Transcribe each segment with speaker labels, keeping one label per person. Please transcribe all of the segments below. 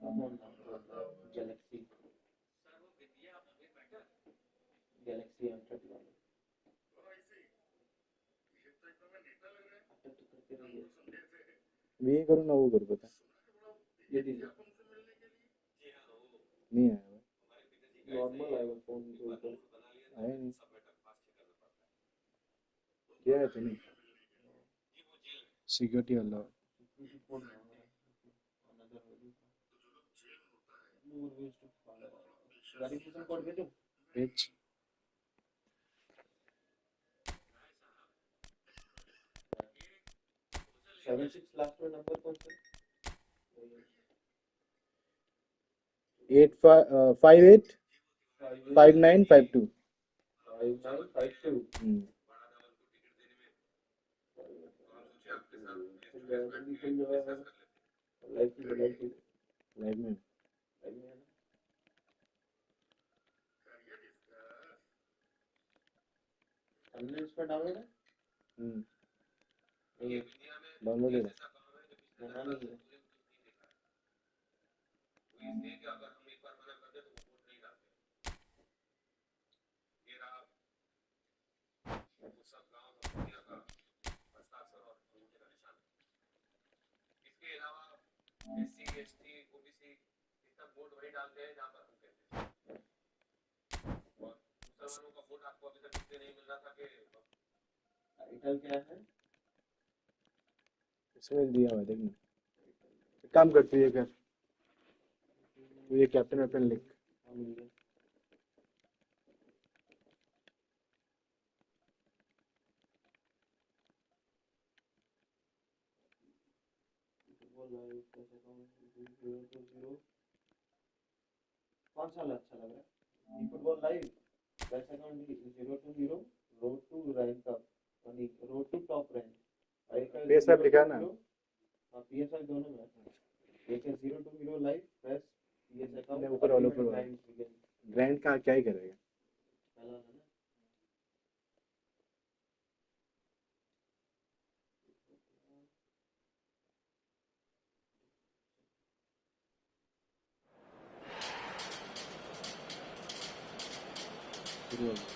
Speaker 1: Galaxy Galaxy M30 वाला
Speaker 2: ये करो ना वो करो पता
Speaker 1: ये दीजिए
Speaker 2: नहीं आया
Speaker 1: नॉर्मल आएगा फोन के ऊपर
Speaker 2: आया नहीं क्या है तुम्हें सिक्योरिटी वाला
Speaker 1: वेरिफिकेशन कोड भेजो
Speaker 2: भेज
Speaker 1: 76 लास्ट में नंबर कौन सा
Speaker 2: 58 5952
Speaker 1: 5952
Speaker 2: लाइव में
Speaker 1: हमने इस पर डाउनलोड है
Speaker 2: डाउनलोड है
Speaker 1: यहाँ नहीं है टाइटल क्या है
Speaker 2: इसमें दिया हुआ है देखना एक काम करती है कर ये कैप्टन वेपन लिख
Speaker 1: कौन सा अच्छा लग रहा है eFootball live batch account 0 road to rank up यानी road to top rank
Speaker 2: PS5 लिखा है ना
Speaker 1: हां PS5 दोनों में एक है 0 लाइव प्लस PS अकाउंट
Speaker 2: ऊपर वाले ऊपर ग्रैंड का क्या ही करेगा
Speaker 1: पहला है
Speaker 2: शुरू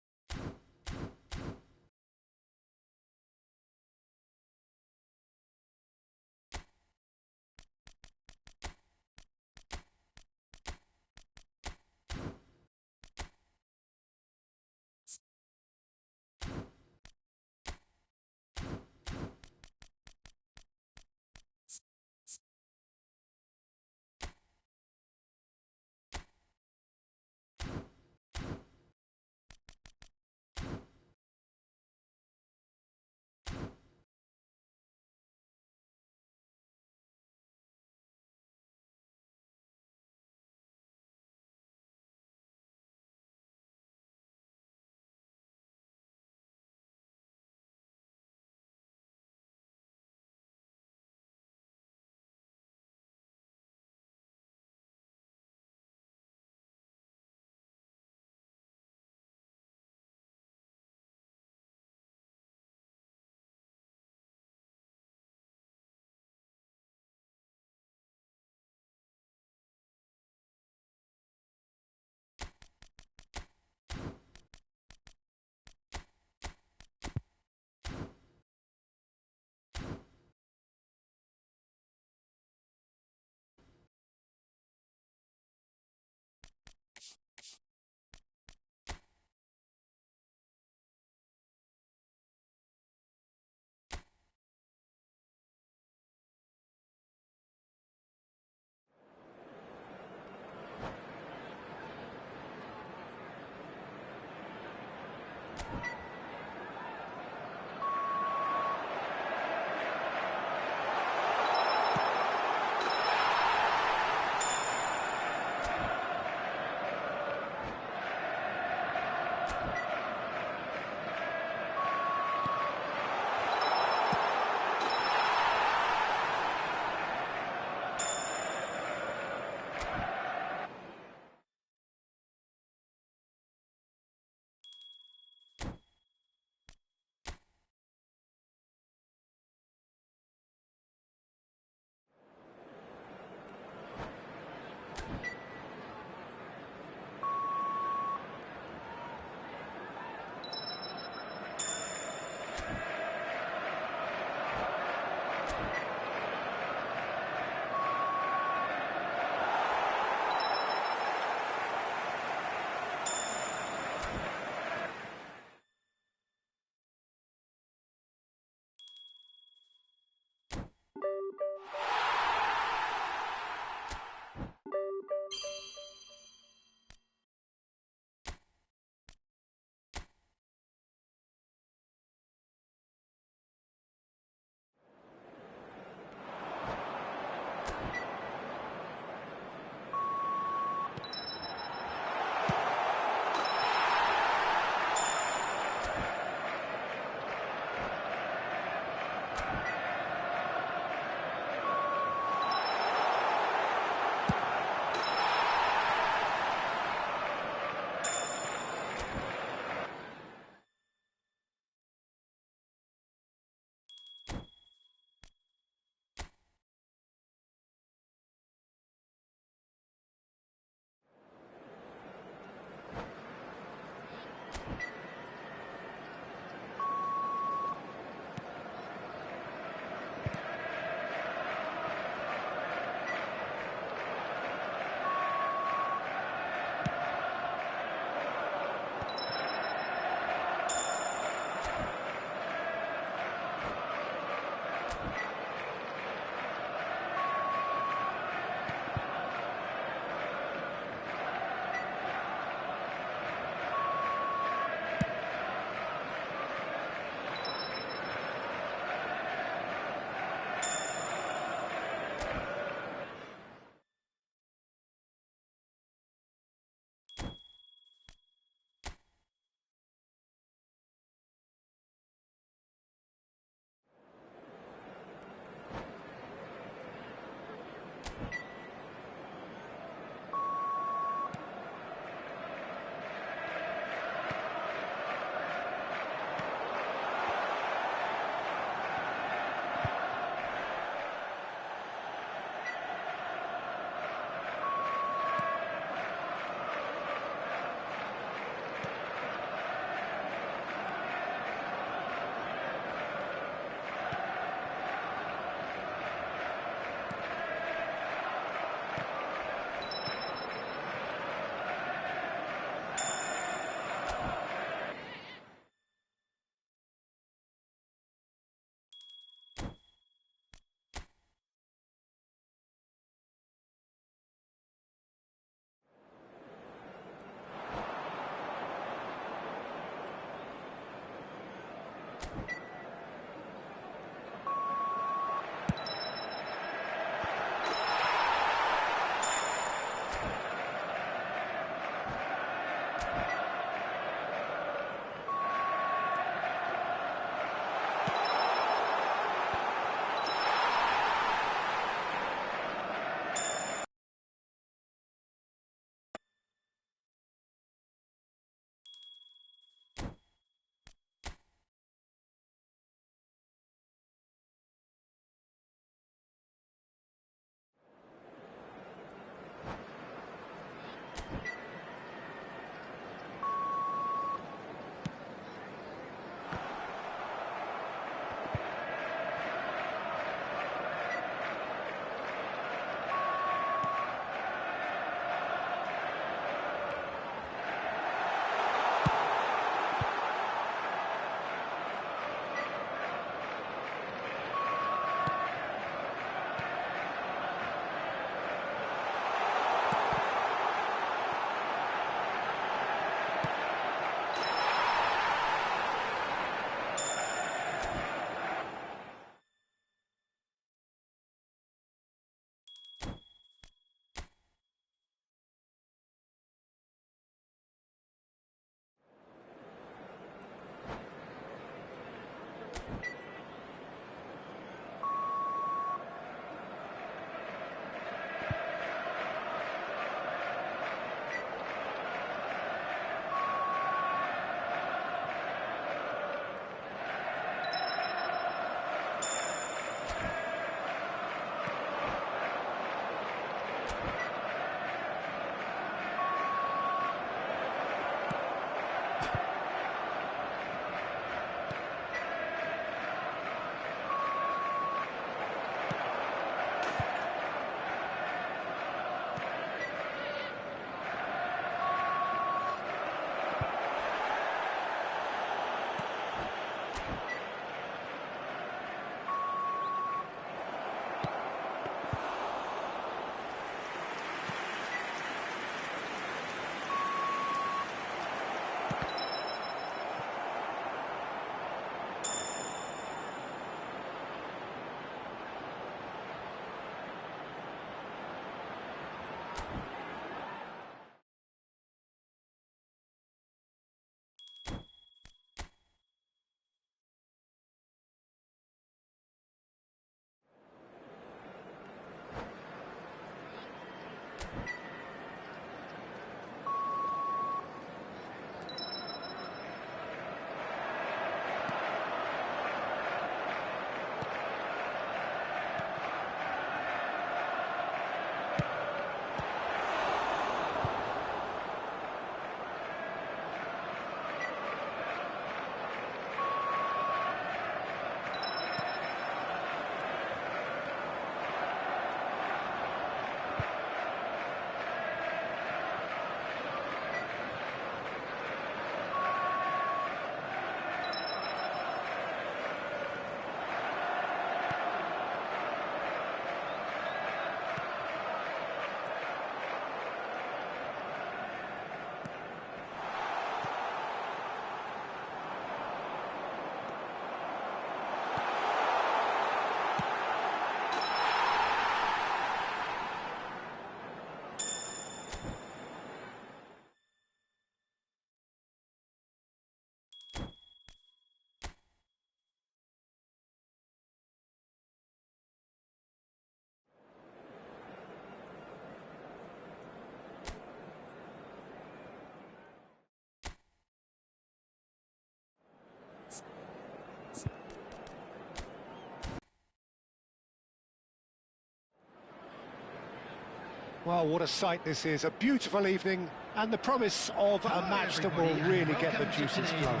Speaker 3: Well, what a sight this is. A beautiful evening and the promise of a match that will really get the juices flowing.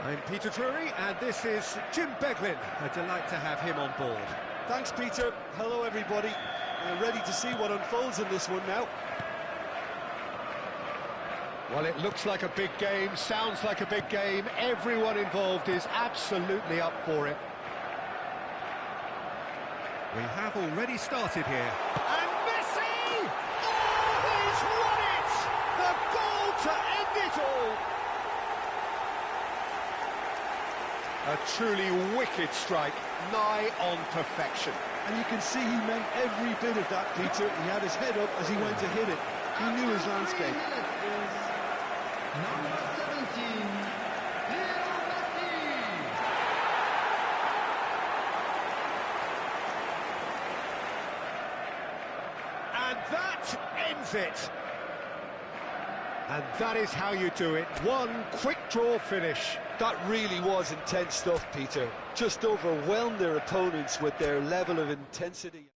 Speaker 4: I'm Peter Drury, and this is Jim Beglin. A delight to have him on board.
Speaker 5: Thanks, Peter. Hello, everybody. We're ready to see what unfolds in this one now.
Speaker 3: Well, it looks like a big game, sounds like a big game. Everyone involved is absolutely up for it.
Speaker 4: We have already started here. And Messi! Oh, he's won it! The goal to end it all!
Speaker 3: A truly wicked strike, nigh on perfection.
Speaker 5: And you can see he meant every bit of that, Peter. He had his head up as he went to hit it. He knew his landscape.
Speaker 6: Number 17,
Speaker 4: And that ends it.
Speaker 3: And that is how you do it. One quick draw finish.
Speaker 5: That really was intense stuff, Peter. Just overwhelmed their opponents with their level of intensity.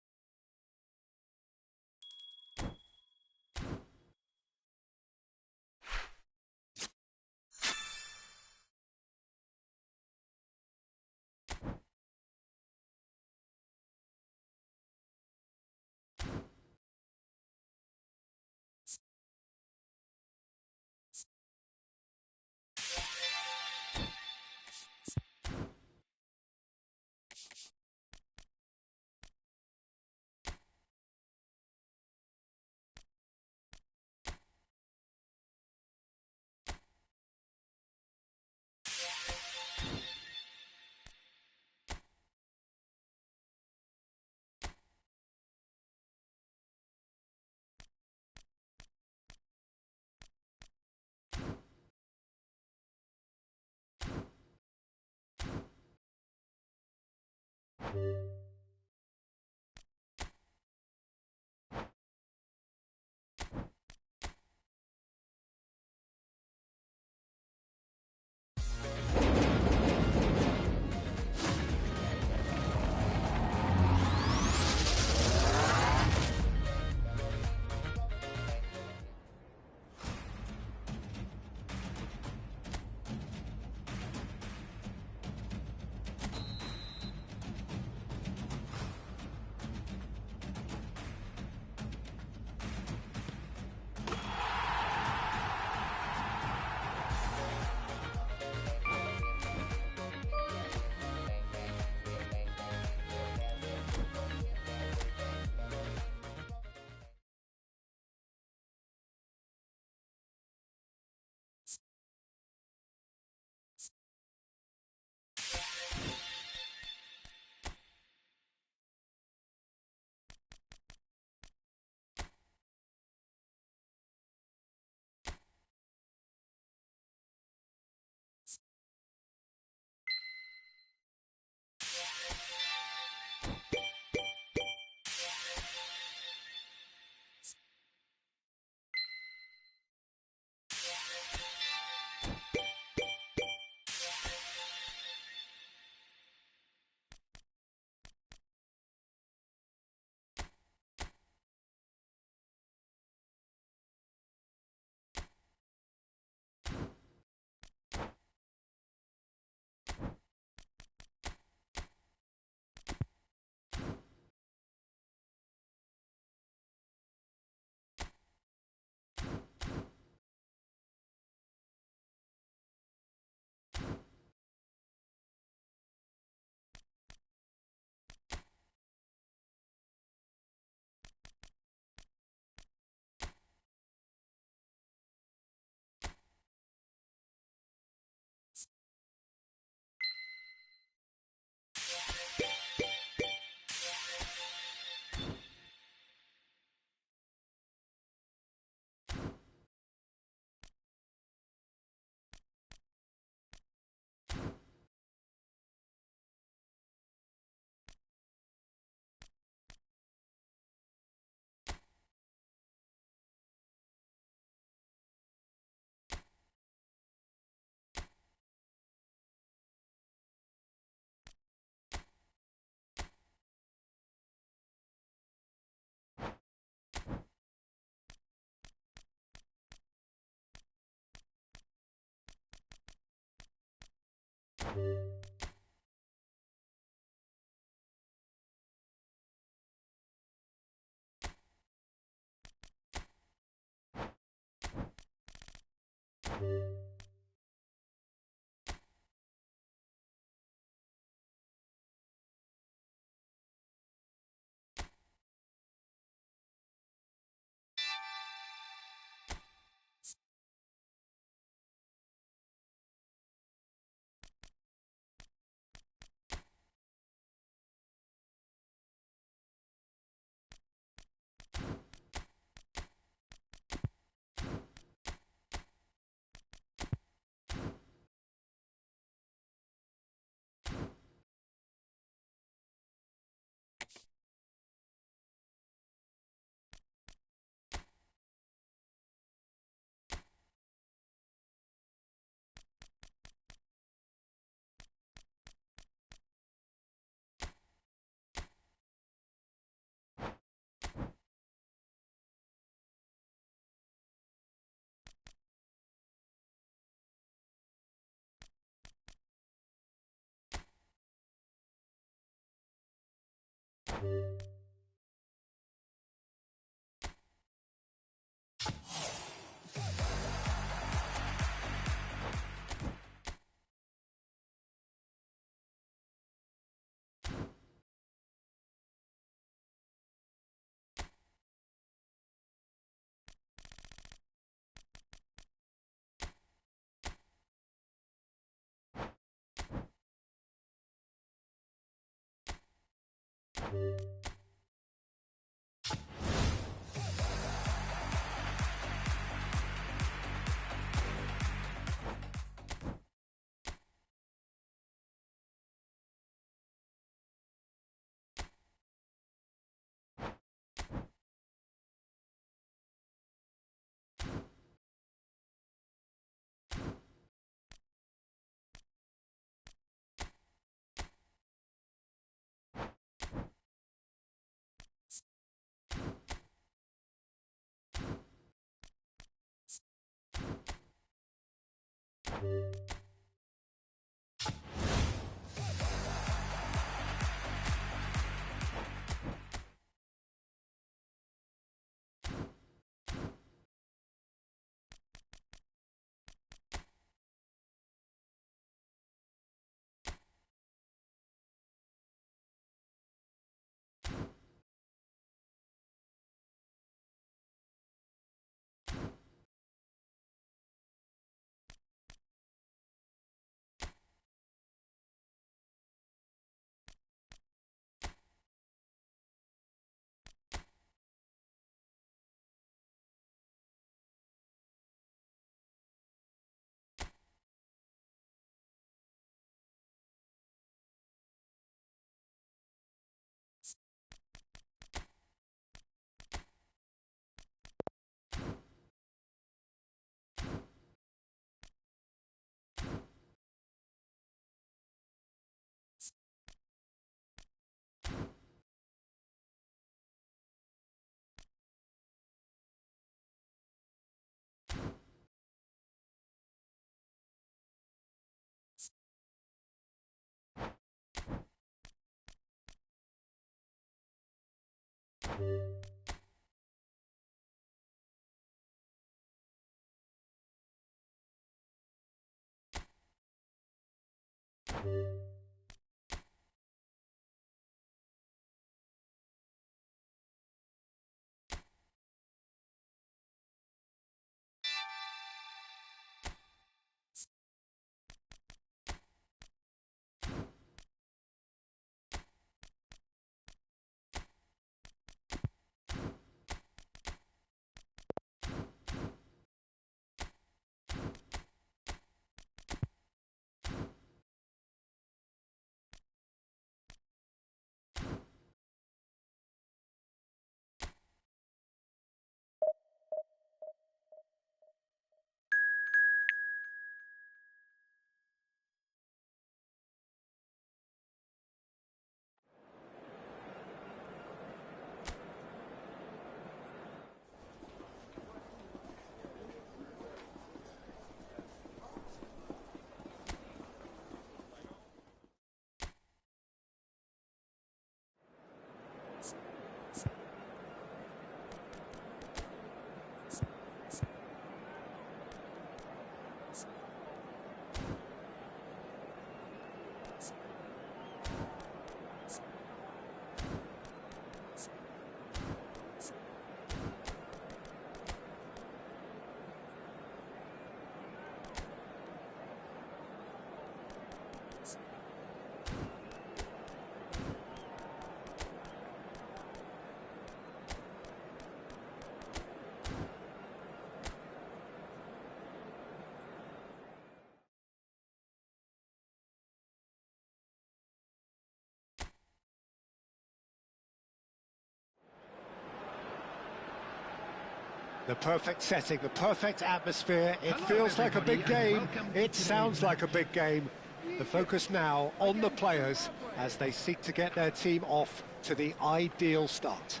Speaker 3: The perfect setting, the perfect atmosphere. It feels like a big game. It sounds like a big game. The focus now on the players as they seek to get their team off to the ideal start.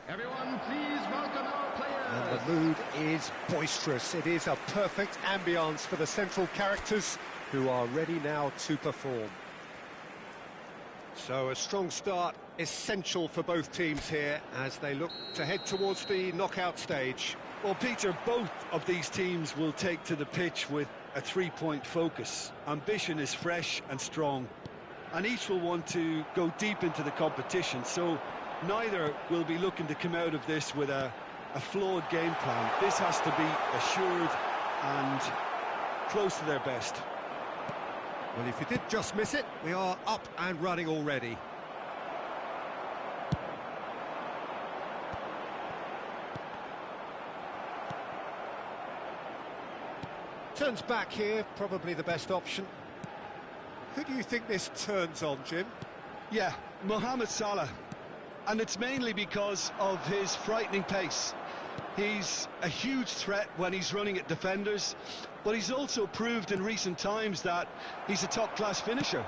Speaker 4: Everyone, please welcome our players.
Speaker 3: And the mood is boisterous. It is a perfect ambience for the central characters who are ready now to perform. So a strong start, essential for both teams here as they look to head towards the knockout stage.
Speaker 5: Well, Peter, both of these teams will take to the pitch with a three-point focus. Ambition is fresh and strong, and each will want to go deep into the competition, so neither will be looking to come out of this with a flawed game plan. This has to be assured and close to their best.
Speaker 3: Well, if you did just miss it, we are up and running already. Turns back here, probably the best option. Who do you think this turns on, Jim?
Speaker 5: Yeah, Mohamed Salah. And it's mainly because of his frightening pace. He's a huge threat when he's running at defenders, but he's also proved in recent times that he's a top-class finisher.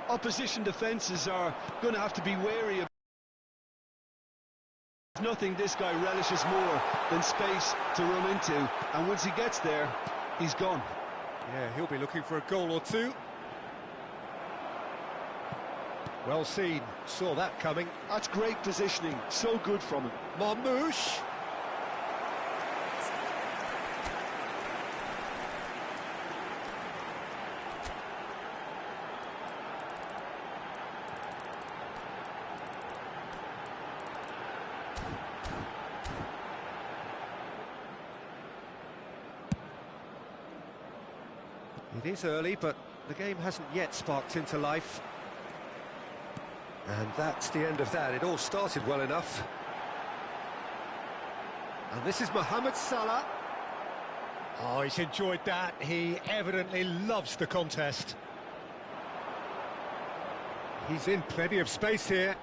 Speaker 5: Opposition defences are going to have to be wary of nothing this guy relishes more than space to run into, and once he gets there, he's gone.
Speaker 3: Yeah, he'll be looking for a goal or two. Well seen, saw that coming.
Speaker 5: That's great positioning, so good from him.
Speaker 3: Marmouche. It is early, but the game hasn't yet sparked into life. And that's the end of that. It all started well enough. And this is Mohamed Salah. Oh, he's enjoyed that. He evidently loves the contest. He's in plenty of space here.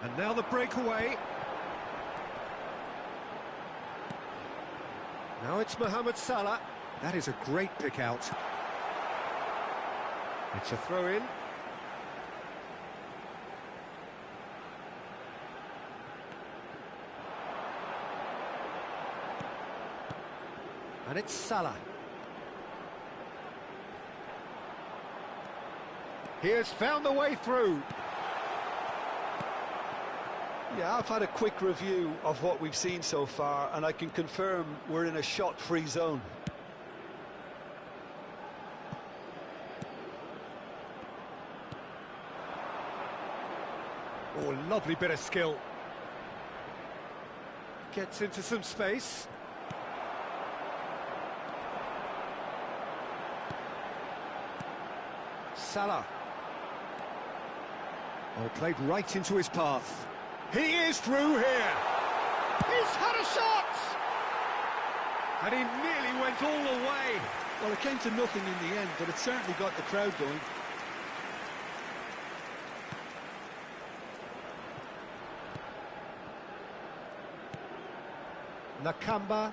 Speaker 3: And now the breakaway. Now it's Mohamed Salah. That is a great pick out. It's a throw-in. And it's Salah. He has found the way through.
Speaker 5: Yeah, I've had a quick review of what we've seen so far, and I can confirm we're in a shot-free zone.
Speaker 3: Oh, lovely bit of skill. Gets into some space. Salah. Oh, played right into his path. He is through here. He's had a shot! And he nearly went all the way.
Speaker 5: Well, it came to nothing in the end, but it certainly got the crowd going.
Speaker 3: Nakamba.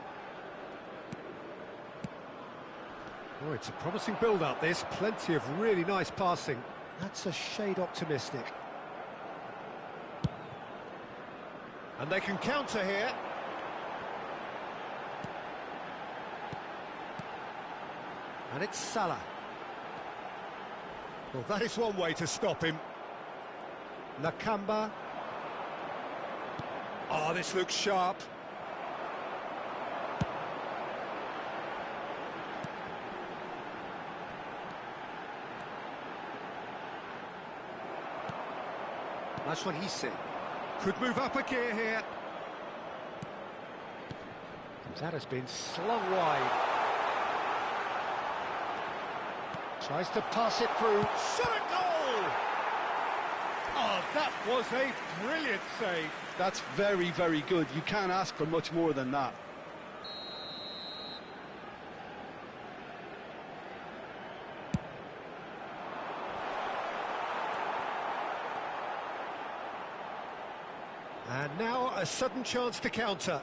Speaker 3: Oh, it's a promising build-up, this. Plenty of really nice passing. That's a shade optimistic. And they can counter here. And it's Salah. Well, that is one way to stop him. Nakamba. Oh, this looks sharp. That's what he said. Could move up a gear here. That has been slung wide. Tries to pass it through. Shot a goal! Oh, that was a brilliant save.
Speaker 5: That's very, very good. You can't ask for much more than that.
Speaker 3: And now a sudden chance to counter.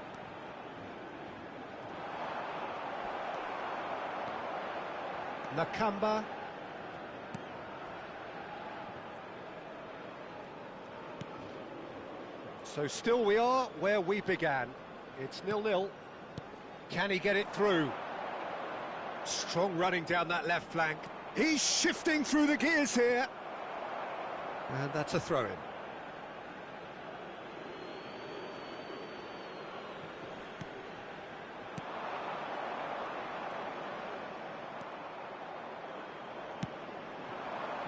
Speaker 3: Nakamba. So still we are where we began. It's 0-0. Can he get it through? Strong running down that left flank. He's shifting through the gears here. And that's a throw-in.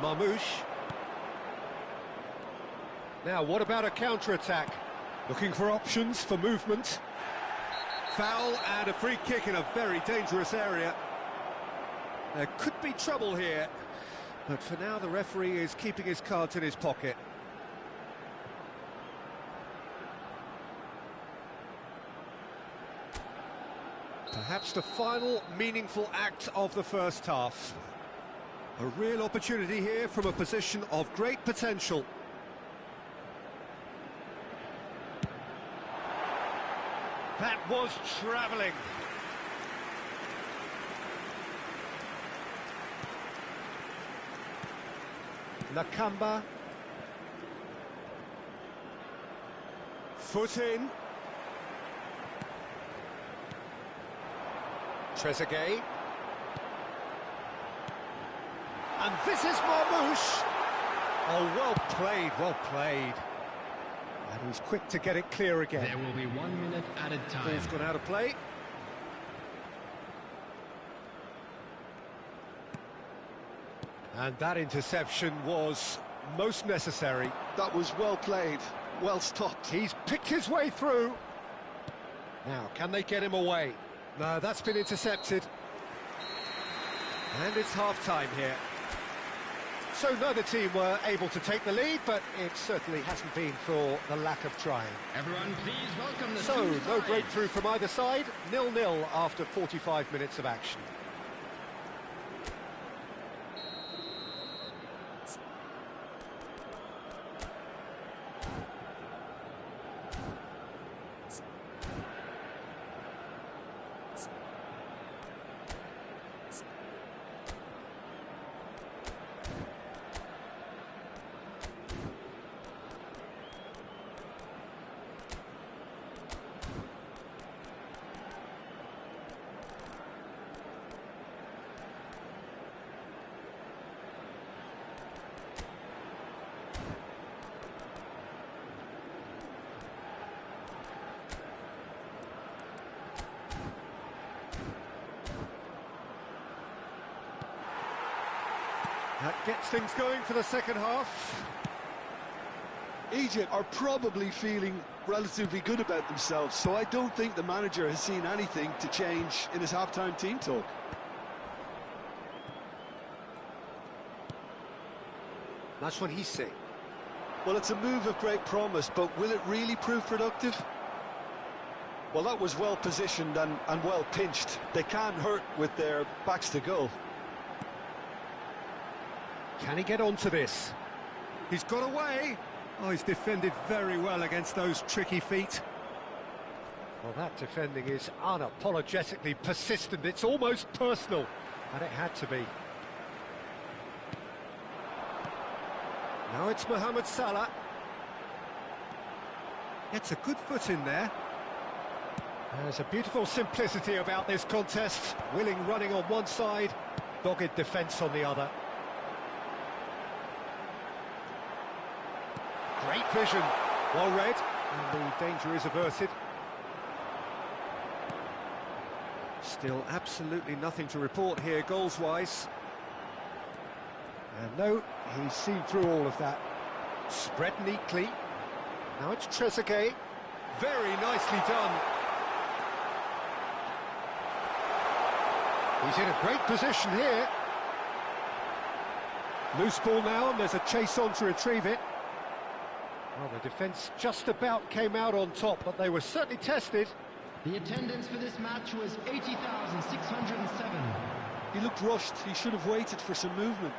Speaker 3: Marmouche. Now, what about a counter-attack? Looking for options for movement. Foul and a free kick in a very dangerous area. There could be trouble here, but for now the referee is keeping his cards in his pocket. Perhaps the final meaningful act of the first half. A real opportunity here from a position of great potential. That was travelling. Nakamba. Foot in. Trezeguet. And this is Marmoush. Oh, well played, well played. And he's quick to get it clear again.
Speaker 6: There will be 1 minute added time.
Speaker 3: Ball's gone out of play. And that interception was most necessary.
Speaker 5: That was well played, well stopped.
Speaker 3: He's picked his way through. Now, can they get him away? No, that's been intercepted. And it's half-time here. So neither team were able to take the lead, but it certainly hasn't been for the lack of trying.
Speaker 6: Everyone, please welcome the
Speaker 3: So,
Speaker 6: two
Speaker 3: no
Speaker 6: sides.
Speaker 3: breakthrough from either side. 0-0 after 45 minutes of action. That gets things going for the second half.
Speaker 5: Egypt are probably feeling relatively good about themselves, so I don't think the manager has seen anything to change in his half-time team talk.
Speaker 3: That's what he's saying.
Speaker 5: Well, it's a move of great promise, but will it really prove productive? Well, that was well positioned and well pinched. They can't hurt with their backs to goal.
Speaker 3: Can he get onto this?
Speaker 4: He's got away. Oh, he's defended very well against those tricky feet.
Speaker 3: Well, that defending is unapologetically persistent. It's almost personal, and it had to be. Now it's Mohamed Salah.
Speaker 4: Gets a good foot in there.
Speaker 3: There's a beautiful simplicity about this contest. Willing running on one side, dogged defence on the other. Great vision, well read, and the danger is averted.
Speaker 4: Still absolutely nothing to report here goals-wise.
Speaker 3: And no, he's seen through all of that. Spread neatly. Now it's Trezeguet.
Speaker 4: Very nicely done.
Speaker 3: He's in a great position here. Loose ball now, and there's a chase on to retrieve it. Well, the defence just about came out on top, but they were certainly tested.
Speaker 6: The attendance for this match was 80,607.
Speaker 5: He looked rushed. He should have waited for some movement.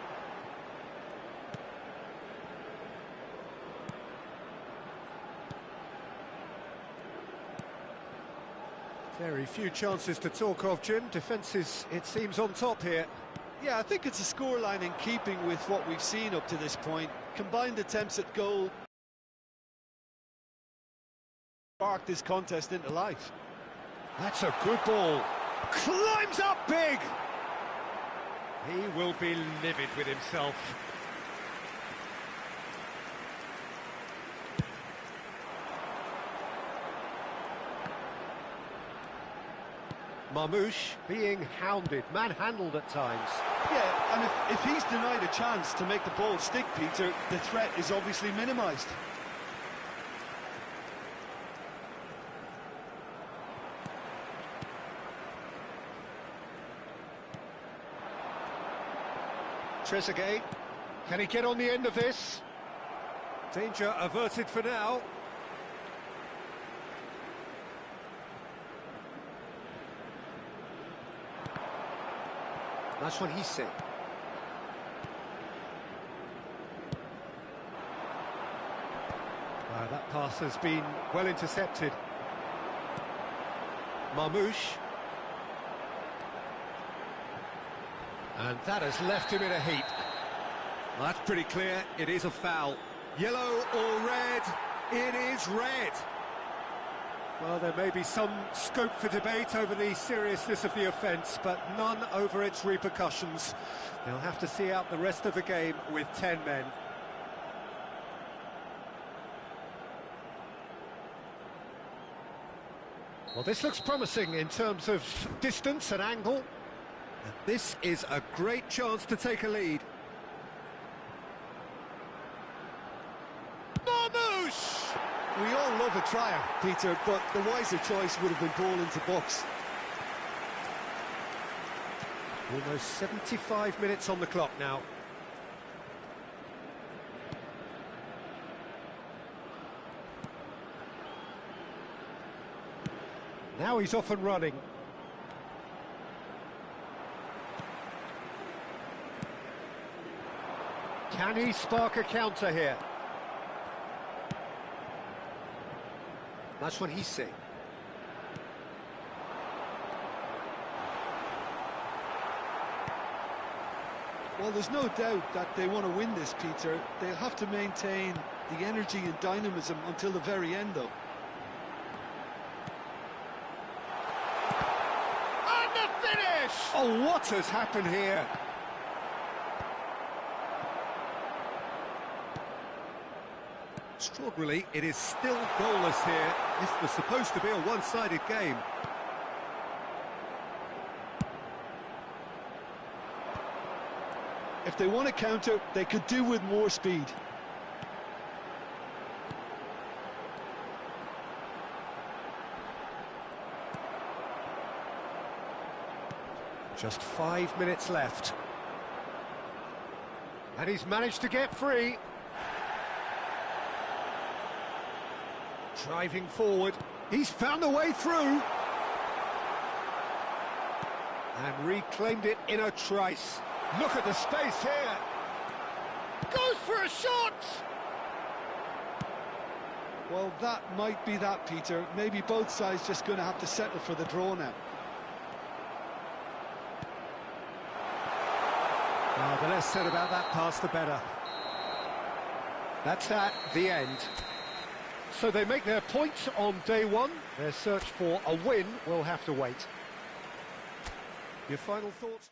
Speaker 3: Very few chances to talk of, Jim. Defence is, it seems, on top here.
Speaker 5: Yeah, I think it's a scoreline in keeping with what we've seen up to this point. Combined attempts at goal sparked this contest into life.
Speaker 3: That's a good ball. Climbs up big! He will be livid with himself. Marmoush being hounded, manhandled at times.
Speaker 5: Yeah, and if he's denied a chance to make the ball stick, Peter, the threat is obviously minimised.
Speaker 3: Trezeguet, can he get on the end of this?
Speaker 4: Danger averted for now.
Speaker 3: That's what he said. That pass has been well intercepted. Marmoush. And that has left him in a heap.
Speaker 4: Well, that's pretty clear. It is a foul. Yellow or red? It is red.
Speaker 3: Well, there may be some scope for debate over the seriousness of the offence, but none over its repercussions. They'll have to see out the rest of the game with 10 men. Well, this looks promising in terms of distance and angle. And this is a great chance to take a lead. Marmouche!
Speaker 5: We all love a trier, Peter, but the wiser choice would have been ball into box.
Speaker 3: Almost 75 minutes on the clock now. Now he's off and running. Can he spark a counter here? That's what he's saying.
Speaker 5: Well, there's no doubt that they want to win this, Peter. They'll have to maintain the energy and dynamism until the very end, though.
Speaker 3: And the finish! Oh, what has happened here? Extraordinarily, it is still goalless here. This was supposed to be a one-sided game.
Speaker 5: If they want to counter, they could do with more speed.
Speaker 3: Just 5 minutes left. And he's managed to get free. Driving forward, he's found a way through. And reclaimed it in a trice. Look at the space here. Goes for a shot!
Speaker 5: Well, that might be that, Peter. Maybe both sides just going to have to settle for the draw now.
Speaker 3: Oh, the less said about that pass, the better. That's that, the end. So they make their point on day one. Their search for a win will have to wait. Your final thoughts?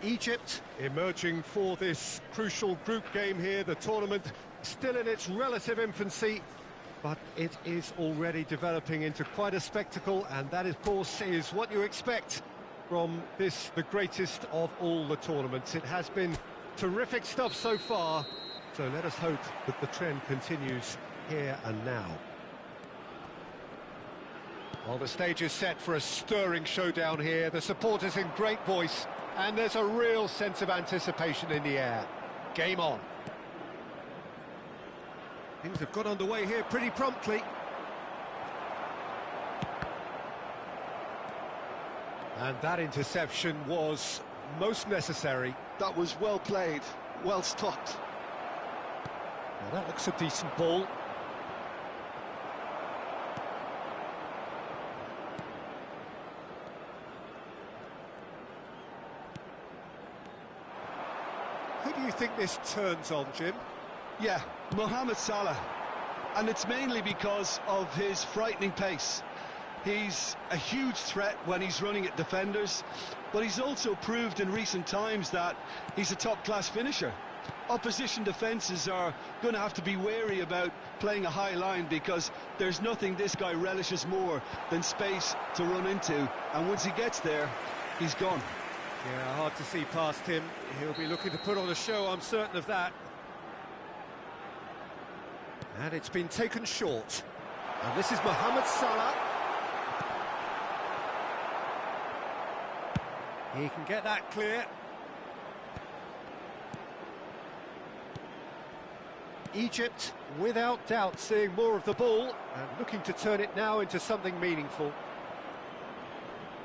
Speaker 3: Egypt emerging for this crucial group game here. The tournament still in its relative infancy, but it is already developing into quite a spectacle, and that, of course, is what you expect from this, the greatest of all the tournaments. It has been terrific stuff so far, so let us hope that the trend continues here and now. Well, the stage is set for a stirring showdown here. The supporters in great voice, and there's a real sense of anticipation in the air. Game on. Things have got underway here pretty promptly. And that interception was most necessary.
Speaker 5: That was well played, well stopped.
Speaker 3: Now that looks a decent ball. Who do you think this turns on, Jim?
Speaker 5: Yeah, Mohamed Salah. And it's mainly because of his frightening pace. He's a huge threat when he's running at defenders, but he's also proved in recent times that he's a top-class finisher. Opposition defences are going to have to be wary about playing a high line, because there's nothing this guy relishes more than space to run into, and once he gets there, he's gone.
Speaker 3: Yeah, hard to see past him. He'll be looking to put on a show, I'm certain of that. And it's been taken short. And this is Mohamed Salah. He can get that clear. Egypt, without doubt, seeing more of the ball and looking to turn it now into something meaningful.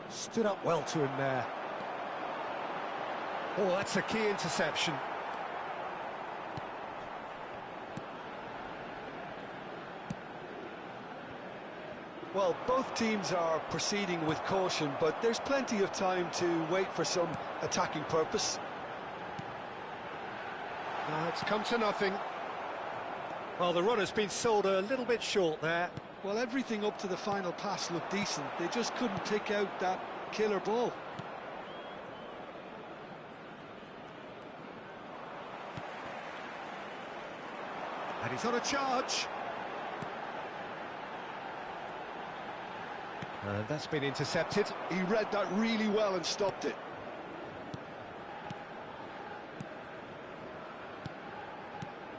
Speaker 3: Stood up well to him there. Oh, that's a key interception.
Speaker 5: Well, both teams are proceeding with caution, but there's plenty of time to wait for some attacking purpose.
Speaker 3: It's come to nothing. Well, the runner's been sold a little bit short there.
Speaker 5: Well, everything up to the final pass looked decent. They just couldn't pick out that killer ball.
Speaker 3: And he's on a charge. And that's been intercepted.
Speaker 5: He read that really well and stopped it.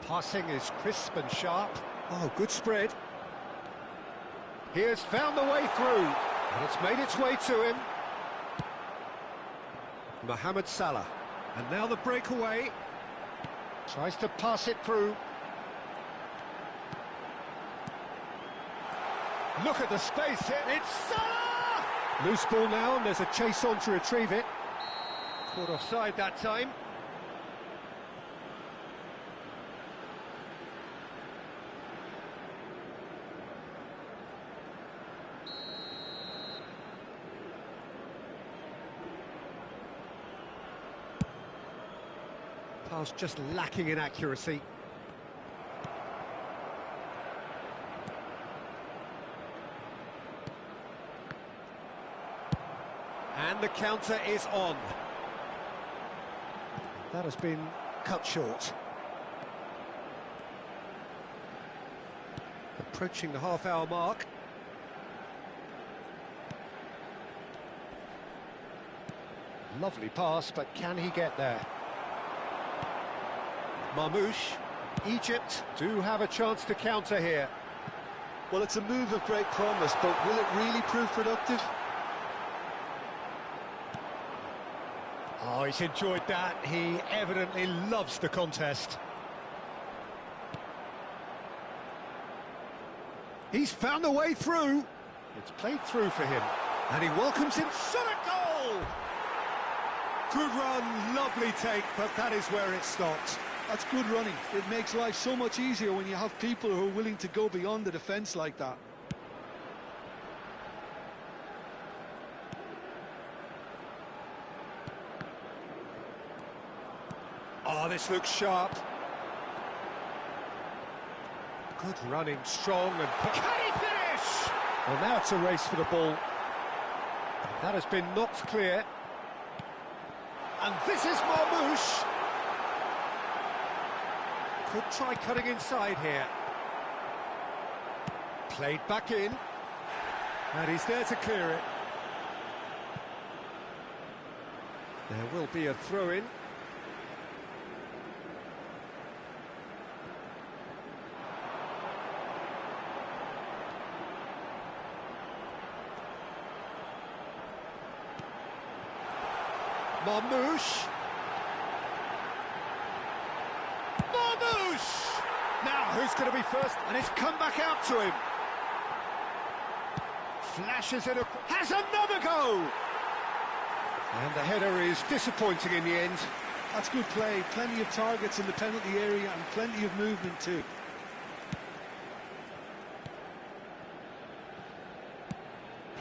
Speaker 3: Passing is crisp and sharp. Oh, good spread. He has found the way through, and it's made its way to him. Mohamed Salah. And now the breakaway. Tries to pass it through. Look at the space here. It's Salah! Loose ball now, and there's a chase on to retrieve it. Caught offside that time. Pass just lacking in accuracy. And the counter is on. That has been cut short. Approaching the half-hour mark. Lovely pass, but can he get there? Marmoush. Egypt do have a chance to counter here.
Speaker 5: Well, it's a move of great promise, but will it really prove productive?
Speaker 3: Oh, he's enjoyed that. He evidently loves the contest. He's found a way through. It's played through for him. And he welcomes him. Shot a goal! Good run, lovely take, but that is where it stopped.
Speaker 5: That's good running. It makes life so much easier when you have people who are willing to go beyond the defence like that.
Speaker 3: Oh, this looks sharp. Good running, strong, and... Can he finish? Well, now it's a race for the ball. That has been knocked clear. And this is Marmouche. Could try cutting inside here. Played back in. And he's there to clear it. There will be a throw-in. Marmouche. Marmouche! Now, who's going to be first? And it's come back out to him. Flashes it, has another go! And the header is disappointing in the end.
Speaker 5: That's good play, plenty of targets in the penalty area and plenty of movement too.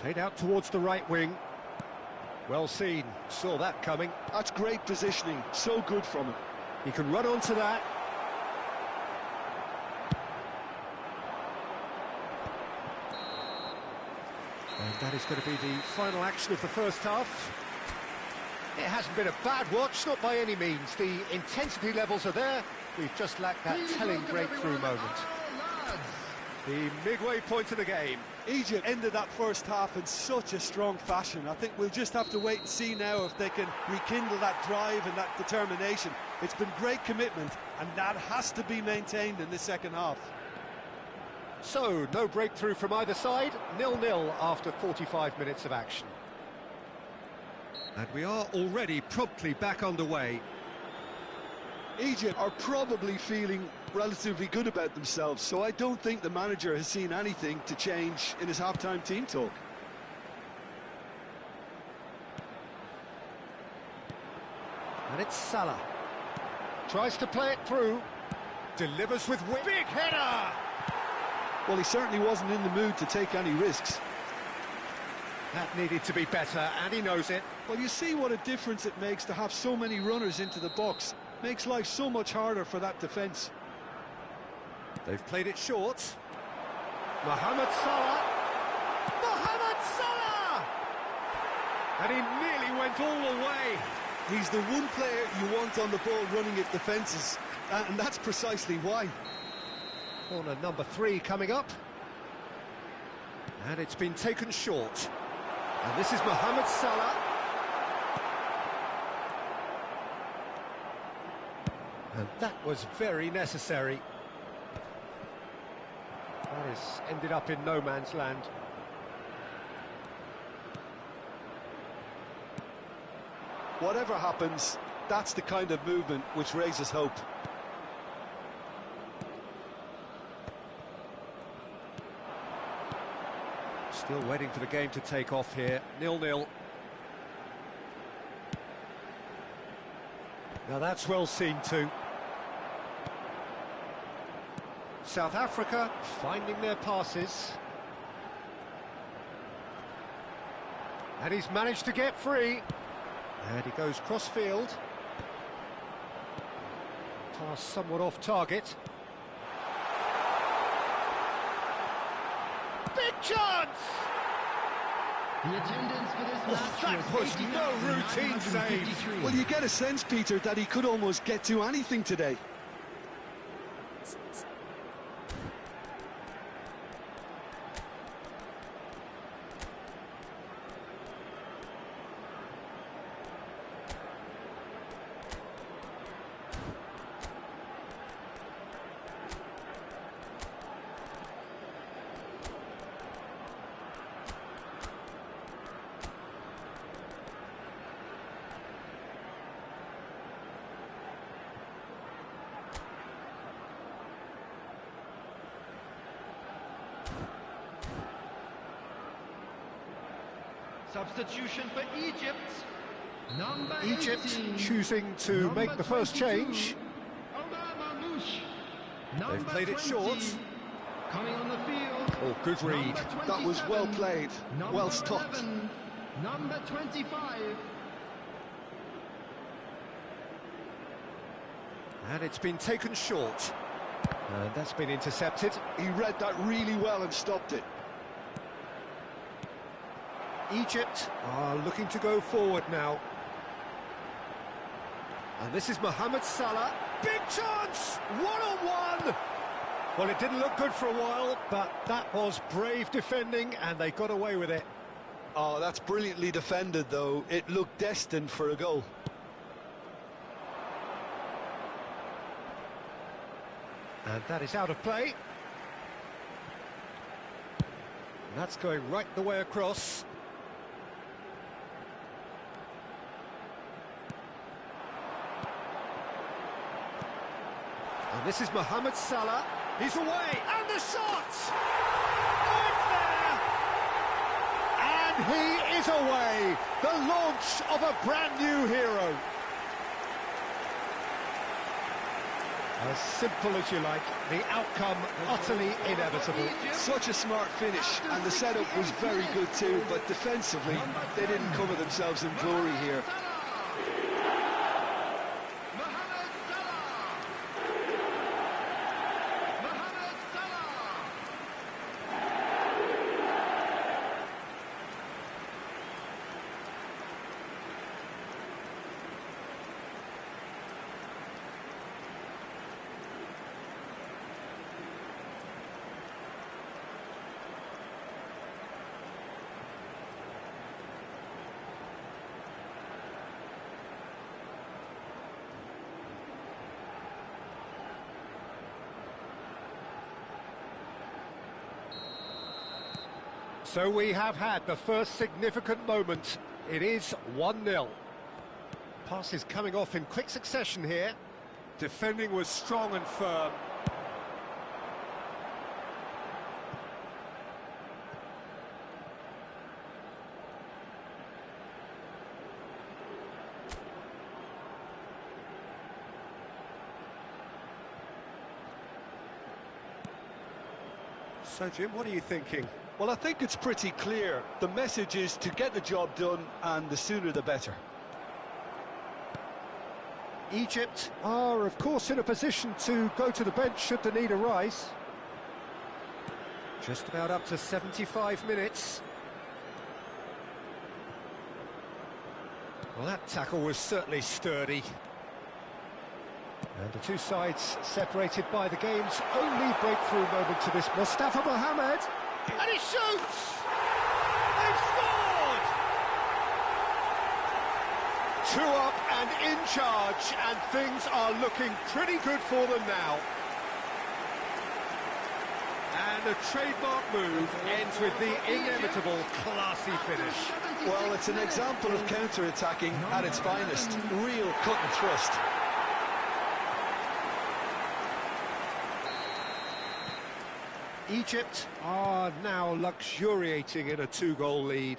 Speaker 3: Played out towards the right wing. Well seen, saw that coming.
Speaker 5: That's great positioning, so good from him.
Speaker 3: He can run onto that. And that is going to be the final action of the first half. It hasn't been a bad watch, not by any means. The intensity levels are there. We've just lacked that telling breakthrough moment. The midway point of the game.
Speaker 5: Egypt ended that first half in such a strong fashion. I think we'll just have to wait and see now if they can rekindle that drive and that determination. It's been great commitment, and that has to be maintained in the second half.
Speaker 3: So, no breakthrough from either side, 0-0 after 45 minutes of action. And we are already promptly back underway.
Speaker 5: Egypt are probably feeling relatively good about themselves, so I don't think the manager has seen anything to change in his half-time team talk.
Speaker 3: And it's Salah. Tries to play it through. Delivers with big header!
Speaker 5: Well, he certainly wasn't in the mood to take any risks.
Speaker 3: That needed to be better, and he knows it.
Speaker 5: Well, you see what a difference it makes to have so many runners into the box. Makes life so much harder for that defence.
Speaker 3: They've played it short. Mohamed Salah! Mohamed Salah! And he nearly went all the way.
Speaker 5: He's the one player you want on the ball running at defences, and that's precisely why.
Speaker 3: Corner number 3 coming up. And it's been taken short. And this is Mohamed Salah. And that was very necessary. That has ended up in no man's land.
Speaker 5: Whatever happens, that's the kind of movement which raises hope.
Speaker 3: Still waiting for the game to take off here. 0-0. Now that's well seen too. South Africa finding their passes. And he's managed to get free. And he goes cross-field. Pass somewhat off target. Big chance!
Speaker 6: The attendance for this match
Speaker 3: That was no routine save.
Speaker 5: Well, you get a sense, Peter, that he could almost get to anything today.
Speaker 6: Substitution for Egypt. Number
Speaker 3: Egypt
Speaker 6: 18.
Speaker 3: choosing to
Speaker 6: Number
Speaker 3: make the first
Speaker 6: 22.
Speaker 3: change.
Speaker 6: Omar Marmouche.
Speaker 3: They've played it
Speaker 6: 20.
Speaker 3: short.
Speaker 6: Coming on the field.
Speaker 3: Oh, good read.
Speaker 6: Number
Speaker 5: That was well
Speaker 6: 27.
Speaker 5: played,
Speaker 6: Number
Speaker 5: well stopped.
Speaker 6: 11. Number 25.
Speaker 3: And it's been taken short. And that's been intercepted.
Speaker 5: He read that really well and stopped it.
Speaker 3: Egypt are looking to go forward now. And this is Mohamed Salah. Big chance! One-on-one! Well, it didn't look good for a while, but that was brave defending, and they got away with it.
Speaker 5: Oh, that's brilliantly defended, though. It looked destined for a goal.
Speaker 3: And that is out of play. And that's going right the way across. And this is Mohamed Salah. He's away, and the shot! Oh, it's there! And he is away! The launch of a brand new hero. As simple as you like, the outcome utterly inevitable.
Speaker 5: Such a smart finish, and the setup was very good too, but defensively, they didn't cover themselves in glory here.
Speaker 3: So we have had the first significant moment. It is 1-0. Passes coming off in quick succession here. Defending was strong and firm. So, Jim, what are you thinking?
Speaker 5: Well, I think it's pretty clear. The message is to get the job done, and the sooner the better.
Speaker 3: Egypt are, of course, in a position to go to the bench should the need arise. Just about up to 75 minutes. Well, that tackle was certainly sturdy. And the two sides separated by the game's only breakthrough moment to this. Mustafa Mohamed, and he shoots! They've scored! 2 up and in charge, and things are looking pretty good for them now. And the trademark move ends with the inevitable classy finish.
Speaker 5: Well, it's an example of counter-attacking at its finest. Real cut and thrust.
Speaker 3: Egypt are now luxuriating in a 2-goal lead.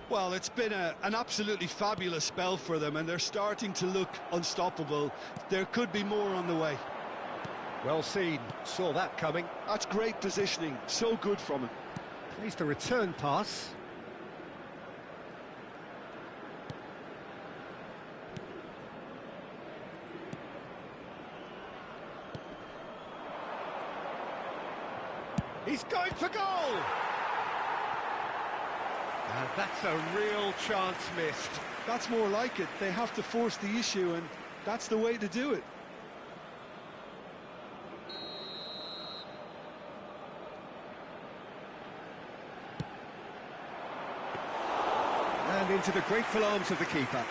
Speaker 5: Well, it's been an absolutely fabulous spell for them, and they're starting to look unstoppable. There could be more on the way.
Speaker 3: Well seen, saw that coming.
Speaker 5: That's great positioning, so good from him.
Speaker 3: Plays the return pass. He's going for goal! And that's a real chance missed.
Speaker 5: That's more like it. They have to force the issue, and that's the way to do it.
Speaker 3: And into the grateful arms of the keeper.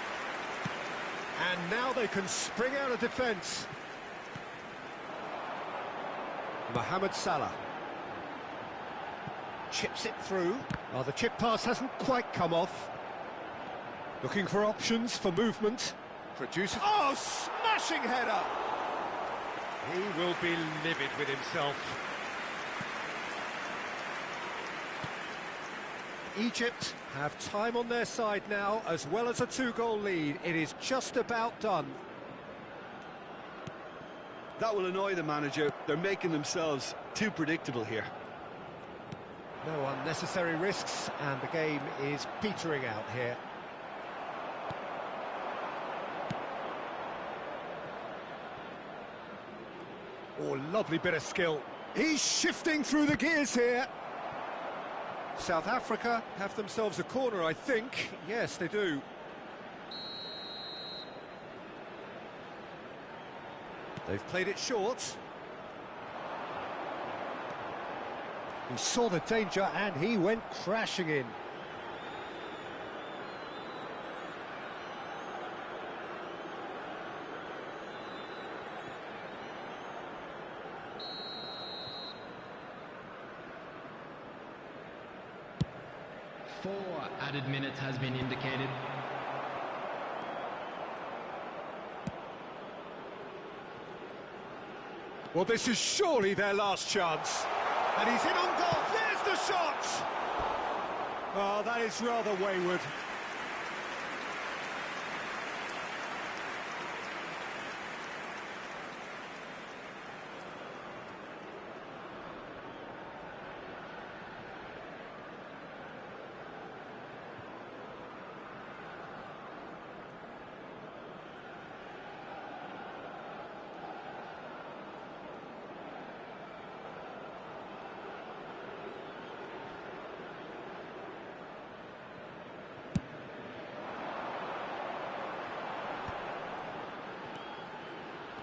Speaker 3: And now they can spring out of defence. Mohamed Salah. Chips it through. Oh, the chip pass hasn't quite come off. Looking for options for movement. Produces... Oh, smashing header! He will be livid with himself. Egypt have time on their side now, as well as a 2-goal lead. It is just about done.
Speaker 5: That will annoy the manager. They're making themselves too predictable here.
Speaker 3: No unnecessary risks, and the game is petering out here. Oh, lovely bit of skill. He's shifting through the gears here. South Africa have themselves a corner, I think. Yes, they do. They've played it short. He saw the danger and he went crashing in.
Speaker 6: Four added minutes has been indicated.
Speaker 3: Well, this is surely their last chance. And he's in on goal. There's the shot! Oh, that is rather wayward.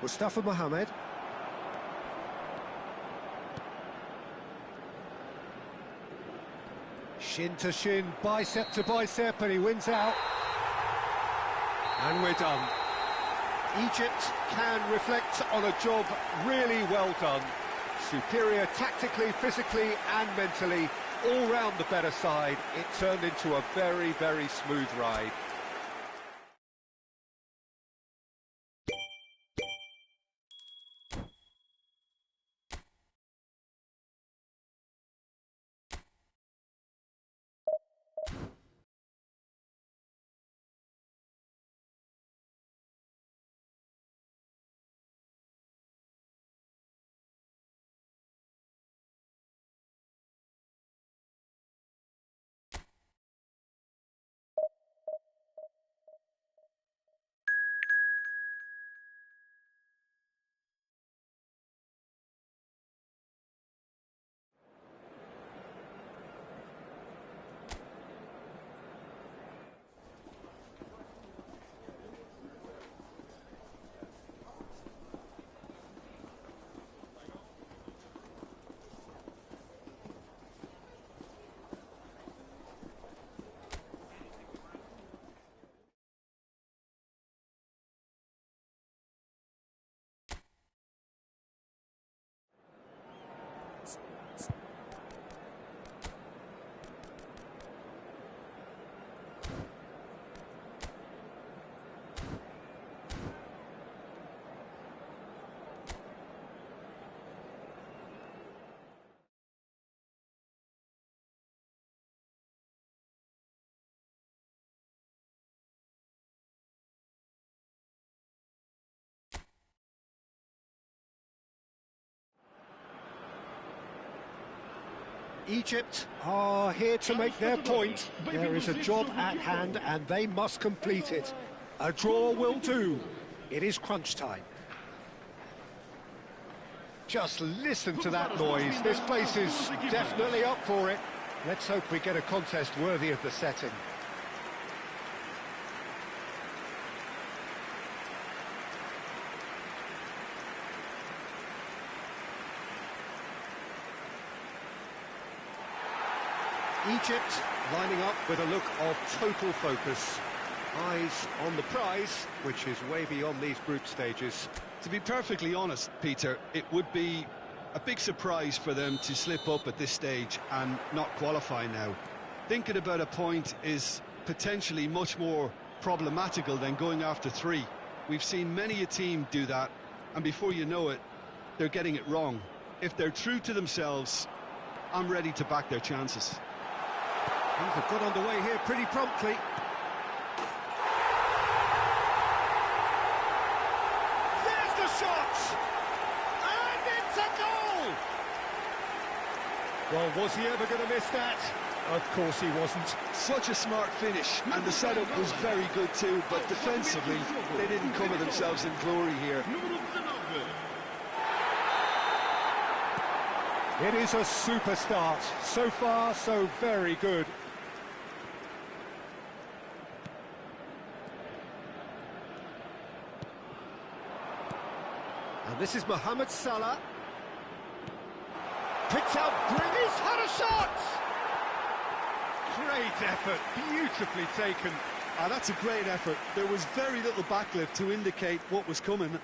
Speaker 3: Mustafa Mohamed. Shin to shin, bicep to bicep, and he wins out. And we're done. Egypt can reflect on a job really well done. Superior tactically, physically and mentally, all round the better side. It turned into a very, very smooth ride. Egypt are here to make their point. There is a job at hand and they must complete it. A draw will do. It is crunch time. Just listen to that noise. This place is definitely up for it. Let's hope we get a contest worthy of the setting. Egypt lining up with a look of total focus. Eyes on the prize, which is way beyond these group stages.
Speaker 5: To be perfectly honest, Peter, it would be a big surprise for them to slip up at this stage and not qualify now. Thinking about a point is potentially much more problematical than going after three. We've seen many a team do that, and before you know it, they're getting it wrong. If they're true to themselves, I'm ready to back their chances.
Speaker 3: Things have got underway here pretty promptly. There's the shot! And it's a goal! Well, was he ever going to miss that? Of course he wasn't.
Speaker 5: Such a smart finish, and the setup was very good too, but defensively, they didn't cover themselves in glory here.
Speaker 3: It is a super start. So far, so very good. And this is Mohamed Salah. Picked out, he's had a shot! Great effort, beautifully taken.
Speaker 5: That's a great effort. There was very little backlift to indicate what was coming.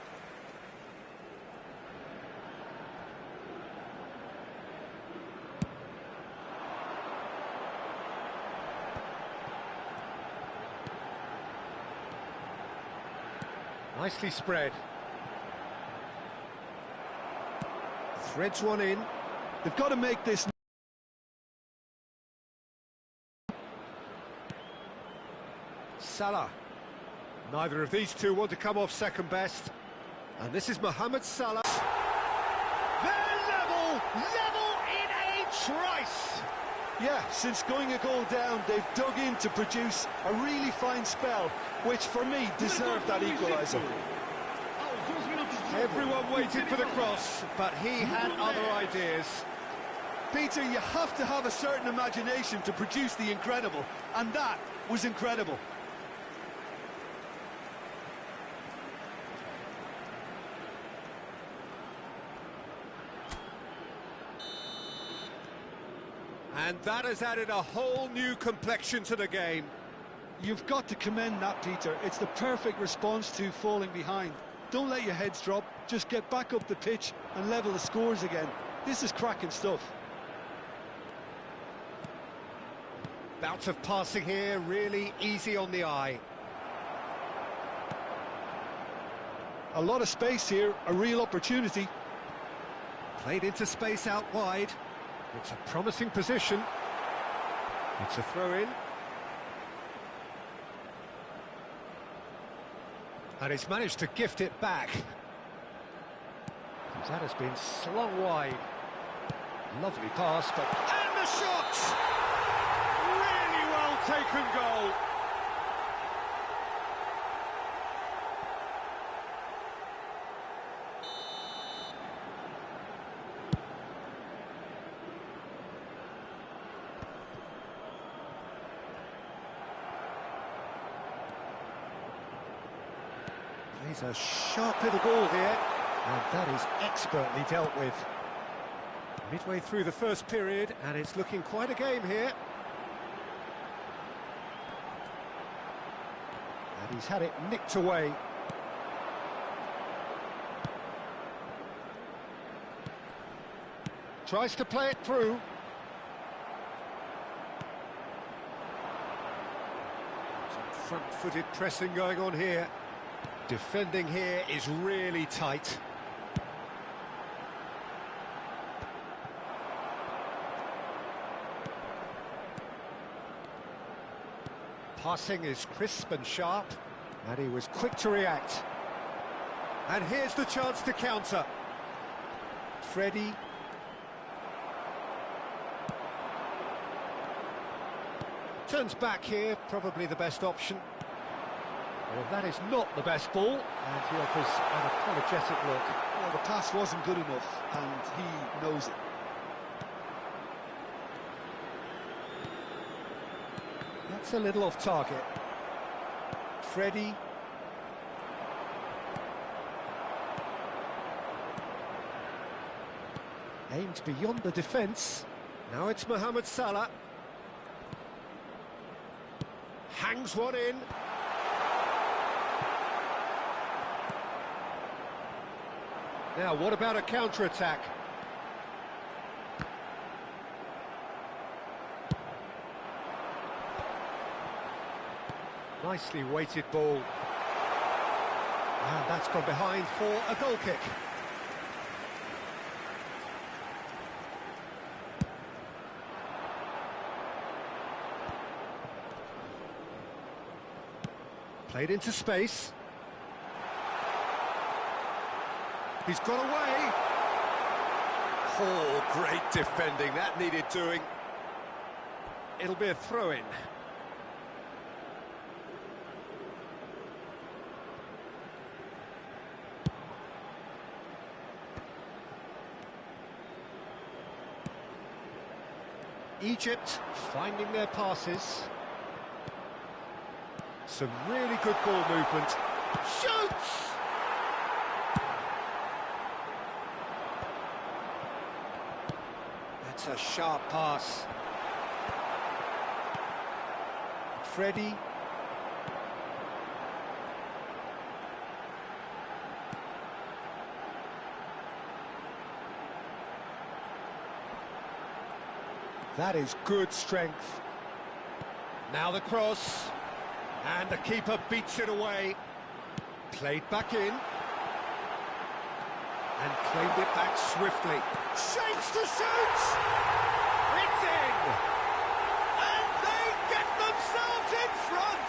Speaker 3: Nicely spread. Threads one in.
Speaker 5: They've got to make this.
Speaker 3: Salah. Neither of these two want to come off second best. And this is Mohamed Salah. They're level in a trice.
Speaker 5: Yeah, since going a goal down, they've dug in to produce a really fine spell, which for me deserved that equaliser.
Speaker 3: Everyone waited for the cross, but he had other ideas.
Speaker 5: Peter, you have to have a certain imagination to produce the incredible, and that was incredible.
Speaker 3: And that has added a whole new complexion to the game.
Speaker 5: You've got to commend that, Peter. It's the perfect response to falling behind. Don't let your heads drop, just get back up the pitch and level the scores again. This is cracking stuff.
Speaker 3: Bout of passing here, really easy on the eye.
Speaker 5: A lot of space here, a real opportunity.
Speaker 3: Played into space out wide. It's a promising position. It's a throw-in. And he's managed to gift it back. That has been slung wide. Lovely pass, but... And the shot! Really well taken goal. Plays a sharp little ball here, and that is expertly dealt with. Midway through the first period, and it's looking quite a game here. And he's had it nicked away. Tries to play it through. Some front-footed pressing going on here. Defending here is really tight. Passing is crisp and sharp, and he was quick to react. And here's the chance to counter. Freddie. Turns back here, probably the best option. Well, that is not the best ball, and he offers an apologetic look.
Speaker 5: Well, the pass wasn't good enough, and he knows it.
Speaker 3: That's a little off target. Freddie. Aimed beyond the defence. Now it's Mohamed Salah. Hangs one in. Now, what about a counter-attack? Nicely weighted ball. And that's gone behind for a goal kick. Played into space. He's got away. Oh, great defending. That needed doing. It'll be a throw-in. Egypt finding their passes. Some really good ball movement. Shoots! That's a sharp pass. Freddie. That is good strength. Now the cross. And the keeper beats it away. Played back in. And claimed it back swiftly. Shapes to shoot! It's in! And they get themselves in front!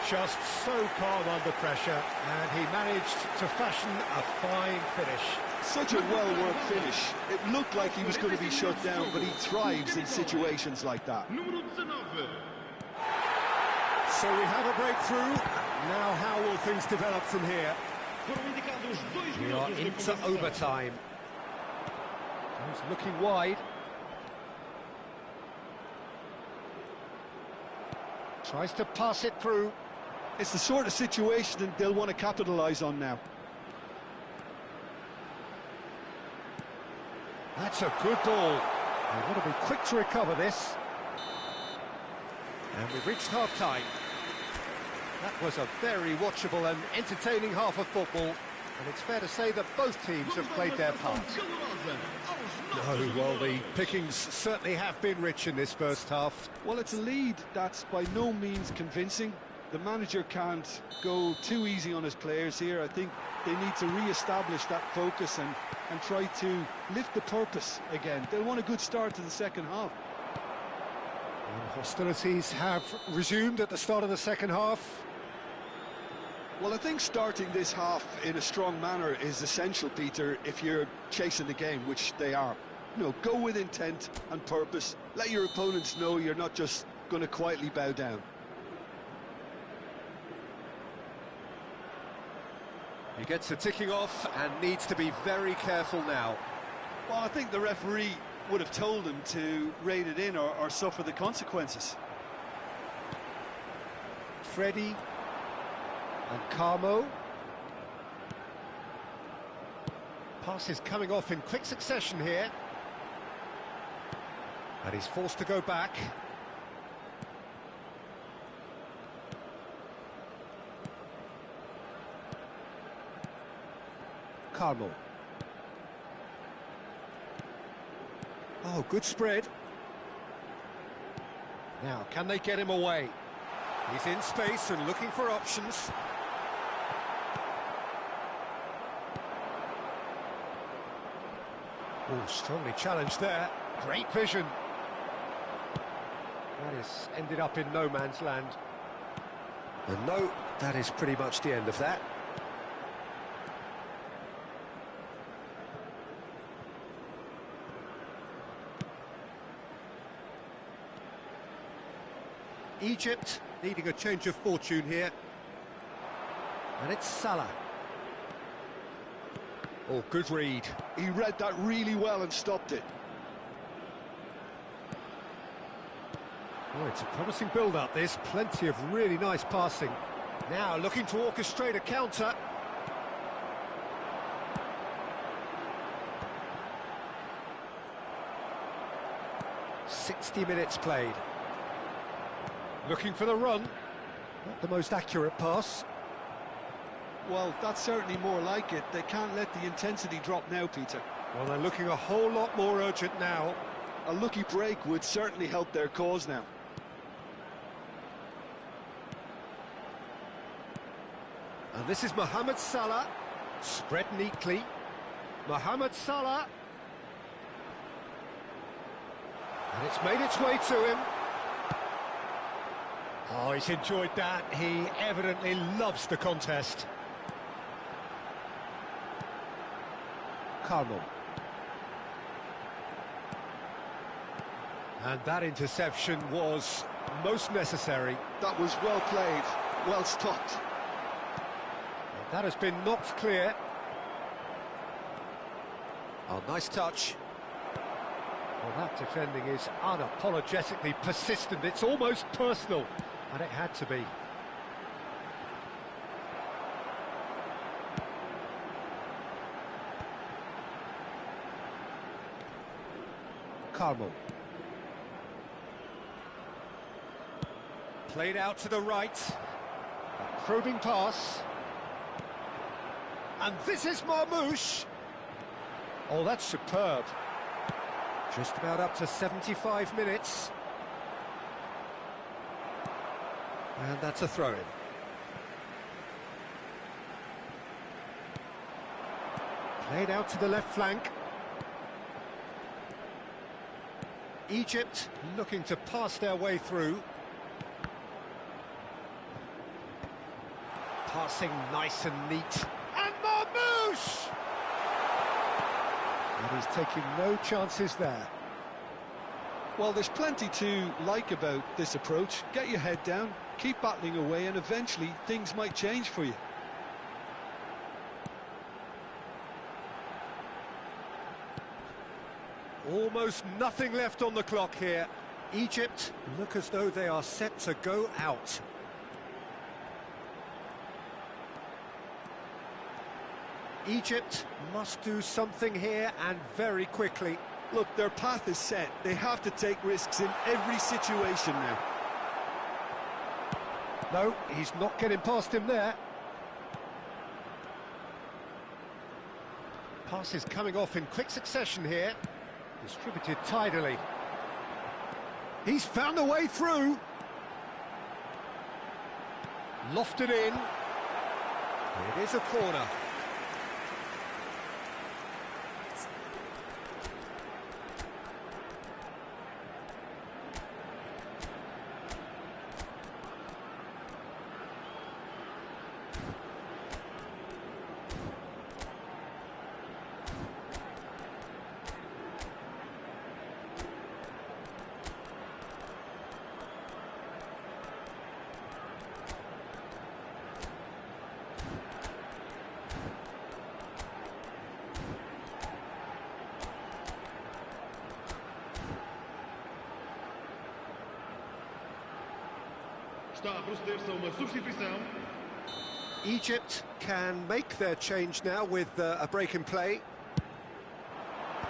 Speaker 3: Just so calm under pressure, and he managed to fashion a fine finish.
Speaker 5: Such a well-worked finish. It looked like he was going to be shut down, but he thrives in situations like that.
Speaker 3: So we have a breakthrough. Now how will things develop from here? We are into overtime. He's looking wide. Tries to pass it through.
Speaker 5: It's the sort of situation that they'll want to capitalise on now.
Speaker 3: That's a good ball. They want to be quick to recover this. And we've reached half-time. That was a very watchable and entertaining half of football, and it's fair to say that both teams have played their part. No, well, the pickings certainly have been rich in this first half.
Speaker 5: Well, it's a lead that's by no means convincing. The manager can't go too easy on his players here. I think they need to re-establish that focus and try to lift the purpose again. They'll want a good start to the second half.
Speaker 3: And hostilities have resumed at the start of the second half.
Speaker 5: Well, I think starting this half in a strong manner is essential, Peter, if you're chasing the game, which they are. You know, go with intent and purpose. Let your opponents know you're not just going to quietly bow down.
Speaker 3: He gets the ticking off and needs to be very careful now.
Speaker 5: Well, I think the referee would have told him to rein it in or suffer the consequences.
Speaker 3: Freddie and Carmo. Pass is coming off in quick succession here. And he's forced to go back. Carmo. Oh, good spread. Now, can they get him away? He's in space and looking for options. Oh, strongly challenged there. Great vision. That has ended up in no man's land. And no, that is pretty much the end of that. Egypt needing a change of fortune here. And it's Salah. Oh, good read.
Speaker 5: He read that really well and stopped it.
Speaker 3: Oh, it's a promising build-up, this. Plenty of really nice passing. Now looking to orchestrate a counter. "60 minutes played. Looking for the run. Not the most accurate pass.
Speaker 5: Well, that's certainly more like it. They can't let the intensity drop now, Peter.
Speaker 3: Well, they're looking a whole lot more urgent now.
Speaker 5: A lucky break would certainly help their cause now.
Speaker 3: And this is Mohamed Salah. Spread neatly. Mohamed Salah. And it's made its way to him. Oh, he's enjoyed that. He evidently loves the contest. Carmo. And that interception was most necessary.
Speaker 5: That was well played, well stopped.
Speaker 3: And that has been knocked clear. Oh, nice touch. Well, that defending is unapologetically persistent. It's almost personal. And it had to be. Carmel. Played out to the right. A probing pass. And this is Marmouche. Oh, that's superb. Just about up to 75 minutes. And that's a throw-in. Played out to the left flank. Egypt looking to pass their way through. Passing nice and neat. And Marmouche! And he's taking no chances there.
Speaker 5: Well, there's plenty to like about this approach. Get your head down, keep battling away, and eventually things might change for you.
Speaker 3: Almost nothing left on the clock here. Egypt look as though they are set to go out. Egypt must do something here, and very quickly.
Speaker 5: Look, their path is set. They have to take risks in every situation now.
Speaker 3: No, he's not getting past him there. Passes coming off in quick succession here. Distributed tidily. He's found a way through. Lofted in. It is a corner.
Speaker 7: Está a proceder-se a uma substituição.
Speaker 3: Egypt can make their change now with a break in play.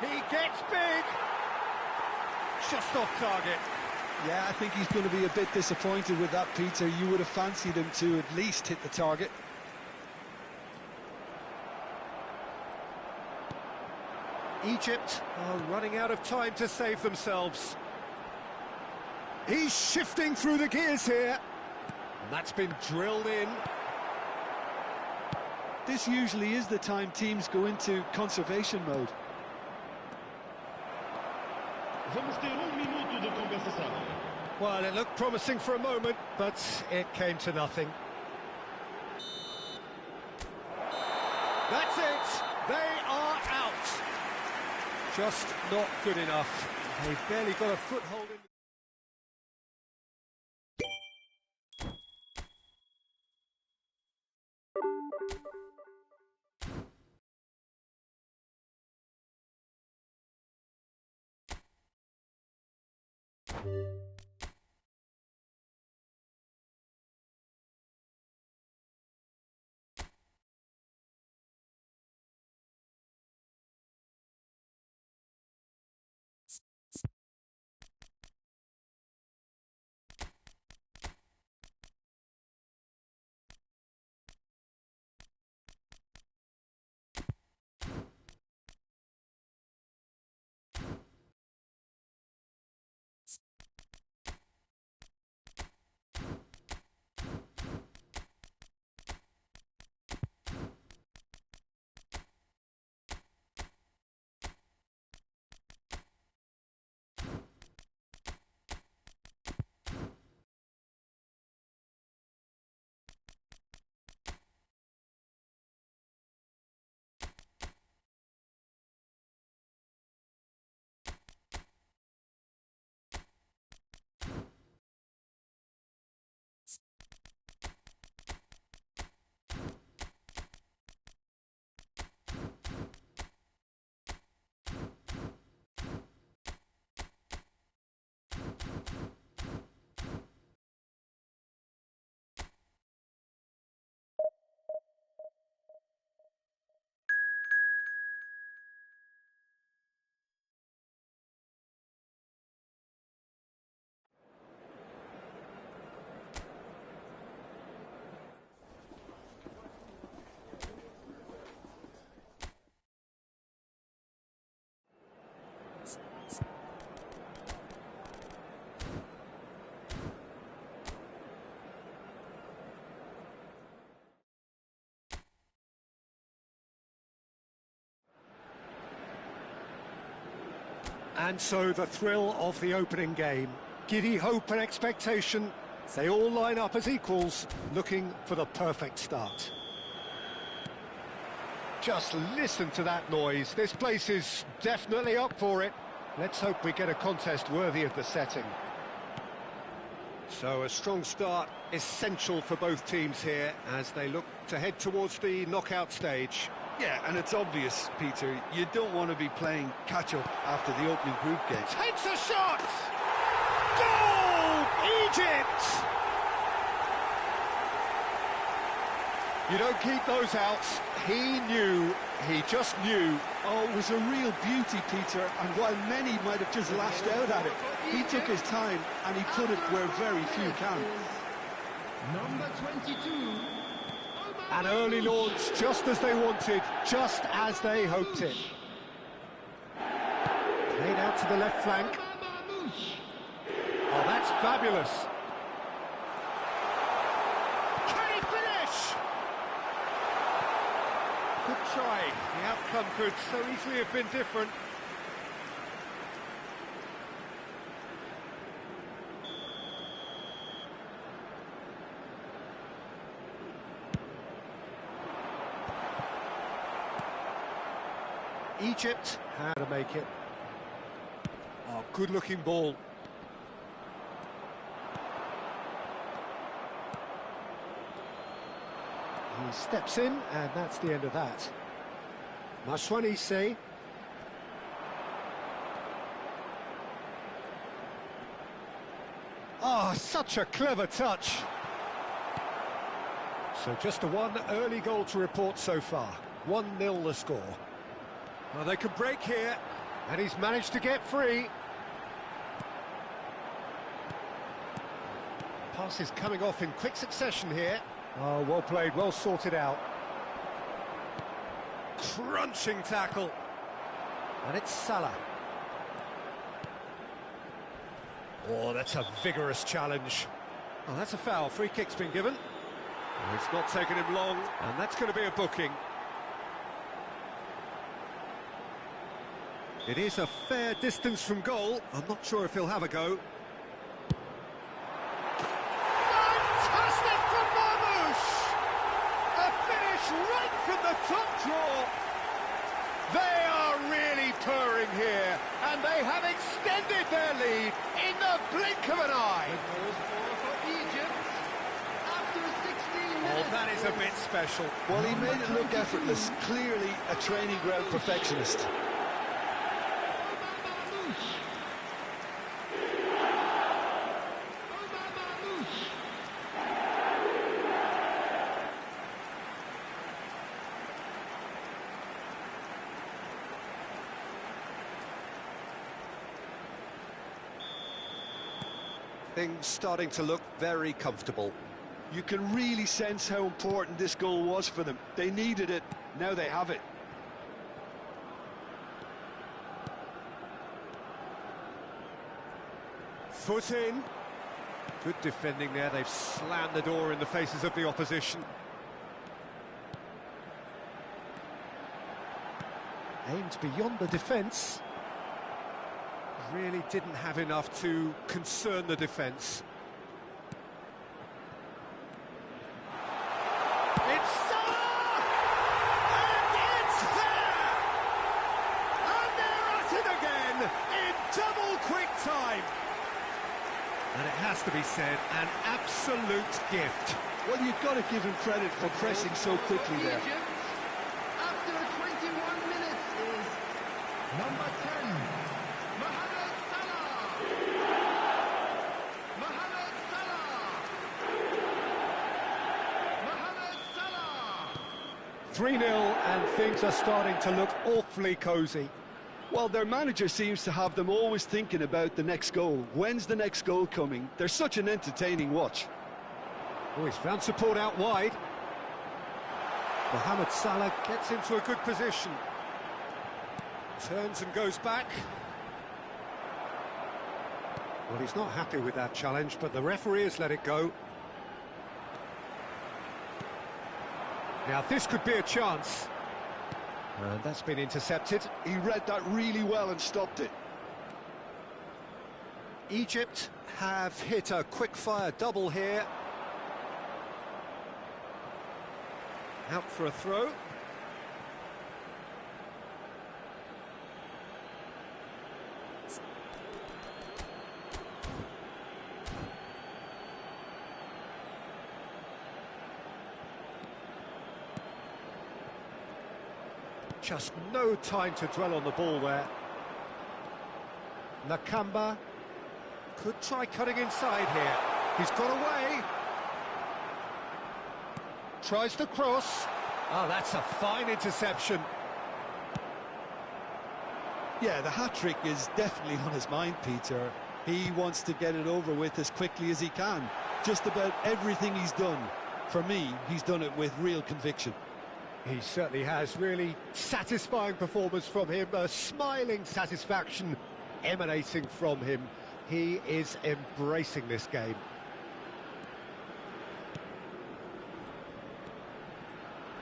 Speaker 3: He gets big! Just off target.
Speaker 5: Yeah, I think he's going to be a bit disappointed with that, Peter. You would have fancied him to at least hit the target.
Speaker 3: Egypt are running out of time to save themselves. He's shifting through the gears here. And that's been drilled in.
Speaker 5: This usually is the time teams go into conservation mode.
Speaker 7: Vamos ter minuto de compensação.
Speaker 3: Well, it looked promising for a moment, but it came to nothing. That's it! They are out! Just not good enough. They've barely got a foothold in... And so the thrill of the opening game. Giddy hope and expectation. They all line up as equals, looking for the perfect start. Just listen to that noise. This place is definitely up for it. Let's hope we get a contest worthy of the setting. So a strong start, essential for both teams here as they look to head towards the knockout stage.
Speaker 5: Yeah, and it's obvious, Peter, you don't want to be playing catch-up after the opening group game.
Speaker 3: Takes a shot! Goal! Egypt! You don't keep those outs. He just knew.
Speaker 5: Oh, it was a real beauty, Peter, and while many might have just lashed out at it, he took his time and he put it where very few can.
Speaker 6: Number 22.
Speaker 3: An early launch, just as they wanted, just as they hoped it. Played out to the left flank. Oh, that's fabulous. Can he finish? Good try. The outcome could so easily have been different. Egypt had to make it. Oh, good-looking ball. He steps in, and that's the end of that. Maswanise. Oh, such a clever touch. So just the one early goal to report so far. 1-0 the score. Well, they could break here, and he's managed to get free. Pass is coming off in quick succession here. Oh, well played, well sorted out. Crunching tackle. And it's Salah. Oh, that's a vigorous challenge. Oh, that's a foul. Free kick's been given. Oh, it's not taken him long, and that's going to be a booking. It is a fair distance from goal. I'm not sure if he'll have a go. Fantastic from Marmoush! A finish right from the top draw. They are really purring here, and they have extended their lead in the blink of an eye. Oh, that is a bit special.
Speaker 5: Well, he made it look effortless. Clearly a training ground perfectionist.
Speaker 3: Things starting to look very comfortable.
Speaker 5: You can really sense how important this goal was for them. They needed it, now they have it.
Speaker 3: Foot in. Good defending there, they've slammed the door in the faces of the opposition. Aimed beyond the defence. Really didn't have enough to concern the defence. It's Salah! And it's there! And they're at it again in double quick time. And it has to be said, an absolute gift.
Speaker 5: Well, you've got to give him credit for pressing so quickly there.
Speaker 6: Egypt, after 21 minutes, is number 10, Mohamed Salah. Mohamed Salah. Mohamed Salah.
Speaker 3: 3-0, and things are starting to look awfully cosy.
Speaker 5: Well, their manager seems to have them always thinking about the next goal. When's the next goal coming? They're such an entertaining watch.
Speaker 3: Oh, he's found support out wide. Mohamed Salah gets into a good position. Turns and goes back. Well, he's not happy with that challenge, but the referee has let it go. Now, this could be a chance. And that's been intercepted.
Speaker 5: He read that really well and stopped it.
Speaker 3: Egypt have hit a quick-fire double here. Out for a throw. Just no time to dwell on the ball there. Nakamba could try cutting inside here. He's got away. Tries to cross. Oh, that's a fine interception.
Speaker 5: Yeah, the hat-trick is definitely on his mind, Peter. He wants to get it over with as quickly as he can. Just about everything he's done, for me, he's done it with real conviction.
Speaker 3: He certainly has. Really satisfying performance from him. A smiling satisfaction emanating from him. He is embracing this game.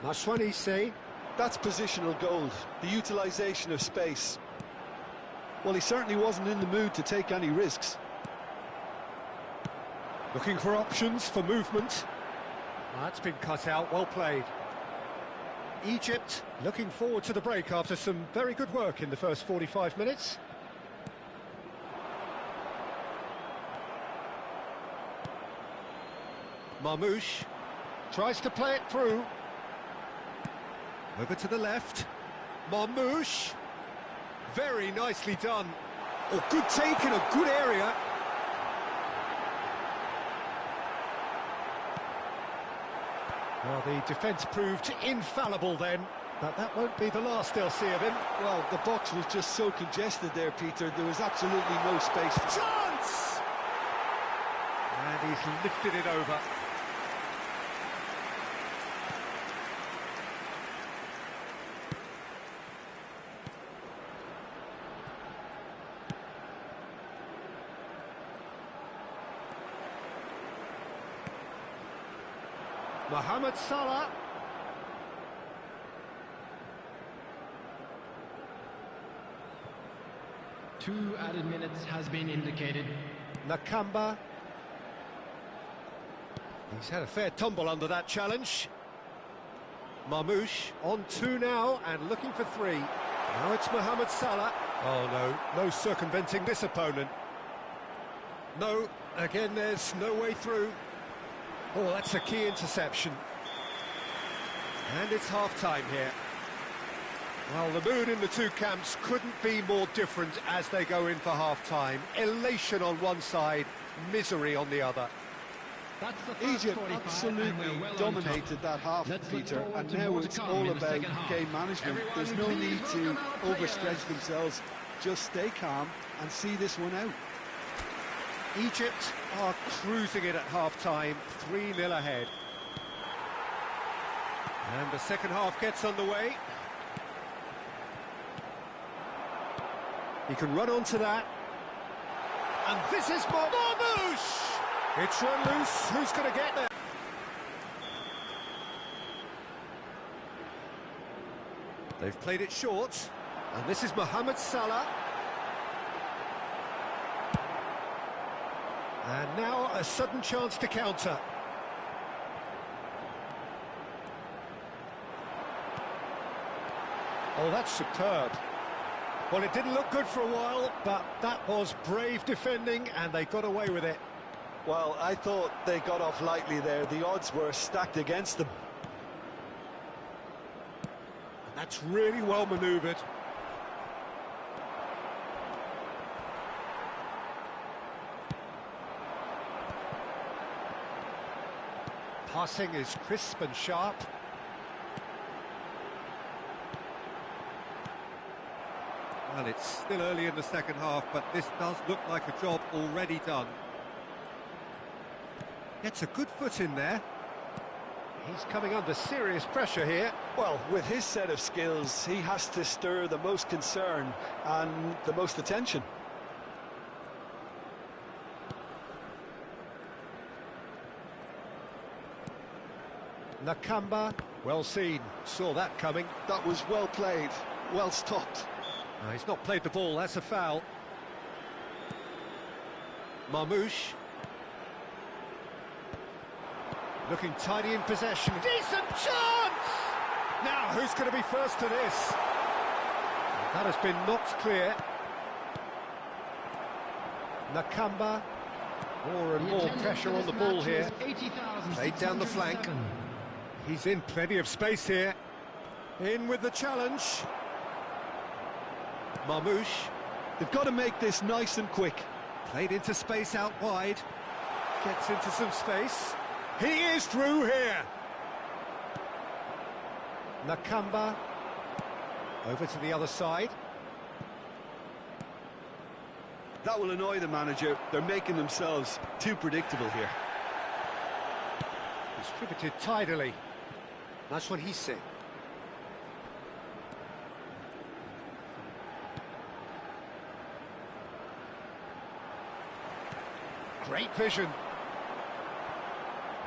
Speaker 3: Mashwanisi.
Speaker 5: That's positional gold, the utilisation of space. Well, he certainly wasn't in the mood to take any risks.
Speaker 3: Looking for options for movement. That's been cut out, well played. Egypt looking forward to the break after some very good work in the first 45 minutes. Marmouche tries to play it through. Over to the left. Marmouche. Very nicely done. Oh, good take in a good area. Well, the defence proved infallible then, but that won't be the last they'll see of him.
Speaker 5: Well, the box was just so congested there, Peter. There was absolutely no space for...
Speaker 3: Chance! And he's lifted it over. Mohamed Salah.
Speaker 6: Two added minutes has been indicated.
Speaker 3: Nakamba. He's had a fair tumble under that challenge. Marmouche on two now and looking for three. Now it's Mohamed Salah. Oh no, no circumventing this opponent. No, again there's no way through. Oh, that's a key interception. And it's half-time here. Well, the mood in the two camps couldn't be more different as they go in for half-time. Elation on one side, misery on the other.
Speaker 6: That's the first
Speaker 5: Egypt
Speaker 6: 45,
Speaker 5: absolutely
Speaker 6: and we're well
Speaker 5: dominated that half,
Speaker 6: Let's look
Speaker 5: Peter,
Speaker 6: forward
Speaker 5: and
Speaker 6: to
Speaker 5: now
Speaker 6: more to
Speaker 5: it's
Speaker 6: come
Speaker 5: all
Speaker 6: in the
Speaker 5: about
Speaker 6: second half.
Speaker 5: game management.
Speaker 6: Everyone
Speaker 5: There's no
Speaker 6: please
Speaker 5: need to
Speaker 6: welcome our
Speaker 5: overstretch
Speaker 6: players.
Speaker 5: themselves. Just stay calm and see this one out.
Speaker 3: Egypt are cruising it at half-time, 3-0 ahead. And the second half gets underway. He can run onto that. And this is Marmouche! It's run loose. Who's going to get there? They've played it short. And this is Mohamed Salah. And now a sudden chance to counter. Oh, that's superb. Well, it didn't look good for a while, but that was brave defending, and they got away with it.
Speaker 5: Well, I thought they got off lightly there. The odds were stacked against them.
Speaker 3: That's really well manoeuvred. Passing is crisp and sharp. Well, it's still early in the second half, but this does look like a job already done. Gets a good foot in there. He's coming under serious pressure here.
Speaker 5: Well, with his set of skills, he has to stir the most concern and the most attention.
Speaker 3: Nakamba, well seen, saw that coming.
Speaker 5: That was well played, well stopped.
Speaker 3: No, he's not played the ball, that's a foul. Marmouche. Looking tidy in possession. Decent chance! Now, who's going to be first to this? That has been knocked clear. Nakamba. More and more pressure on the ball here. Played down the flank. He's in plenty of space here. In with the challenge. Marmouche.
Speaker 5: They've got to make this nice and quick.
Speaker 3: Played into space out wide. Gets into some space. He is through here. Nakamba. Over to the other side.
Speaker 5: That will annoy the manager. They're making themselves too predictable here.
Speaker 3: Distributed tidily. That's what he's saying. Great vision.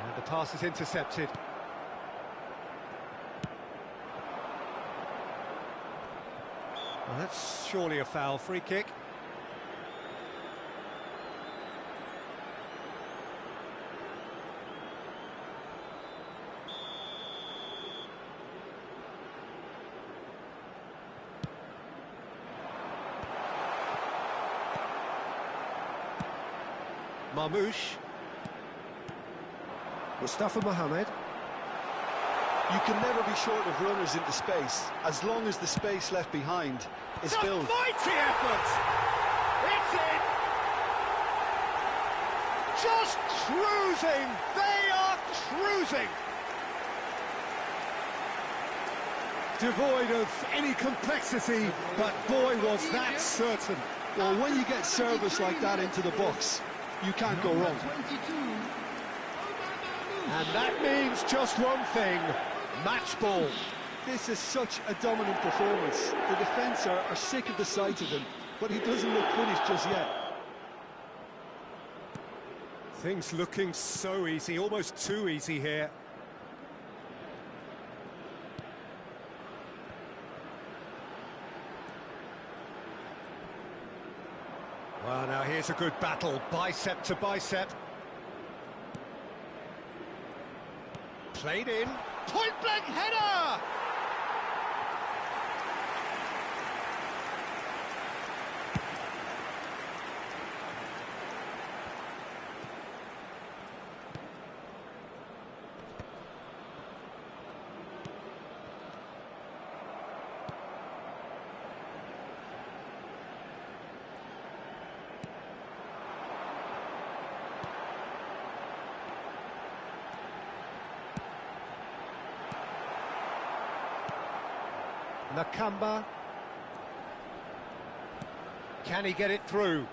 Speaker 3: And the pass is intercepted. Well, that's surely a foul. Free kick. Marmouche. Mustafa Mohamed.
Speaker 5: You can never be short of runners into space, as long as the space left behind is filled.
Speaker 3: It's a mighty effort! It's in! Just cruising! They are cruising! Devoid of any complexity, but boy was that certain.
Speaker 5: Well, when you get service like that into the box, you can't go wrong.
Speaker 3: And that means just one thing, match ball.
Speaker 5: This is such a dominant performance. The defence are sick of the sight of him, but he doesn't look finished just yet.
Speaker 3: Things looking so easy, almost too easy here. Well, now here's a good battle, bicep to bicep. Played in, point-blank header! Nakamba. Can he get it through?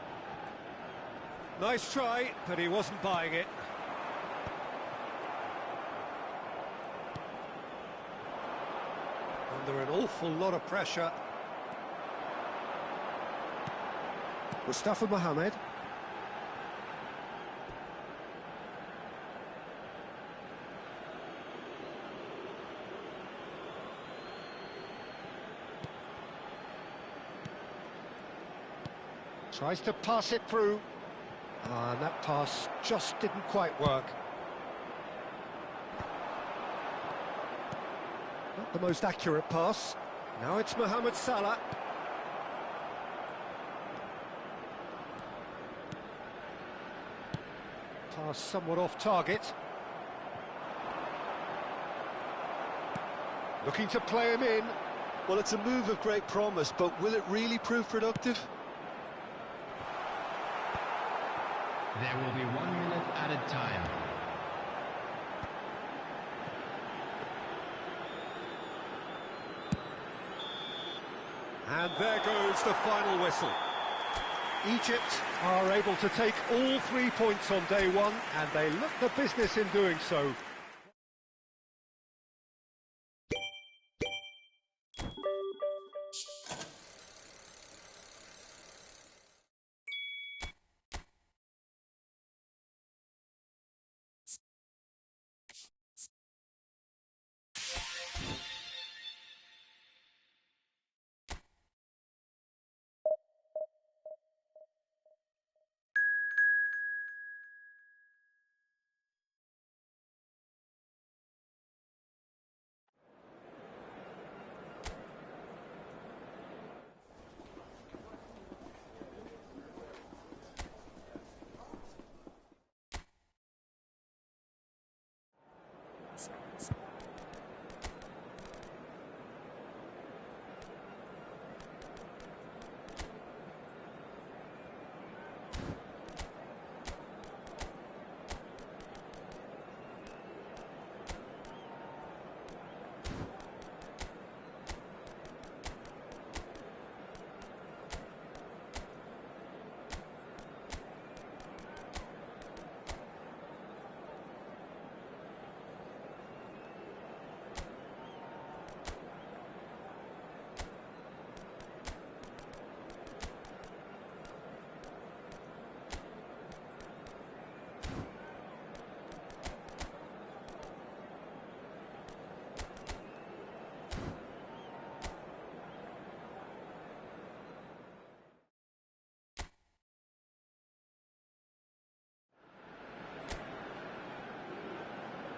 Speaker 3: Nice try, but he wasn't buying it. Under an awful lot of pressure. Mustafa Mohamed. Tries to pass it through. And that pass just didn't quite work. Not the most accurate pass. Now it's Mohamed Salah. Pass somewhat off target. Looking to play him in.
Speaker 5: Well, it's a move of great promise, but will it really prove productive?
Speaker 6: There will be 1 minute added time.
Speaker 3: And there goes the final whistle. Egypt are able to take all 3 points on day one, and they look the business in doing so.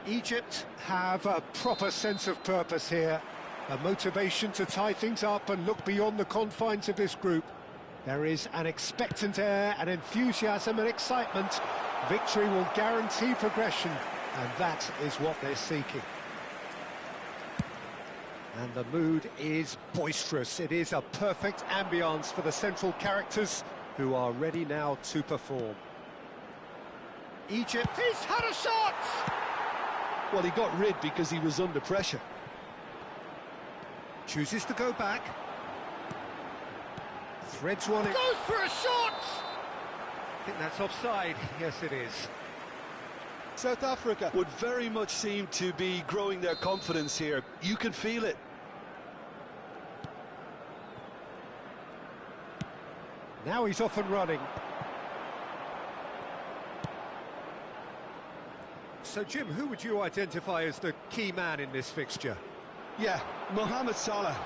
Speaker 3: Egypt have a proper sense of purpose here, a motivation to tie things up and look beyond the confines of this group. There is an expectant air, an enthusiasm and excitement. Victory will guarantee progression, and that is what they're seeking. And the mood is boisterous. It is a perfect ambience for the central characters who are ready now to perform. Egypt, he's had a shot!
Speaker 5: Well, he got rid because he was under pressure.
Speaker 3: Chooses to go back. Threads one in.
Speaker 4: Goes for a shot!
Speaker 3: I think that's offside. Yes, it is.
Speaker 5: South Africa would very much seem to be growing their confidence here. You can feel it.
Speaker 3: Now he's off and running. So, Jim, who would you identify as the key man in this fixture?
Speaker 5: Yeah, Mohamed Salah.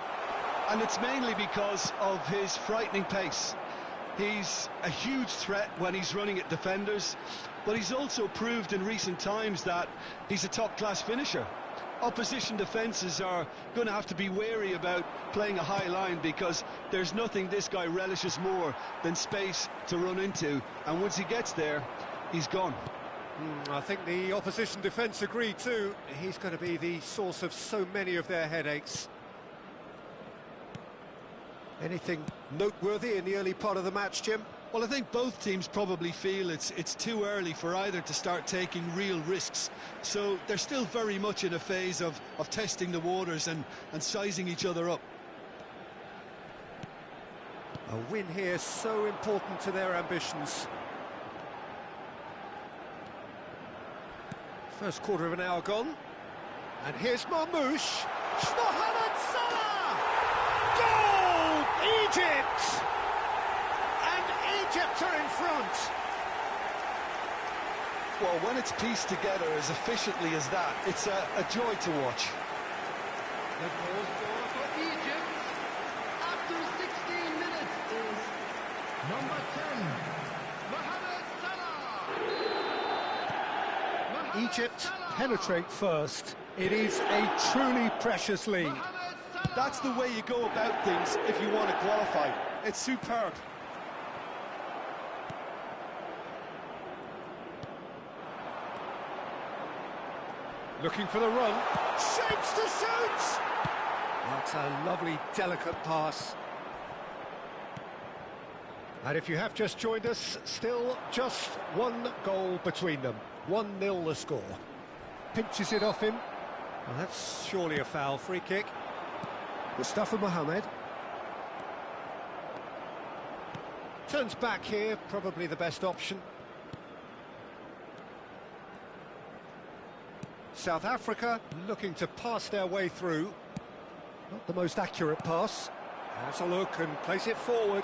Speaker 5: And it's mainly because of his frightening pace. He's a huge threat when he's running at defenders, but he's also proved in recent times that he's a top-class finisher. Opposition defences are going to have to be wary about playing a high line because there's nothing this guy relishes more than space to run into, and once he gets there, he's gone.
Speaker 3: I think the opposition defence agree too. He's going to be the source of so many of their headaches. Anything noteworthy in the early part of the match, Jim?
Speaker 5: Well, I think both teams probably feel it's too early for either to start taking real risks. So they're still very much in a phase of testing the waters and sizing each other up.
Speaker 3: A win here so important to their ambitions. First quarter of an hour gone. And here's Marmoush. Mohamed Salah! Goal! Egypt! And Egypt are in front.
Speaker 5: Well, when it's pieced together as efficiently as that, it's a joy to watch.
Speaker 6: The goal scorer for Egypt after 16 minutes is number 10, Mohamed Salah.
Speaker 3: Egypt penetrate first. It is a truly precious lead.
Speaker 5: That's the way you go about things if you want to qualify. It's superb.
Speaker 3: Looking for the run. Shapes to shoot! That's a lovely, delicate pass. And if you have just joined us, still just one goal between them. 1-0 the score. Pinches it off him. Well, that's surely a foul. Free kick. Mustafa Mohamed. Turns back here, probably the best option. South Africa looking to pass their way through. Not the most accurate pass. Has a look and plays it forward.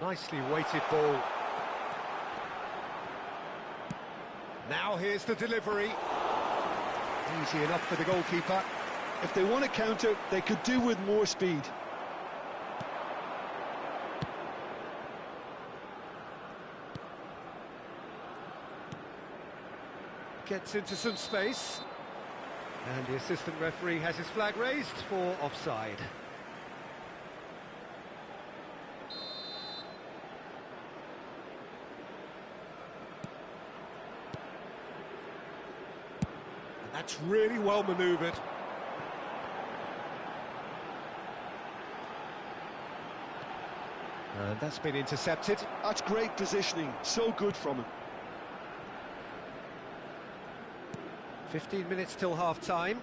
Speaker 3: Nicely weighted ball. Now here's the delivery. Easy enough for the goalkeeper.
Speaker 5: If they want to counter, they could do with more speed.
Speaker 3: Gets into some space. And the assistant referee has his flag raised for offside. And that's really well manoeuvred. And that's been intercepted.
Speaker 5: That's great positioning, so good from him.
Speaker 3: 15 minutes till half-time.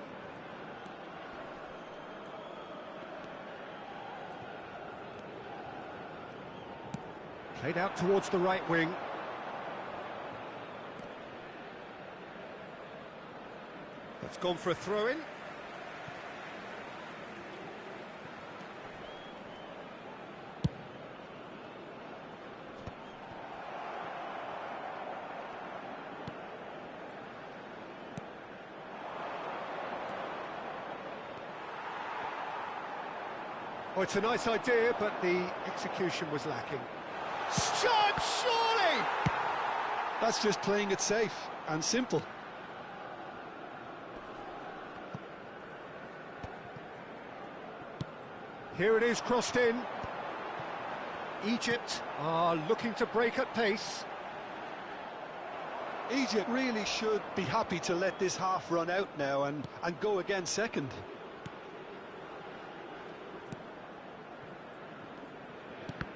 Speaker 3: Played out towards the right wing. That's gone for a throw-in. Oh, it's a nice idea, but the execution was lacking. Shot, surely!
Speaker 5: That's just playing it safe and simple.
Speaker 3: Here it is, crossed in. Egypt are looking to break at pace.
Speaker 5: Egypt really should be happy to let this half run out now and go again second.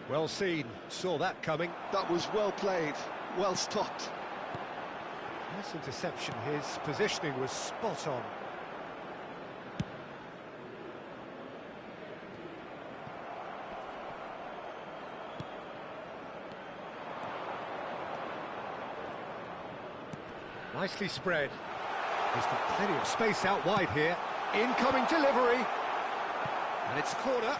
Speaker 3: Well seen, saw that coming.
Speaker 5: That was well played, well stopped.
Speaker 3: Nice interception, his positioning was spot on. Nicely spread. He's got plenty of space out wide here. Incoming delivery. And it's a corner.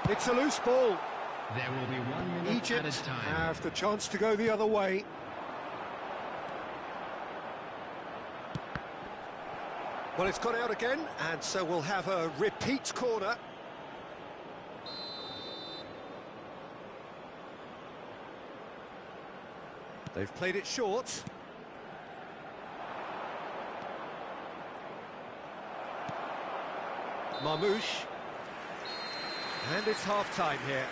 Speaker 3: It's a loose ball.
Speaker 6: There will be 1 minute
Speaker 3: Egypt
Speaker 6: at a time.
Speaker 3: have the chance to go the other way. Well, it's gone out again, and so we'll have a repeat corner. They've played it short. Marmouche. And it's half-time here.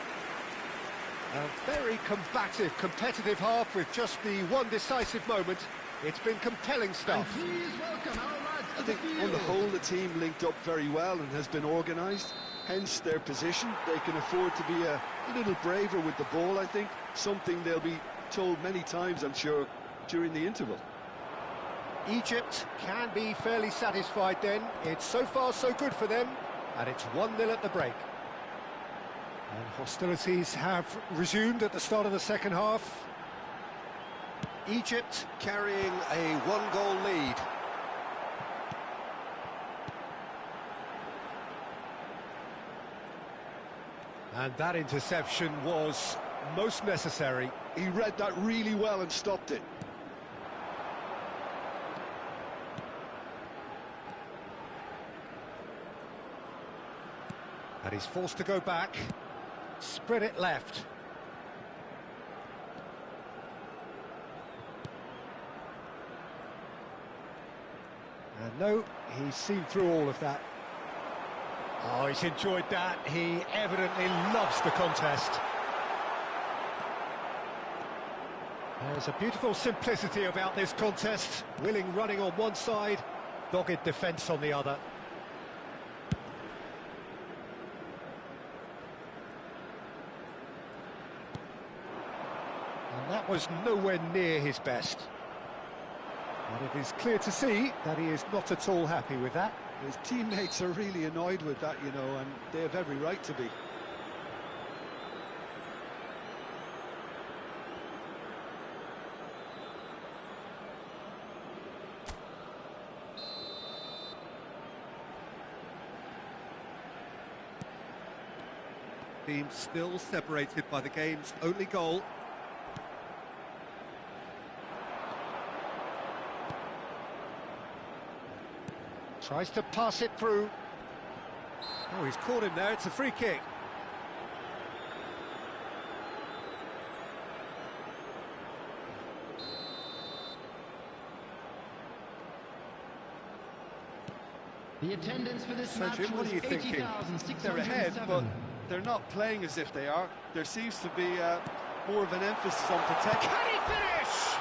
Speaker 3: A very combative, competitive half with just the one decisive moment. It's been compelling stuff.
Speaker 6: And please welcome our lads
Speaker 5: I
Speaker 6: to the
Speaker 5: think on the
Speaker 6: field.
Speaker 5: whole the team linked up very well and has been organised, hence their position. They can afford to be a little braver with the ball, I think, something they'll be told many times, I'm sure, during the interval.
Speaker 3: Egypt can be fairly satisfied then. It's so far so good for them, and it's 1-0 at the break. And hostilities have resumed at the start of the second half. Egypt carrying a one-goal lead. And that interception was most necessary.
Speaker 5: He read that really well and stopped it.
Speaker 3: And he's forced to go back. Spread it left. And no, he's seen through all of that. Oh, he's enjoyed that. He evidently loves the contest. There's a beautiful simplicity about this contest. Willing running on one side, dogged defence on the other. And that was nowhere near his best. But it is clear to see that he is not at all happy with that.
Speaker 5: His teammates are really annoyed with that, you know, and they have every right to be.
Speaker 3: Team still separated by the game's only goal. Tries to pass it through. Oh, he's caught him there. It's a free kick.
Speaker 6: The attendance for this
Speaker 3: So,
Speaker 6: match
Speaker 3: Jim, what
Speaker 6: was
Speaker 3: are you thinking?
Speaker 6: 80,607.
Speaker 5: They're ahead, but they're not playing as if they are. There seems to be more of an emphasis on protection.
Speaker 3: Can he finish?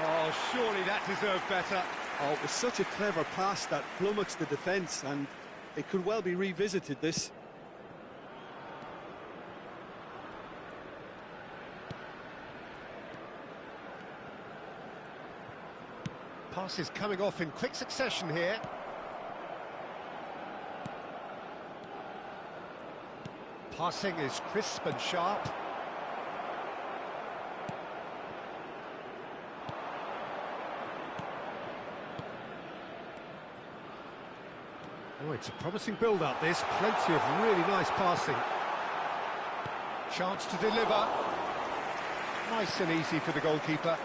Speaker 3: Oh, surely that deserved better.
Speaker 5: Oh, it was such a clever pass that flummoxed the defence, and it could well be revisited, this.
Speaker 3: Passes coming off in quick succession here. Passing is crisp and sharp. Oh, it's a promising build-up, this. Plenty of really nice passing. Chance to deliver. Nice and easy for the goalkeeper.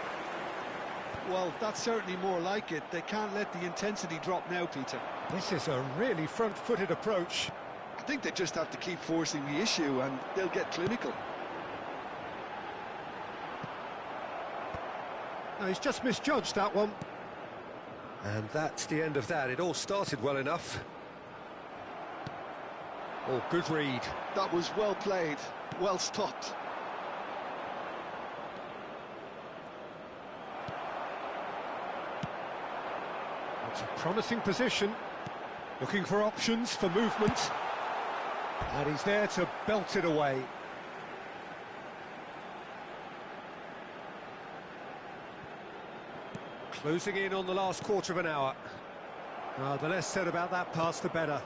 Speaker 5: Well, that's certainly more like it. They can't let the intensity drop now, Peter.
Speaker 3: This is a really front-footed approach.
Speaker 5: I think they just have to keep forcing the issue and they'll get clinical.
Speaker 3: No, he's just misjudged that one. And that's the end of that. It all started well enough. Oh, good read.
Speaker 5: That was well played, well stopped.
Speaker 3: It's a promising position. Looking for options for movement. And he's there to belt it away. Closing in on the last quarter of an hour. The less said about that pass, the better.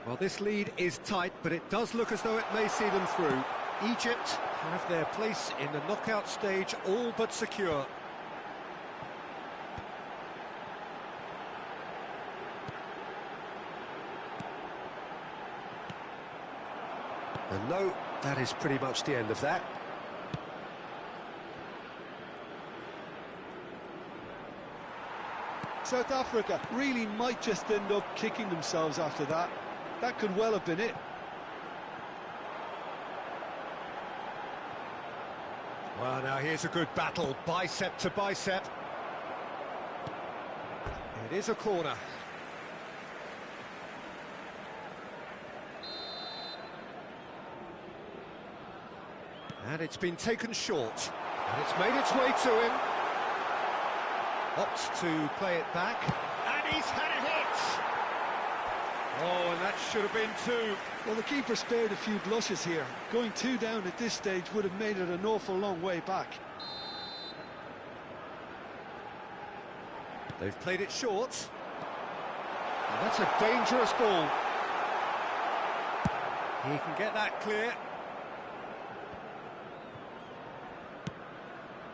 Speaker 3: Well, this lead is tight, but it does look as though it may see them through. Egypt have their place in the knockout stage all but secure. And no, that is pretty much the end of that.
Speaker 5: South Africa really might just end up kicking themselves after that. That could well have been it.
Speaker 3: Well, now here's a good battle, bicep to bicep. It is a corner. And it's been taken short. And it's made its way to him. Opts to play it back. And he's had a hit! Oh, and that should have been two.
Speaker 5: Well, the keeper spared a few blushes here. Going two down at this stage would have made it an awful long way back.
Speaker 3: They've played it short. And that's a dangerous ball. He can get that clear.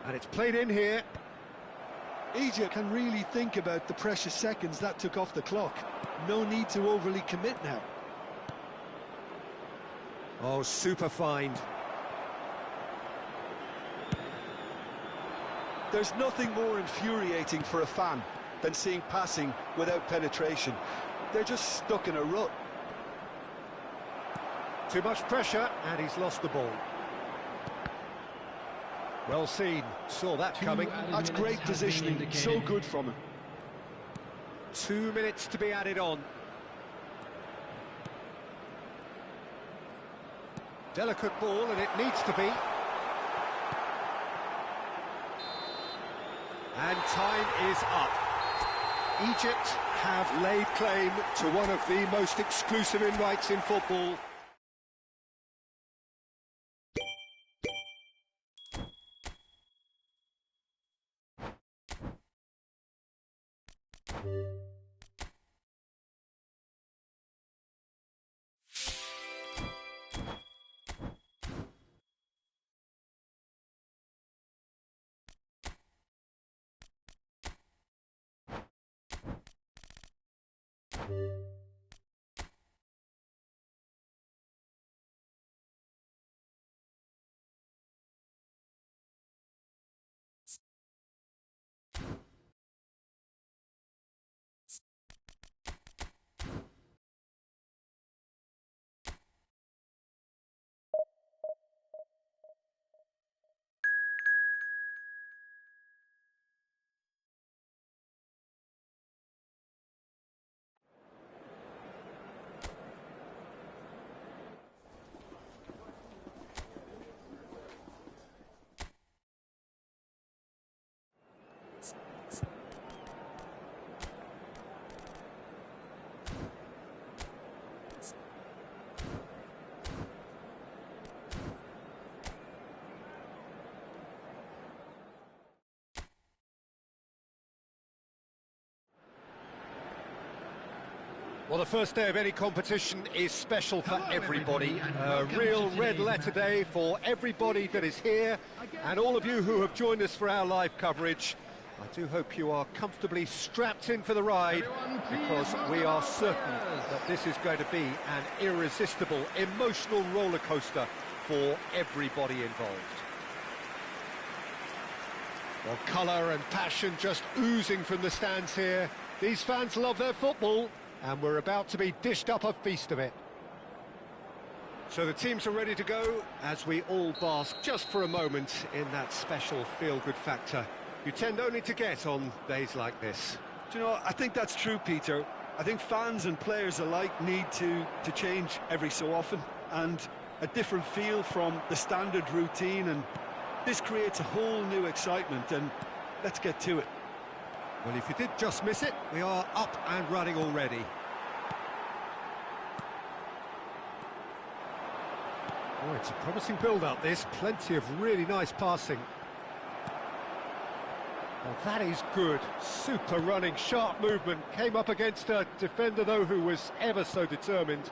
Speaker 3: And it's played in here.
Speaker 5: Egypt can really think about the precious seconds that took off the clock. No need to overly commit now.
Speaker 3: Oh, super find.
Speaker 5: There's nothing more infuriating for a fan than seeing passing without penetration. They're just stuck in a rut.
Speaker 3: Too much pressure, and he's lost the ball. Well seen, saw that coming.
Speaker 5: That's great positioning, so good from him.
Speaker 3: 2 minutes to be added on. Delicate ball, and it needs to be. And time is up. Egypt have laid claim to one of the most exclusive invites in football. Well, the first day of any competition is special for everybody. A real red-letter day for everybody that is here, and all of you who have joined us for our live coverage. I do hope you are comfortably strapped in for the ride, because we are certain that this is going to be an irresistible, emotional roller coaster for everybody involved. Well, colour and passion just oozing from the stands here. These fans love their football, and we're about to be dished up a feast of it. So the teams are ready to go, as we all bask just for a moment in that special feel-good factor you tend only to get on days like this.
Speaker 5: Do you know, I think that's true, Peter. I think fans and players alike need to change every so often, and a different feel from the standard routine, and this creates a whole new excitement, and let's get to it.
Speaker 3: Well, if you did just miss it, we are up and running already. Oh, it's a promising build-up, this. Plenty of really nice passing. Well, that is good. Super running, sharp movement. Came up against a defender, though, who was ever so determined.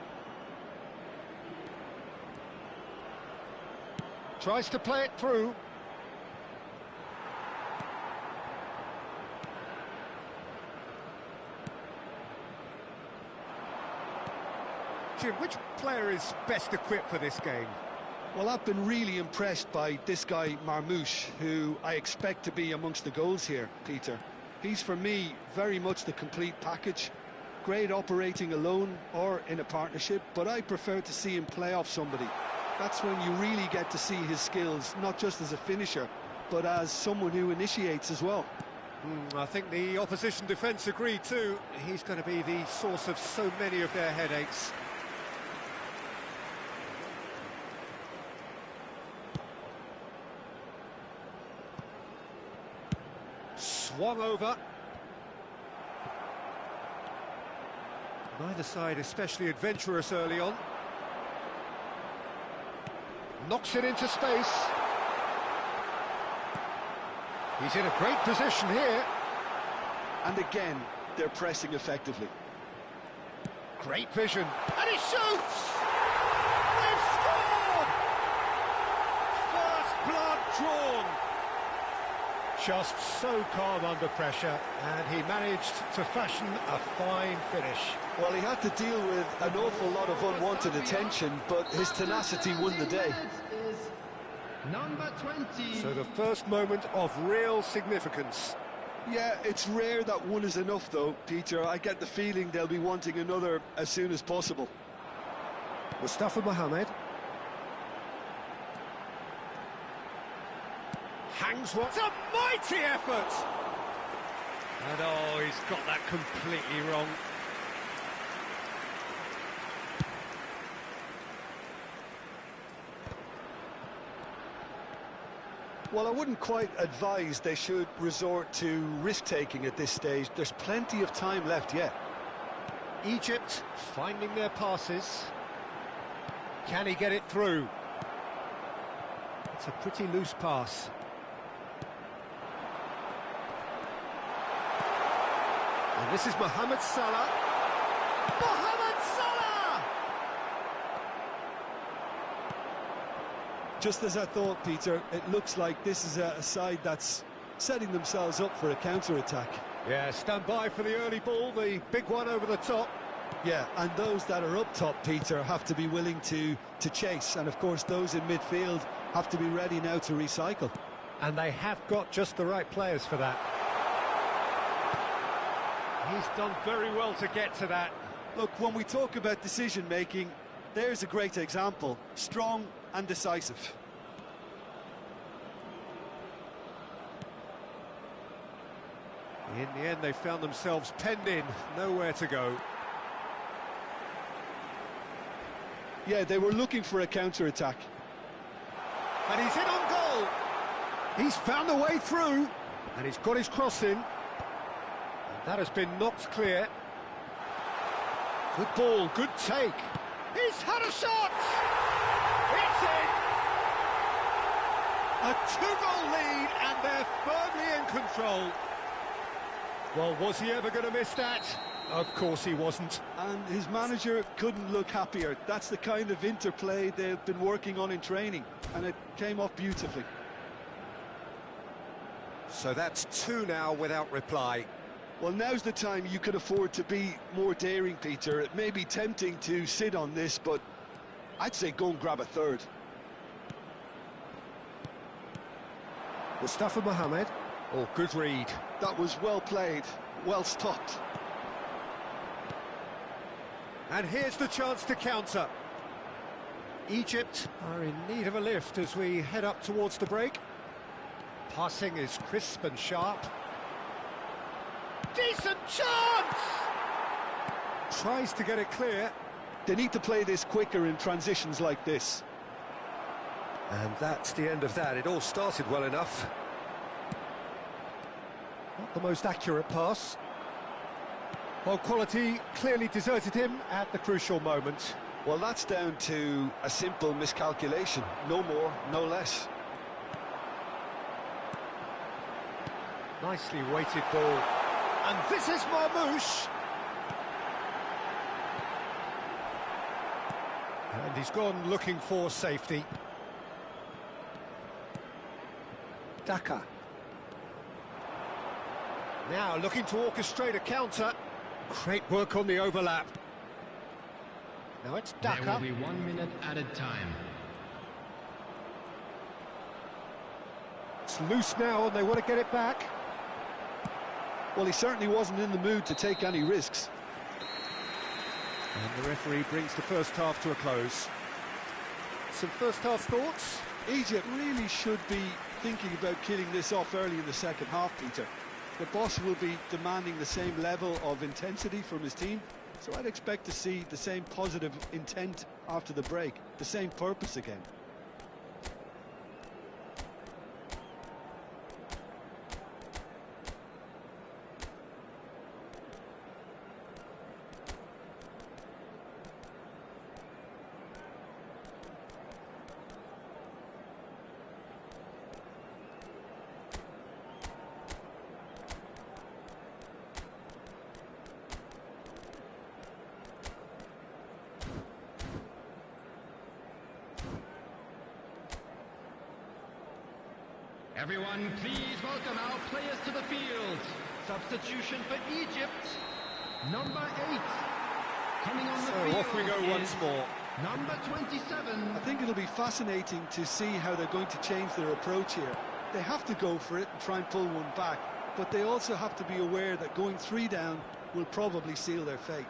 Speaker 3: Tries to play it through. Jim, which player is best equipped for this game?
Speaker 5: Well, I've been really impressed by this guy, Marmoush, who I expect to be amongst the goals here, Peter. He's, for me, very much the complete package. Great operating alone or in a partnership, but I prefer to see him play off somebody. That's when you really get to see his skills, not just as a finisher, but as someone who initiates as well.
Speaker 3: I think the opposition defence agree too. He's going to be the source of so many of their headaches. Swung over. Neither side especially adventurous early on. Knocks it into space. He's in a great position here.
Speaker 5: And again, they're pressing effectively.
Speaker 3: Great vision. And he shoots! They've scored! First blood drawn. Just so calm under pressure, and he managed to fashion a fine finish.
Speaker 5: Well, he had to deal with an awful lot of unwanted attention, but his tenacity won the day.
Speaker 6: Number 20.
Speaker 3: So the first moment of real significance.
Speaker 5: Yeah, it's rare that one is enough, though, Peter. I get the feeling they'll be wanting another as soon as possible.
Speaker 3: Mustafa Mohamed. Hangs one. It's a mighty effort! And oh, he's got that completely wrong.
Speaker 5: Well, I wouldn't quite advise they should resort to risk-taking at this stage. There's plenty of time left yet.
Speaker 3: Egypt finding their passes. Can he get it through? It's a pretty loose pass. And this is Mohamed Salah. Mohamed Salah!
Speaker 5: Just as I thought, Peter, it looks like this is a side that's setting themselves up for a counter-attack.
Speaker 3: Yeah, stand by for the early ball, the big one over the top.
Speaker 5: Yeah, and those that are up top, Peter, have to be willing to chase. And, of course, those in midfield have to be ready now to recycle.
Speaker 3: And they have got just the right players for that. He's done very well to get to that.
Speaker 5: Look, when we talk about decision-making, there's a great example. Strong and decisive.
Speaker 3: In the end, they found themselves penned in, nowhere to go.
Speaker 5: Yeah, they were looking for a counter-attack.
Speaker 3: And he's in on goal. He's found a way through, and he's got his cross in. That has been knocked clear. Good ball, good take. He's had a shot! It's in! A 2-goal lead, and they're firmly in control. Well, was he ever going to miss that? Of course he wasn't.
Speaker 5: And his manager couldn't look happier. That's the kind of interplay they've been working on in training, and it came off beautifully.
Speaker 3: So that's 2 now without reply.
Speaker 5: Well, now's the time you could afford to be more daring, Peter. It may be tempting to sit on this, but I'd say go and grab a third.
Speaker 3: Mustafa Mohamed. Oh, good read.
Speaker 5: That was well played, well stopped.
Speaker 3: And here's the chance to counter. Egypt are in need of a lift as we head up towards the break. Passing is crisp and sharp. Decent chance! Tries to get it clear.
Speaker 5: They need to play this quicker in transitions like this.
Speaker 3: And that's the end of that. It all started well enough. Not the most accurate pass. Well, quality clearly deserted him at the crucial moment.
Speaker 5: Well, that's down to a simple miscalculation. No more, no less.
Speaker 3: Nicely weighted ball. And this is Marmouche. And he's gone looking for safety. Daka. Now looking to orchestrate a counter. Great work on the overlap. Now it's Daka.
Speaker 6: There will be 1 minute added time.
Speaker 3: It's loose now and they want to get it back.
Speaker 5: Well, he certainly wasn't in the mood to take any risks.
Speaker 3: And the referee brings the first half to a close. Some first half thoughts?
Speaker 5: Egypt really should be thinking about killing this off early in the second half, Peter. The boss will be demanding the same level of intensity from his team, so I'd expect to see the same positive intent after the break, the same purpose again.
Speaker 6: Everyone, please welcome our players to the field. Substitution for Egypt, number 8. Coming on the field.
Speaker 3: So off we go once more.
Speaker 6: Number 27.
Speaker 5: I think it'll be fascinating to see how they're going to change their approach here. They have to go for it and try and pull one back, but they also have to be aware that going 3 down will probably seal their fate.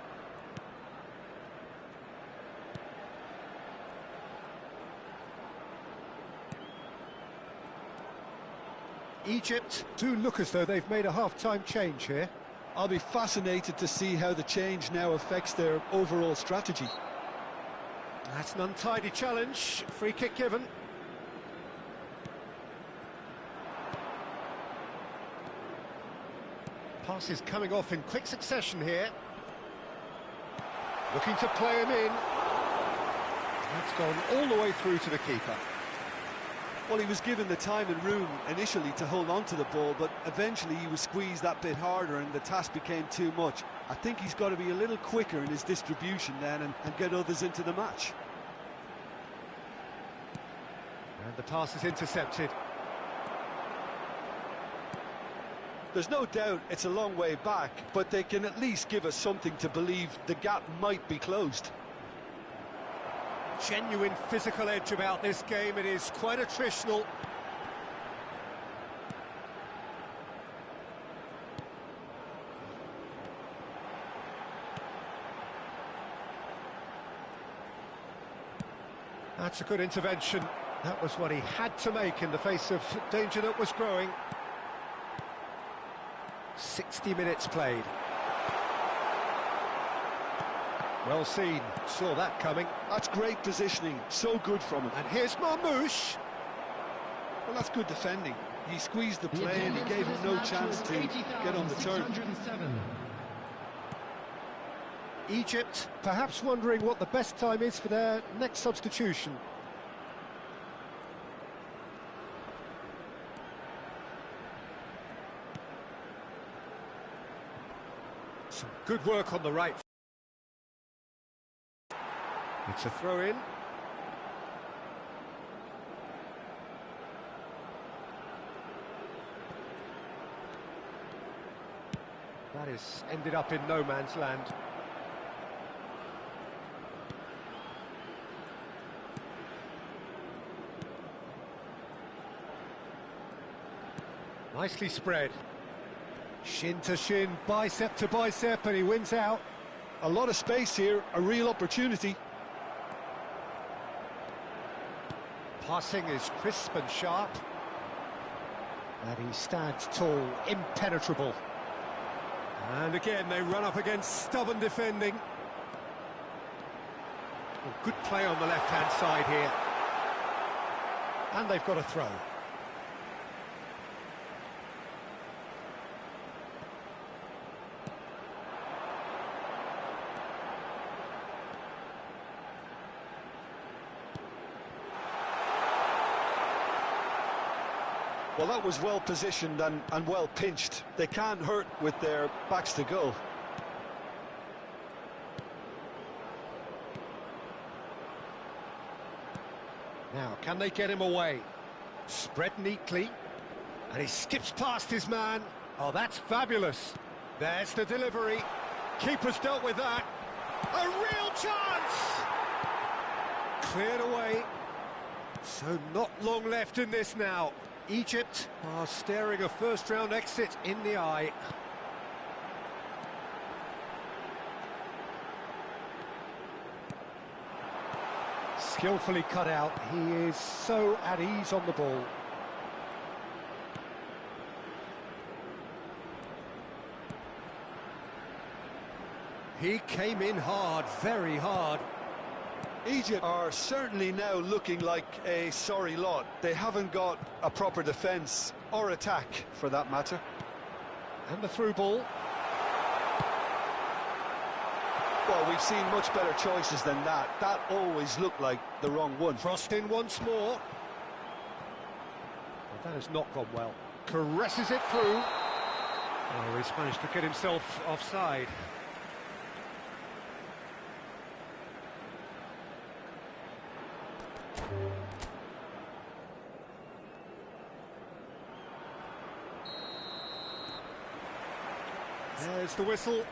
Speaker 3: Egypt do look as though they've made a half-time change here.
Speaker 5: I'll be fascinated to see how the change now affects their overall strategy.
Speaker 3: That's an untidy challenge. Free kick given. Pass is coming off in quick succession here. Looking to play him in. That's gone all the way through to the keeper.
Speaker 5: Well, he was given the time and room initially to hold on to the ball, but eventually he was squeezed that bit harder and the task became too much. I think he's got to be a little quicker in his distribution then and get others into the match.
Speaker 3: And the pass is intercepted.
Speaker 5: There's no doubt it's a long way back, but they can at least give us something to believe the gap might be closed.
Speaker 3: Genuine physical edge about this game. It is quite attritional. That's a good intervention. That was what he had to make in the face of danger that was growing. 60 minutes played. Well seen, saw that coming.
Speaker 5: That's great positioning, so good from him.
Speaker 3: And here's Marmouche.
Speaker 5: Well, that's good defending. He squeezed the play and he gave him no chance to get on the turn.
Speaker 3: Egypt perhaps wondering what the best time is for their next substitution. Some good work on the right. It's a throw-in. That is ended up in no man's land. Nicely spread. Shin to shin, bicep to bicep, and he wins out.
Speaker 5: A lot of space here, a real opportunity.
Speaker 3: Passing is crisp and sharp. And he stands tall, impenetrable. And again, they run up against stubborn defending. Oh, good play on the left-hand side here. And they've got a throw.
Speaker 5: Well, that was well positioned and well pinched. They can't hurt with their backs to goal.
Speaker 3: Now, can they get him away? Spread neatly. And he skips past his man. Oh, that's fabulous. There's the delivery. Keeper's dealt with that. A real chance! Cleared away. So not long left in this now. Egypt are staring a first-round exit in the eye. Skillfully cut out. He is so at ease on the ball. He came in hard, very hard.
Speaker 5: Egypt are certainly now looking like a sorry lot. They haven't got a proper defence or attack, for that matter.
Speaker 3: And the through ball.
Speaker 5: Well, we've seen much better choices than that. That always looked like the wrong one.
Speaker 3: Crossed in once more. Well, that has not gone well. Caresses it through. Oh, he's managed to get himself offside. There's the whistle.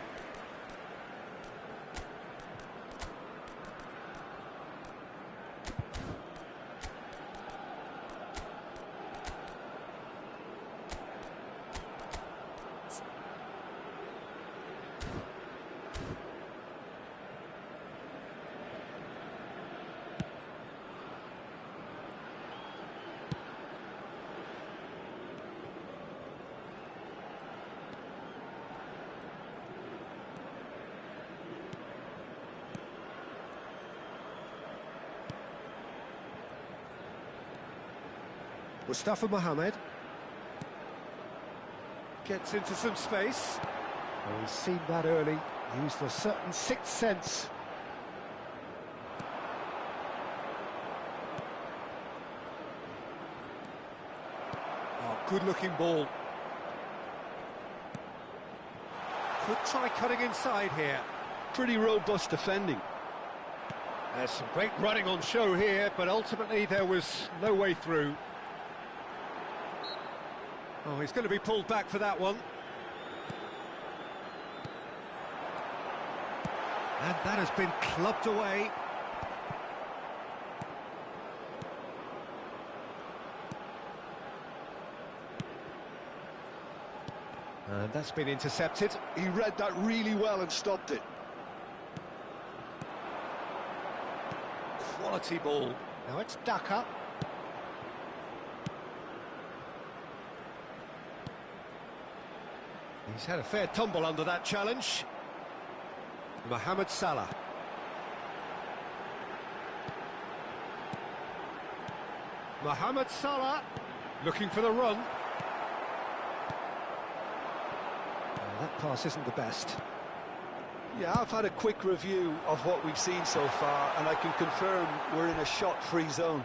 Speaker 3: Mustafa Mohamed gets into some space. Oh, he's seen that early, used a certain sixth sense. Oh, good-looking ball. Could try cutting inside here.
Speaker 5: Pretty robust defending.
Speaker 3: There's some great running on show here, but ultimately there was no way through. Oh, he's going to be pulled back for that one. And that has been clubbed away. And that's been intercepted.
Speaker 5: He read that really well and stopped it.
Speaker 3: Quality ball. Now it's Daka. He's had a fair tumble under that challenge. Mohamed Salah. Mohamed Salah looking for the run. Oh, that pass isn't the best.
Speaker 5: Yeah, I've had a quick review of what we've seen so far, and I can confirm we're in a shot-free zone.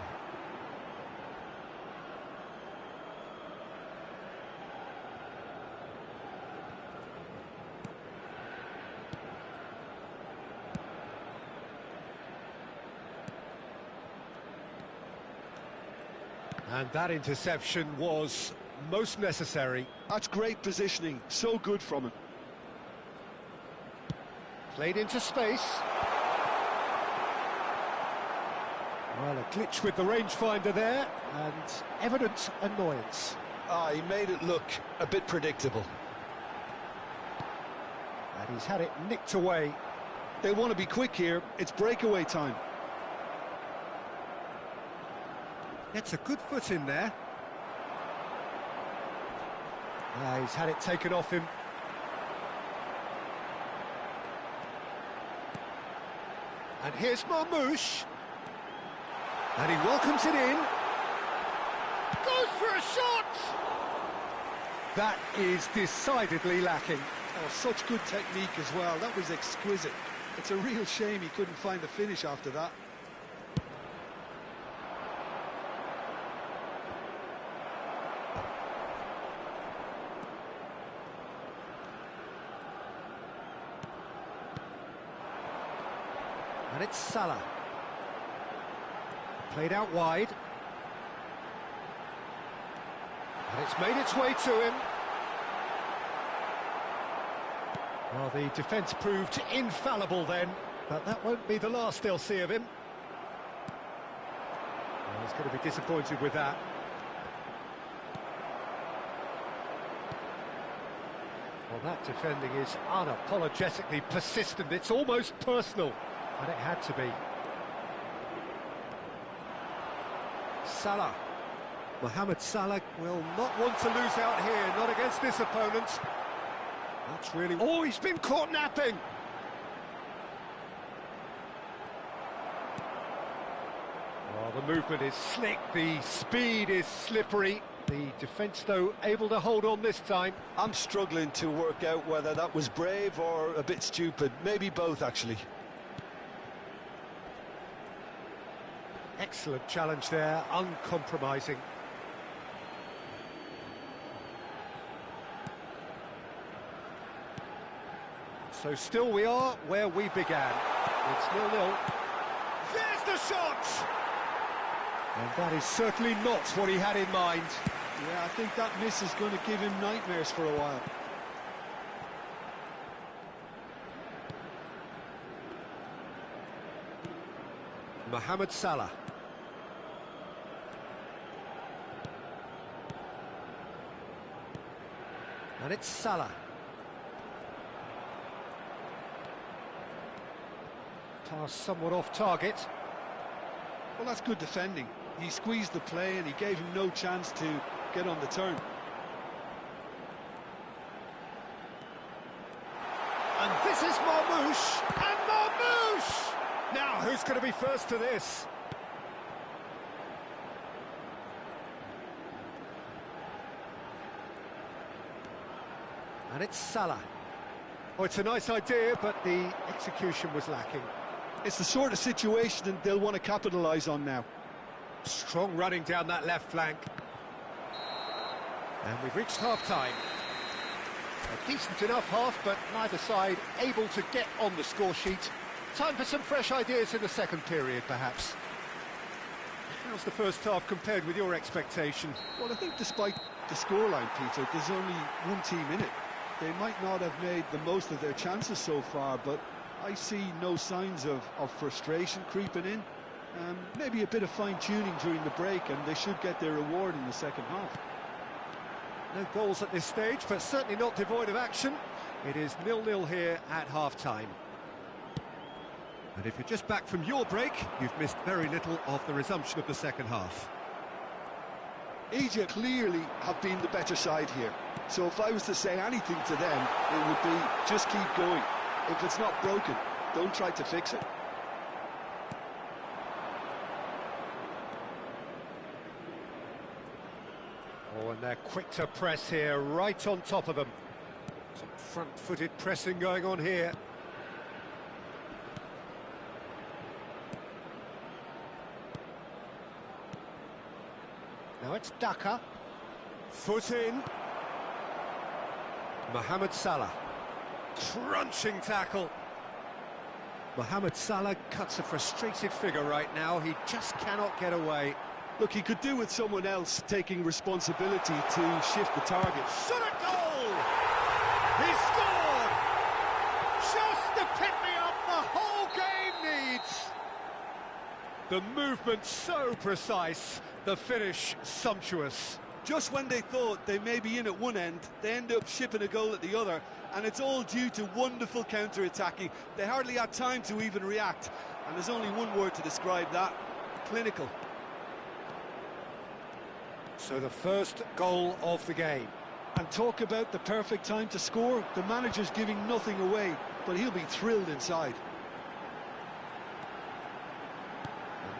Speaker 3: And that interception was most necessary.
Speaker 5: That's great positioning, so good from him.
Speaker 3: Played into space. Well, a glitch with the rangefinder there, and evident annoyance.
Speaker 5: He made it look a bit predictable.
Speaker 3: And he's had it nicked away.
Speaker 5: They want to be quick here, it's breakaway time.
Speaker 3: Gets a good foot in there. He's had it taken off him. And here's Marmouche. And he welcomes it in. Goes for a shot! That is decidedly lacking.
Speaker 5: Oh, such good technique as well. That was exquisite. It's a real shame he couldn't find the finish after that.
Speaker 3: And it's Salah. Played out wide. And it's made its way to him. Well, the defence proved infallible then, but that won't be the last they'll see of him. Well, he's going to be disappointed with that. Well, that defending is unapologetically persistent. It's almost personal, and it had to be. Salah. Mohamed Salah will not want to lose out here, not against this opponent. That's really... Oh, he's been caught napping! Well, the movement is slick, the speed is slippery. The defence, though, able to hold on this time.
Speaker 5: I'm struggling to work out whether that was brave or a bit stupid. Maybe both, actually.
Speaker 3: Excellent challenge there, uncompromising. So still we are where we began. It's 0-0. There's the shot! And that is certainly not what he had in mind.
Speaker 5: Yeah, I think that miss is going to give him nightmares for a while.
Speaker 3: Mohamed Salah. And it's Salah. Pass somewhat off target.
Speaker 5: Well, that's good defending. He squeezed the play and he gave him no chance to get on the turn.
Speaker 3: And this is Marmouche. And Marmouche! Now, who's going to be first to this? And it's Salah. Oh, it's a nice idea, but the execution was lacking.
Speaker 5: It's the sort of situation they'll want to capitalise on now.
Speaker 3: Strong running down that left flank. And we've reached half-time. A decent enough half, but neither side able to get on the score sheet. Time for some fresh ideas in the second period, perhaps. How's the first half compared with your expectation?
Speaker 5: Well, I think despite the scoreline, Peter, there's only one team in it. They might not have made the most of their chances so far, but I see no signs of frustration creeping in. Maybe a bit of fine-tuning during the break, and they should get their reward in the second half.
Speaker 3: No goals at this stage, but certainly not devoid of action. It is 0-0 here at half-time. And if you're just back from your break, you've missed very little of the resumption of the second half.
Speaker 5: Egypt clearly have been the better side here. So if I was to say anything to them, it would be just keep going. If it's not broken, don't try to fix it.
Speaker 3: Oh, and they're quick to press here, right on top of them. Some front-footed pressing going on here. Now it's Daka. Foot in. Mohamed Salah. Crunching tackle. Mohamed Salah cuts a frustrated figure right now. He just cannot get away.
Speaker 5: Look, he could do with someone else taking responsibility to shift the target.
Speaker 4: Shot a goal! He scored! Just the pick-me-up the whole game needs! The movement so precise, the finish sumptuous.
Speaker 5: Just when they thought they may be in at one end, they end up shipping a goal at the other, and it's all due to wonderful counter-attacking. They hardly had time to even react, and there's only one word to describe that: clinical.
Speaker 3: So the first goal of the game.
Speaker 5: And talk about the perfect time to score. The manager's giving nothing away, but he'll be thrilled inside.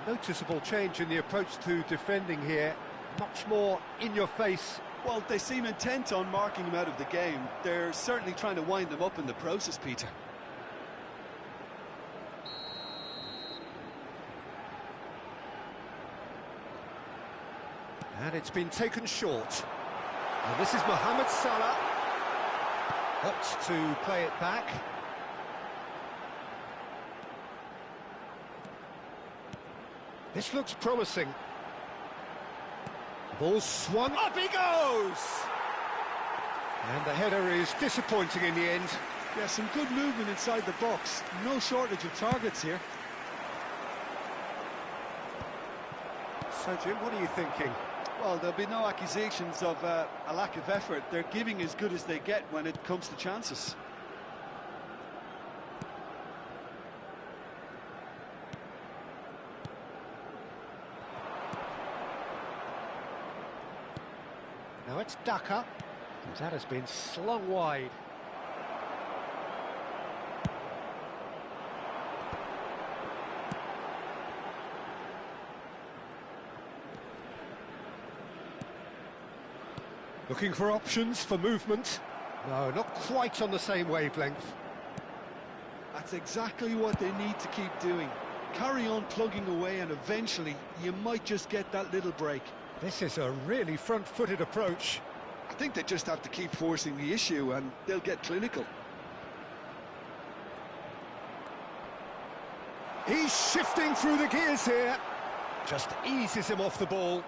Speaker 3: A noticeable change in the approach to defending here. Much more in your face.
Speaker 5: Well, they seem intent on marking him out of the game. They're certainly trying to wind him up in the process, Peter.
Speaker 3: And it's been taken short. And this is Mohamed Salah. Opts to play it back. This looks promising. Ball swung, up he goes! And the header is disappointing in the end.
Speaker 5: Yeah, some good movement inside the box. No shortage of targets here.
Speaker 3: So, Jim, what are you thinking?
Speaker 5: Well, there'll be no accusations of a lack of effort. They're giving as good as they get when it comes to chances.
Speaker 3: Now it's Daka. That has been slung wide. Looking for options for movement. No, not quite on the same wavelength.
Speaker 5: That's exactly what they need to keep doing. Carry on plugging away, and eventually you might just get that little break.
Speaker 3: This is a really front-footed approach.
Speaker 5: I think they just have to keep forcing the issue and they'll get clinical.
Speaker 3: He's shifting through the gears here. Just eases him off the ball.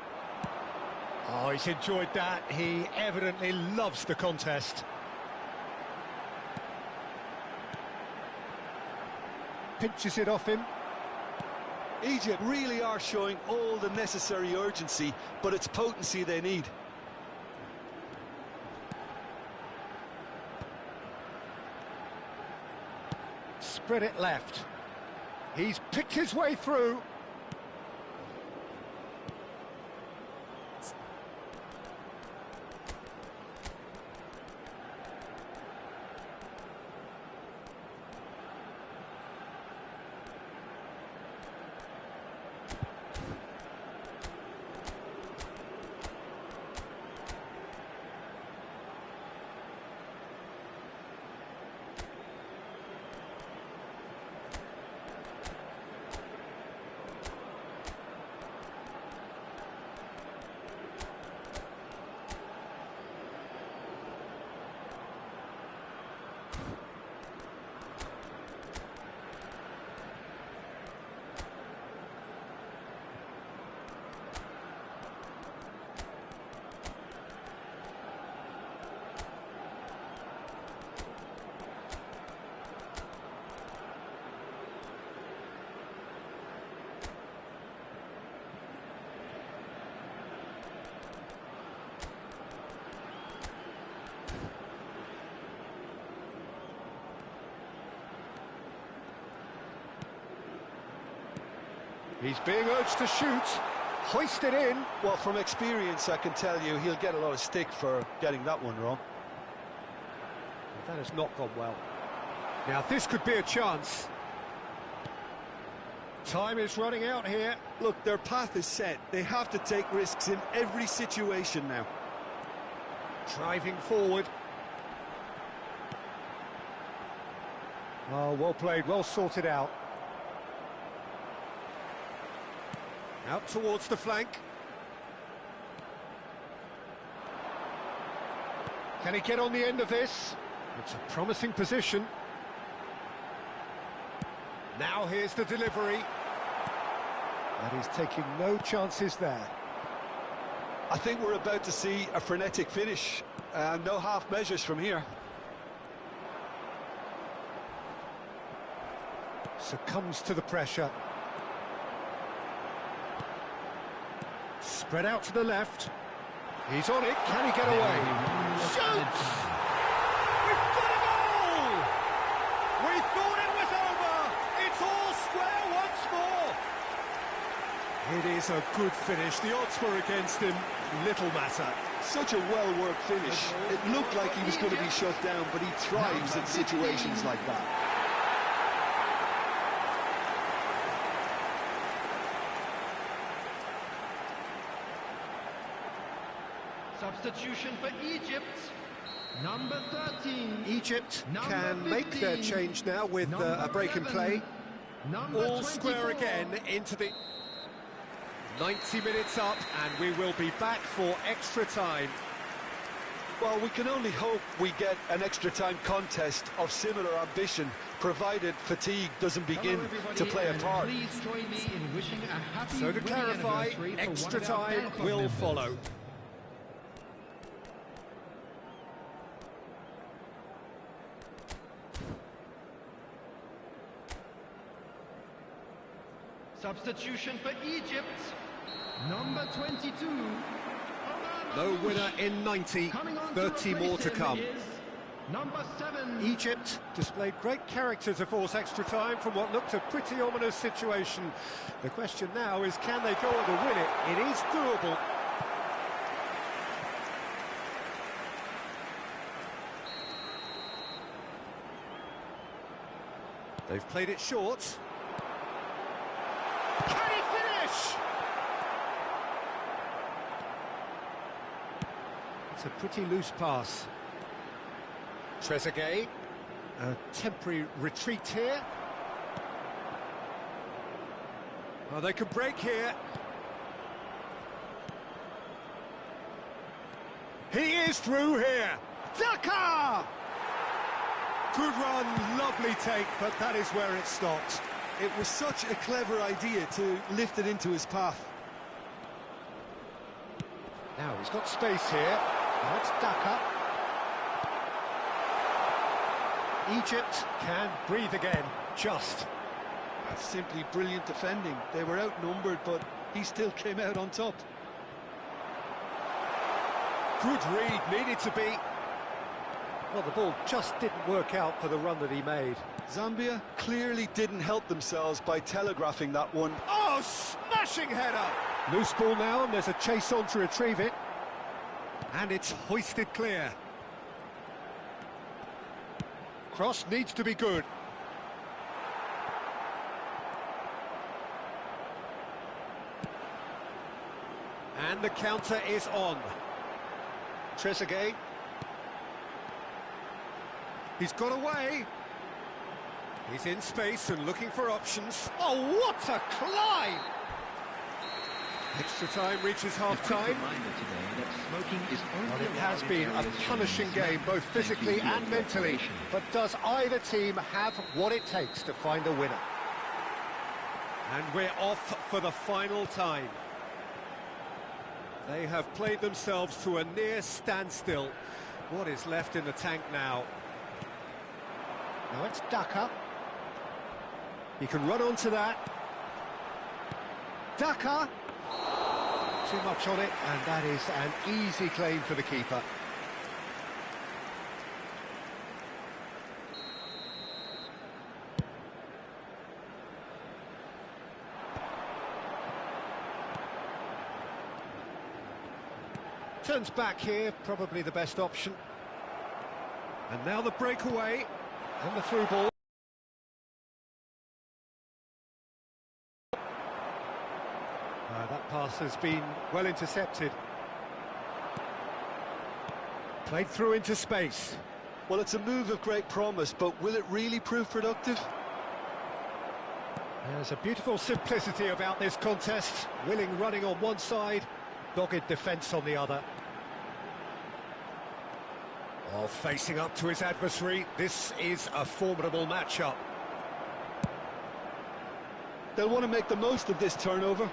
Speaker 3: Oh, he's enjoyed that. He evidently loves the contest. Pinches it off him.
Speaker 5: Egypt really are showing all the necessary urgency, but it's potency they need.
Speaker 3: Spread it left. He's picked his way through. He's being urged to shoot. Hoist it in.
Speaker 5: Well, from experience, I can tell you he'll get a lot of stick for getting that one wrong.
Speaker 3: That has not gone well. Now, this could be a chance. Time is running out here.
Speaker 5: Look, their path is set. They have to take risks in every situation now.
Speaker 3: Driving forward. Oh, well played, well sorted out. Out towards the flank. Can he get on the end of this? It's a promising position. Now here's the delivery. And he's taking no chances there.
Speaker 5: I think we're about to see a frenetic finish. No half measures from here.
Speaker 3: Succumbs to the pressure. Spread out to the left. He's on it. Can he get away? Shoots! We've got a goal! We thought it was over. It's all square once more. It is a good finish. The odds were against him. Little matter.
Speaker 5: Such a well-worked finish. It looked like he was going to be shut down, but he thrives in situations like that.
Speaker 6: Substitution for Egypt, number 13.
Speaker 3: Egypt
Speaker 6: Number
Speaker 3: can make their
Speaker 6: 15.
Speaker 3: change now with
Speaker 6: Number
Speaker 3: a break in
Speaker 6: 7.
Speaker 3: play.
Speaker 6: Number
Speaker 3: All square
Speaker 6: 24.
Speaker 3: again into the 90 minutes up, and we will be back for extra time.
Speaker 5: Well, we can only hope we get an extra-time contest of similar ambition, provided fatigue doesn't begin
Speaker 6: Hello, everybody,
Speaker 5: to play a
Speaker 6: and
Speaker 5: part.
Speaker 6: Please join me in wishing a happy
Speaker 3: So to
Speaker 6: wedding
Speaker 3: clarify,
Speaker 6: anniversary for
Speaker 3: extra
Speaker 6: one of our
Speaker 3: time
Speaker 6: fan club
Speaker 3: will
Speaker 6: members.
Speaker 3: follow.
Speaker 6: Substitution for Egypt, number 22.
Speaker 3: No winner in 90,
Speaker 6: Coming on
Speaker 3: 30 more to
Speaker 6: replace him
Speaker 3: come.
Speaker 6: is number 7.
Speaker 3: Egypt displayed great character to force extra time from what looked a pretty ominous situation. The question now is, can they go on to win it? It is doable. They've played it short. Can he finish? It's a pretty loose pass. Trezeguet, a temporary retreat here. Oh, they could break here. He is through here. Daka! Good run, lovely take, but that is where it stopped.
Speaker 5: It was such a clever idea to lift it into his path.
Speaker 3: Now he's got space here. Now it's Daka. Egypt can breathe again, just.
Speaker 5: That's simply brilliant defending. They were outnumbered, but he still came out on top.
Speaker 3: Good read, needed to be. Well, the ball just didn't work out for the run that he made.
Speaker 5: Zambia clearly didn't help themselves by telegraphing that one.
Speaker 3: Oh, smashing header! Loose ball now, and there's a chase on to retrieve it. And it's hoisted clear. Cross needs to be good. And the counter is on. Trezeguet. He's got away. He's in space and looking for options. Oh, what a climb! Extra time reaches half-time. Well, it has been a punishing game, both physically and mentally. But does either team have what it takes to find a winner? And we're off for the final time. They have played themselves to a near standstill. What is left in the tank now? Now it's Daka. He can run onto that. Daka. Too much on it, and that is an easy claim for the keeper. Turns back here, probably the best option. And now the breakaway, and the through ball. That pass has been well intercepted. Played through into space.
Speaker 5: Well, it's a move of great promise, but will it really prove productive?
Speaker 3: There's a beautiful simplicity about this contest. Willing running on one side, dogged defence on the other. Oh, facing up to his adversary, this is a formidable matchup.
Speaker 5: They'll want to make the most of this turnover.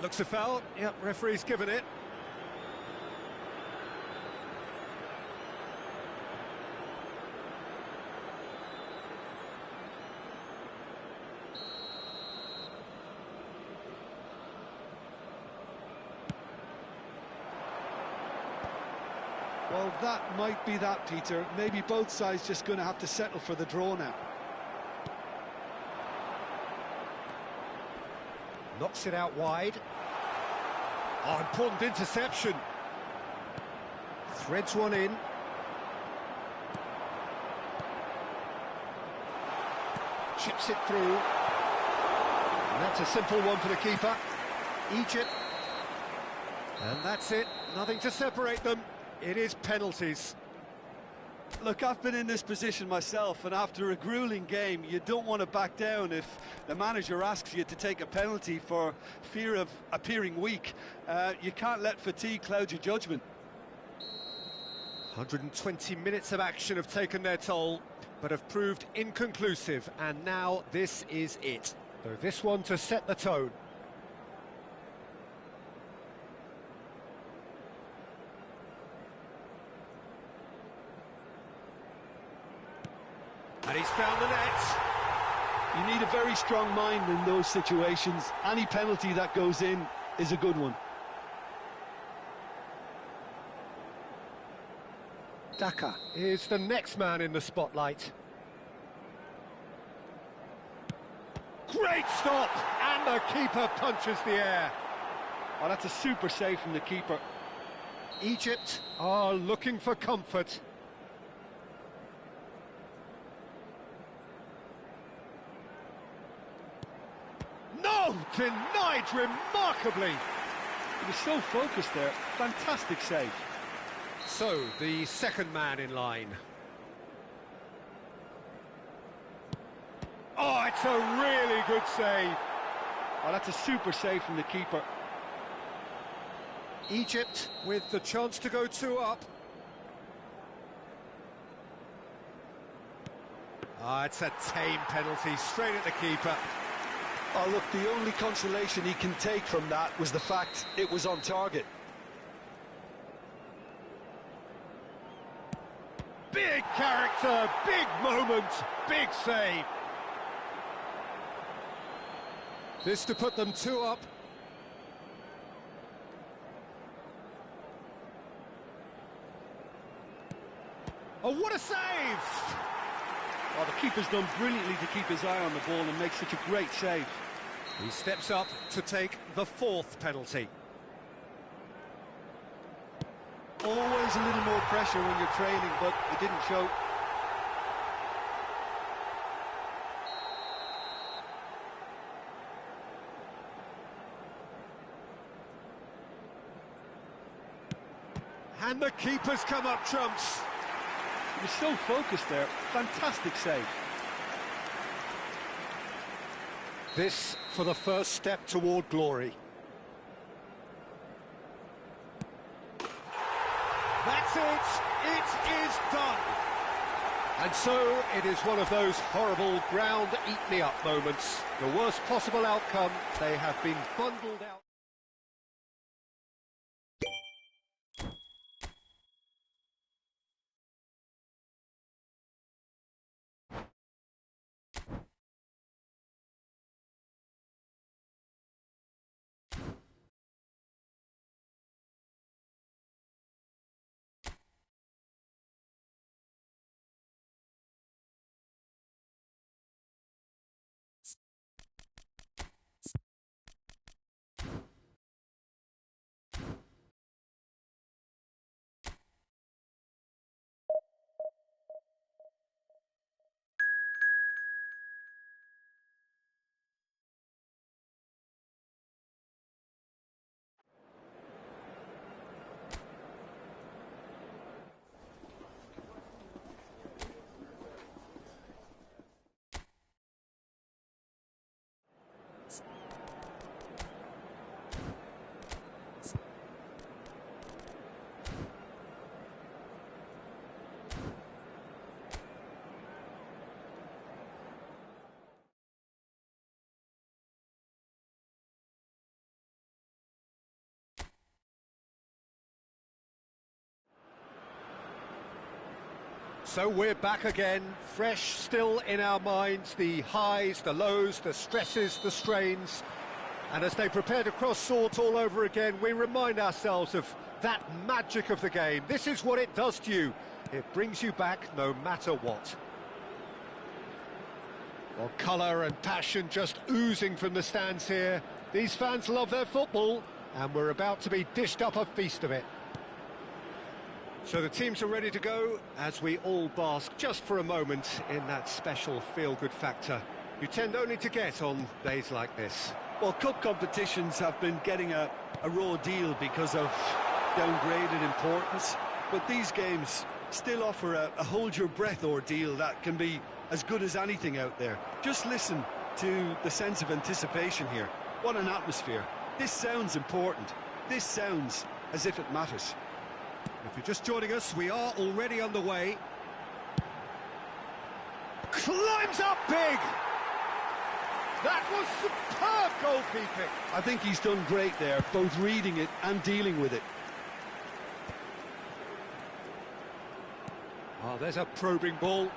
Speaker 3: Looks a foul. Yep, referee's given it.
Speaker 5: Well, that might be that, Peter. Maybe both sides just going to have to settle for the draw now.
Speaker 3: Knocks it out wide. Oh, important interception. Threads one in. Chips it through. And that's a simple one for the keeper. Egypt. And that's it. Nothing to separate them. It is penalties.
Speaker 5: Look, I've been in this position myself, and after a grueling game, you don't want to back down if the manager asks you to take a penalty for fear of appearing weak. You can't let fatigue cloud your judgment.
Speaker 3: 120 minutes of action have taken their toll, but have proved inconclusive, and now this is it. So this one to set the tone. And he's found the net.
Speaker 5: You need a very strong mind in those situations. Any penalty that goes in is a good one.
Speaker 3: Daka is the next man in the spotlight. Great stop! And the keeper punches the air.
Speaker 5: Oh, that's a super save from the keeper.
Speaker 3: Egypt are looking for comfort. No! Denied remarkably!
Speaker 5: He was so focused there. Fantastic save.
Speaker 3: So, the second man in line. Oh, it's a really good save.
Speaker 5: Oh, that's a super save from the keeper.
Speaker 3: Egypt with the chance to go 2 up. It's a tame penalty, straight at the keeper.
Speaker 5: Oh, look, the only consolation he can take from that was the fact it was on target.
Speaker 3: Big character, big moment, big save. This to put them 2 up. Oh, what a save!
Speaker 5: Oh, the keeper's done brilliantly to keep his eye on the ball and make such a great save.
Speaker 3: He steps up to take the 4th penalty.
Speaker 5: Always a little more pressure when you're training, but it didn't show.
Speaker 3: And the keeper's come up trumps.
Speaker 5: He was so focused there. Fantastic save.
Speaker 3: This for the first step toward glory. That's it! It is done! And so it is one of those horrible ground-eat-me-up moments. The worst possible outcome, they have been bundled out. So we're back again, fresh still in our minds, the highs, the lows, the stresses, the strains. And as they prepare to cross swords all over again, we remind ourselves of that magic of the game. This is what it does to you. It brings you back no matter what. Well, colour and passion just oozing from the stands here. These fans love their football, and we're about to be dished up a feast of it. So the teams are ready to go, as we all bask just for a moment in that special feel-good factor you tend only to get on days like this.
Speaker 5: Well, cup competitions have been getting a raw deal because of downgraded importance, but these games still offer a hold-your-breath ordeal that can be as good as anything out there. Just listen to the sense of anticipation here. What an atmosphere. This sounds important. This sounds as if it matters.
Speaker 3: If you're just joining us, we are already underway. Climbs up big! That was superb goalkeeping.
Speaker 5: I think he's done great there, both reading it and dealing with it.
Speaker 3: Oh, there's a probing ball.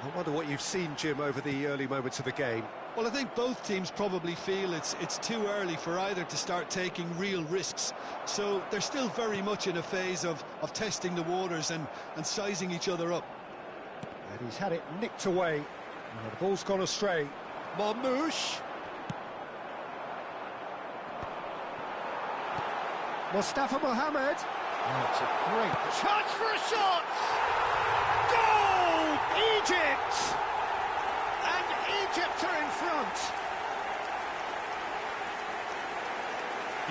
Speaker 3: I wonder what you've seen, Jim, over the early moments of the game.
Speaker 5: Well, I think both teams probably feel it's too early for either to start taking real risks. So they're still very much in a phase of testing the waters and sizing each other up.
Speaker 3: And he's had it nicked away. Oh, the ball's gone astray. Marmouche. Mustafa Mohamed. Oh, it's a great chance for a shot! Goal! Egypt! And Egypt are in front.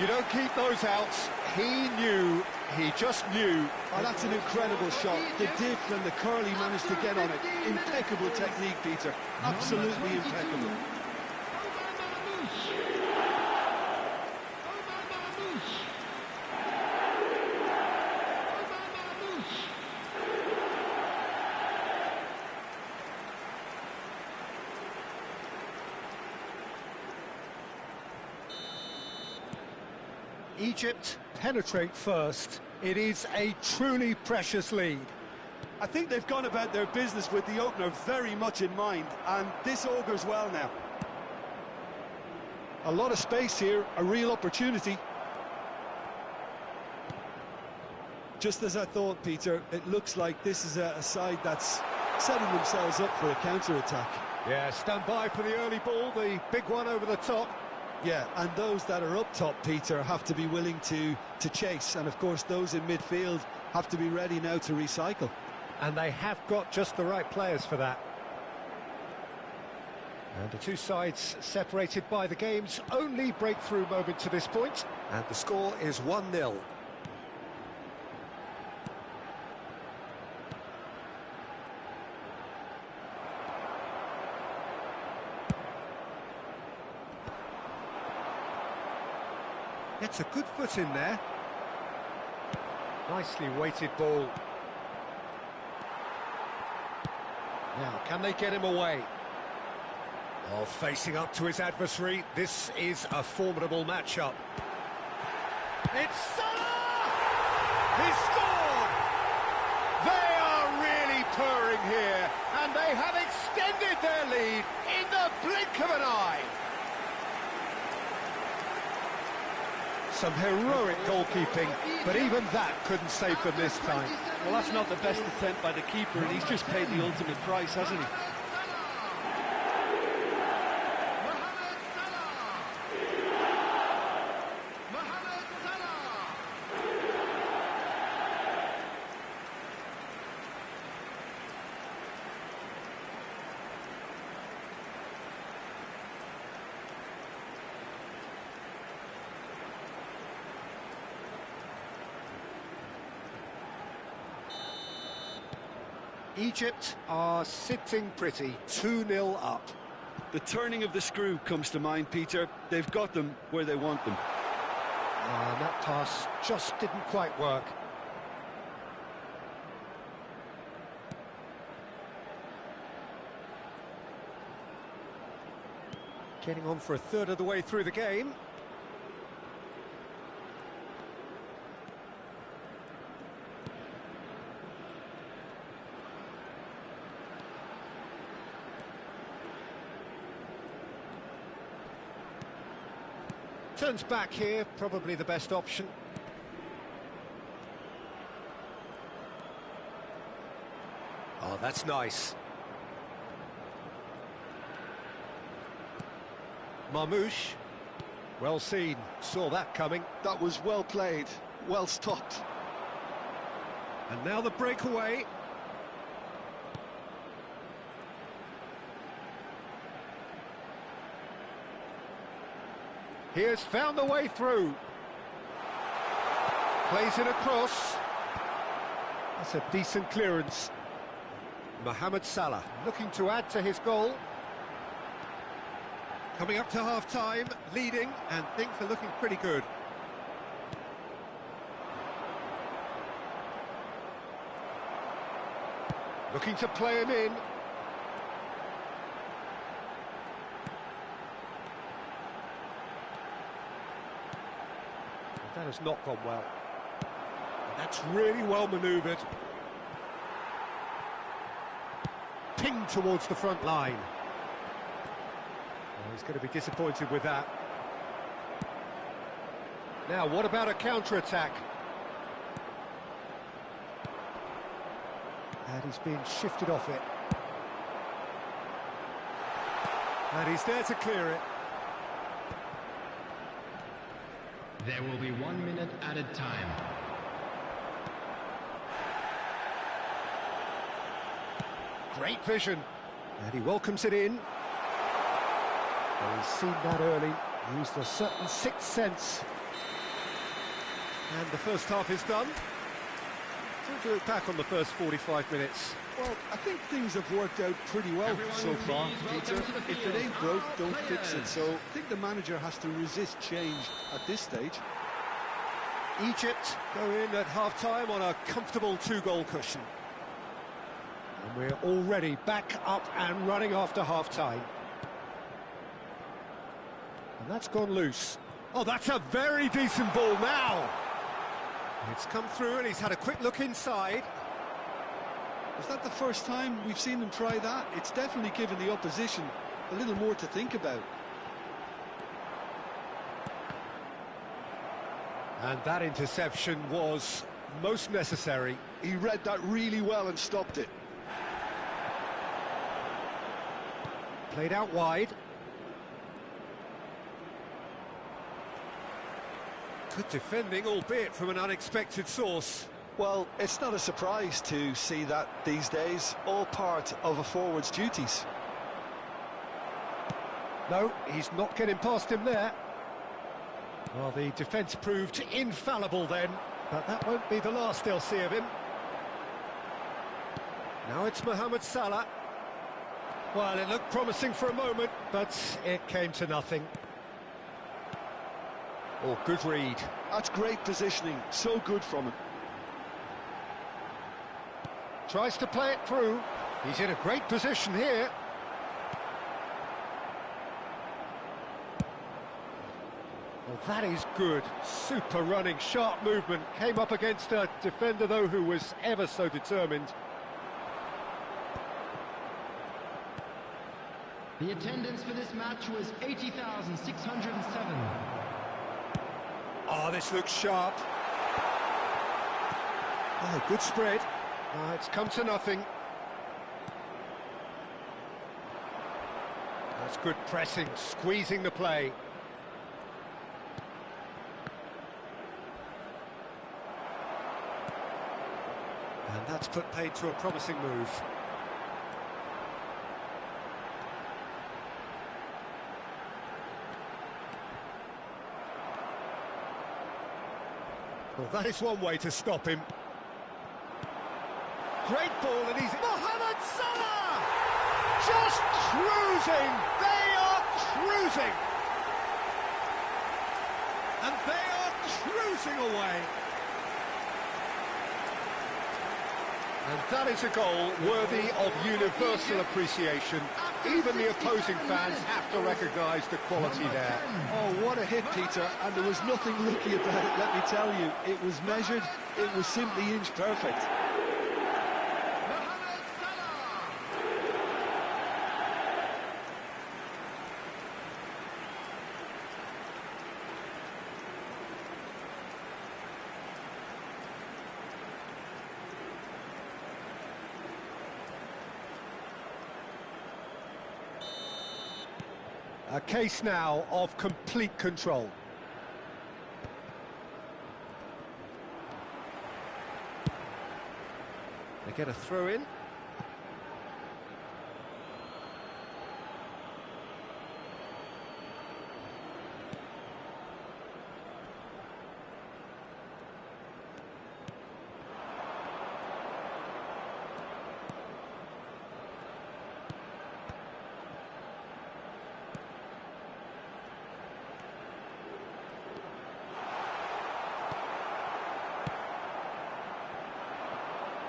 Speaker 3: You don't keep those out. He just knew.
Speaker 5: Oh, that's an incredible shot. The dip and the curl he managed to get on it. Impeccable technique, Peter. Absolutely impeccable.
Speaker 3: Egypt penetrate first. It is a truly precious lead.
Speaker 5: I think they've gone about their business with the opener very much in mind, and this augurs well now. A lot of space here, a real opportunity. Just as I thought, Peter, it looks like this is a side that's setting themselves up for a counter-attack.
Speaker 3: Yeah, stand by for the early ball, the big one over the top.
Speaker 5: Yeah, and those that are up top, Peter, have to be willing to chase. And, of course, those in midfield have to be ready now to recycle.
Speaker 3: And they have got just the right players for that. And the two sides separated by the game's only breakthrough moment to this point. And the score is 1-0. Gets a good foot in there. Nicely weighted ball. Now, can they get him away? Oh, facing up to his adversary, this is a formidable matchup. It's Salah! He scored! They are really purring here, and they have extended their lead in the blink of an eye. Some heroic goalkeeping, but even that couldn't save them this time.
Speaker 5: Well, that's not the best attempt by the keeper, and he's just paid the ultimate price, hasn't he?
Speaker 3: Egypt are sitting pretty, 2-0 up.
Speaker 5: The turning of the screw comes to mind, Peter. They've got them where they want them.
Speaker 3: That pass just didn't quite work. Getting on for a third of the way through the game. Turns back here, probably the best option. Oh, that's nice. Marmouche. Well seen, saw that coming.
Speaker 5: That was well played, well stopped.
Speaker 3: And now the breakaway. He has found the way through. Plays it across. That's a decent clearance. Mohamed Salah looking to add to his goal. Coming up to half-time, leading, and things are looking pretty good. Looking to play him in. That has not gone well. And that's really well manoeuvred. Pinged towards the front line. Oh, he's going to be disappointed with that. Now, what about a counter-attack? And he's being shifted off it. And he's there to clear it.
Speaker 6: There will be 1 minute added time.
Speaker 3: Great vision. And he welcomes it in. Well, he's seen that early. Used a certain sixth sense. And the first half is done. So to look back on the first 45 minutes.
Speaker 5: Well, I think things have worked out pretty well so far, Peter. If it ain't broke, don't fix it. So I think the manager has to resist change at this stage.
Speaker 3: Egypt go in at half-time on a comfortable 2-goal cushion. And we're already back up and running after half-time. And that's gone loose. Oh, that's a very decent ball now. It's come through and he's had a quick look inside.
Speaker 5: Is that the first time we've seen them try that? It's definitely given the opposition a little more to think about.
Speaker 3: And that interception was most necessary.
Speaker 5: He read that really well and stopped it.
Speaker 3: Played out wide. Good defending, albeit from an unexpected source.
Speaker 5: Well, it's not a surprise to see that these days, all part of a forward's duties.
Speaker 3: No, he's not getting past him there. Well, the defence proved infallible then, but that won't be the last they'll see of him. Now it's Mohamed Salah. Well, it looked promising for a moment, but it came to nothing. Oh, good read.
Speaker 5: That's great positioning, so good from him.
Speaker 3: Tries to play it through. He's in a great position here. Well, that is good. Super running, sharp movement. Came up against a defender, though, who was ever so determined.
Speaker 6: The attendance for this match was 80,607.
Speaker 3: Oh, this looks sharp. Oh, good spread. It's come to nothing. That's good pressing, squeezing the play. And that's put paid to a promising move. Well, that is one way to stop him. Great ball, and he's... Mohamed Salah! Just cruising! They are cruising! And they are cruising away! And that is a goal worthy of universal appreciation. Even the opposing fans have to recognise the quality there.
Speaker 5: Oh, what a hit, Peter, and there was nothing lucky about it, let me tell you. It was measured, it was simply inch perfect.
Speaker 3: A case now of complete control. They get a throw in.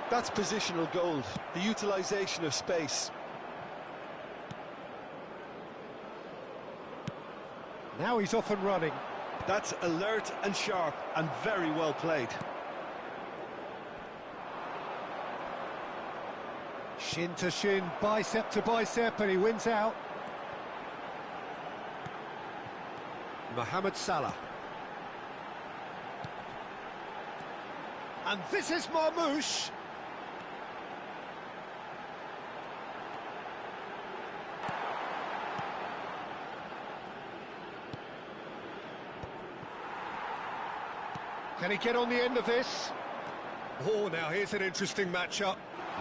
Speaker 5: That's positional gold, the utilisation of space.
Speaker 3: Now he's off and running.
Speaker 5: That's alert and sharp and very well played.
Speaker 3: Shin to shin, bicep to bicep, and he wins out. Mohamed Salah. And this is Marmoush. Can he get on the end of this? Oh, now here's an interesting matchup.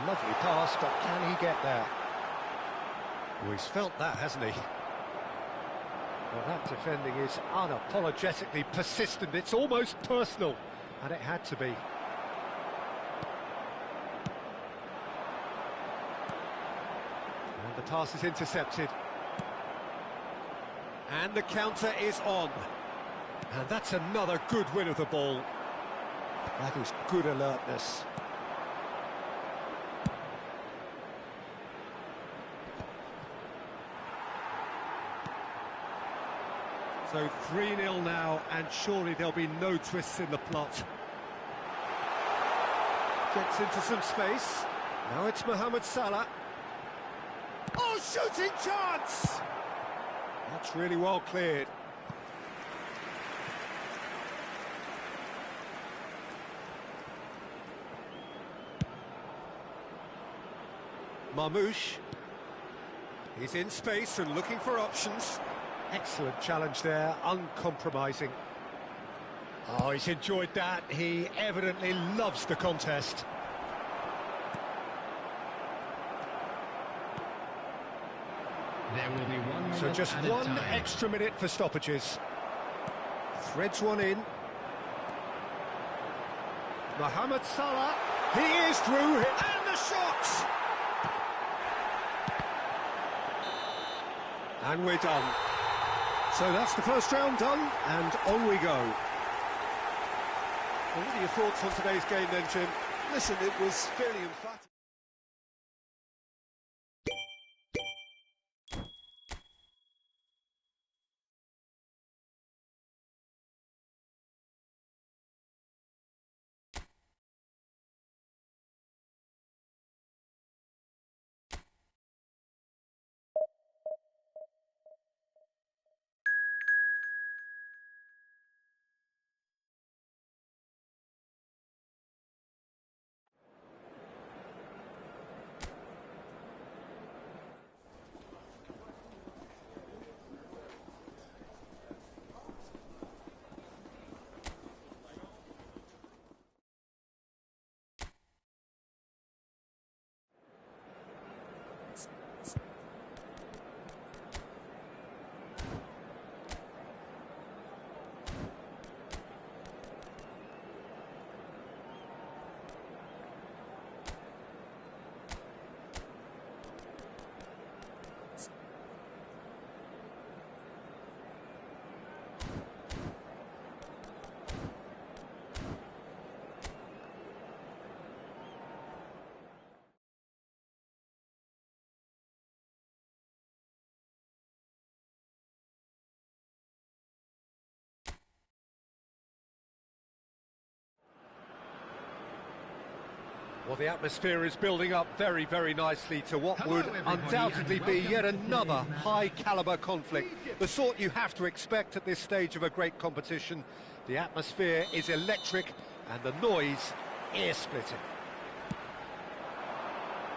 Speaker 3: Lovely pass, but can he get there? Oh, he's felt that, hasn't he? Well, that defending is unapologetically persistent. It's almost personal, and it had to be. And the pass is intercepted. And the counter is on. And that's another good win of the ball. That is good alertness. So 3-0 now, and surely there'll be no twists in the plot. Gets into some space. Now it's Mohamed Salah. Oh, shooting chance! That's really well cleared. Marmoush. He's in space and looking for options. Excellent challenge there, uncompromising. Oh, he's enjoyed that. He evidently loves the contest.
Speaker 6: There will be 1 minute
Speaker 3: So just
Speaker 6: added
Speaker 3: one
Speaker 6: time.
Speaker 3: extra minute for stoppages. Threads one in. Mohamed Salah. He is through. And the shot! And we're done. So that's the first round done, and on we go. Well, what are your thoughts on today's game then, Jim?
Speaker 5: Listen, it was fairly emphatic.
Speaker 3: Well, the atmosphere is building up very, very nicely to what
Speaker 6: Hello,
Speaker 3: would
Speaker 6: everybody,
Speaker 3: undoubtedly
Speaker 6: and
Speaker 3: be
Speaker 6: welcome
Speaker 3: yet
Speaker 6: to
Speaker 3: another
Speaker 6: today's
Speaker 3: high-caliber conflict. The sort you have to expect at this stage of a great competition. The atmosphere is electric and the noise ear-splitting.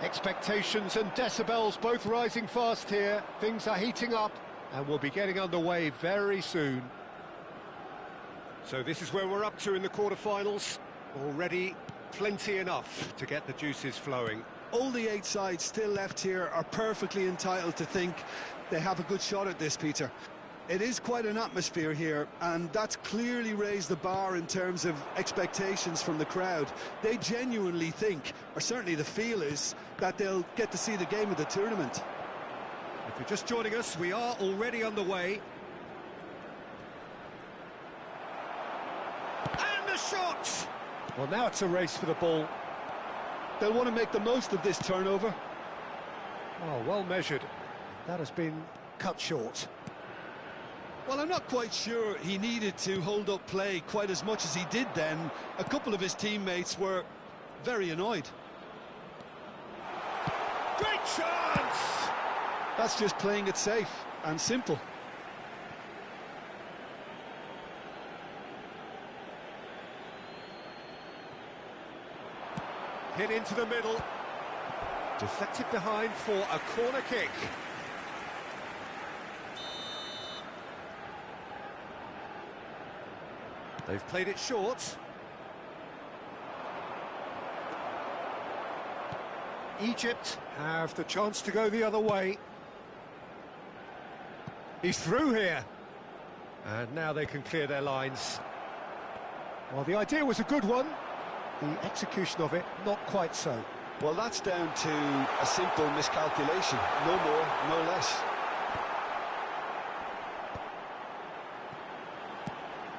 Speaker 3: Expectations and decibels both rising fast here. Things are heating up and we'll be getting underway very soon. So this is where we're up to in the quarter-finals. Already plenty enough to get the juices flowing.
Speaker 5: All the 8 sides still left here are perfectly entitled to think they have a good shot at this, Peter. It is quite an atmosphere here, and that's clearly raised the bar in terms of expectations from the crowd. They genuinely think, or certainly the feel is, that they'll get to see the game of the tournament.
Speaker 3: If you're just joining us, we are already underway. And the shot! Well, now it's a race for the ball.
Speaker 5: They'll want to make the most of this turnover.
Speaker 3: Oh, well measured. That has been cut short.
Speaker 5: Well, I'm not quite sure he needed to hold up play quite as much as he did then. A couple of his teammates were very annoyed.
Speaker 3: Great chance!
Speaker 5: That's just playing it safe and simple.
Speaker 3: Hit into the middle. Deflected behind for a corner kick. They've played it short. Egypt have the chance to go the other way. He's through here. And now they can clear their lines. Well, the idea was a good one. The execution of it, not quite so.
Speaker 5: Well, that's down to a simple miscalculation. No more, no less.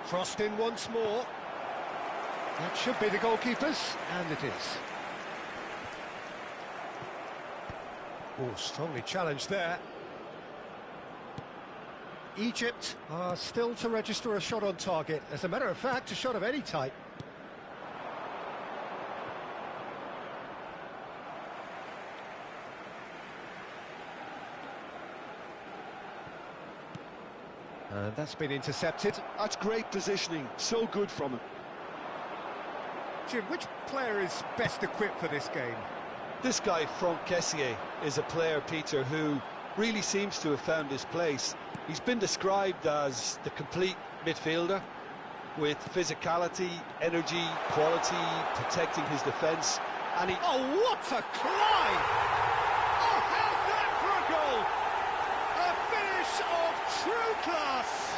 Speaker 3: Crossed in once more. That should be the goalkeeper's, and it is. Oh, strongly challenged there. Egypt are still to register a shot on target. As a matter of fact, a shot of any type. And that's been intercepted.
Speaker 5: That's great positioning, so good from him.
Speaker 3: Jim, which player is best equipped for this game?
Speaker 5: This guy, Franck Kessié, is a player, Peter, who really seems to have found his place. He's been described as the complete midfielder, with physicality, energy, quality, protecting his defence, and he...
Speaker 3: Oh, what a climb! Oh, how's that for a goal? A finish of true class!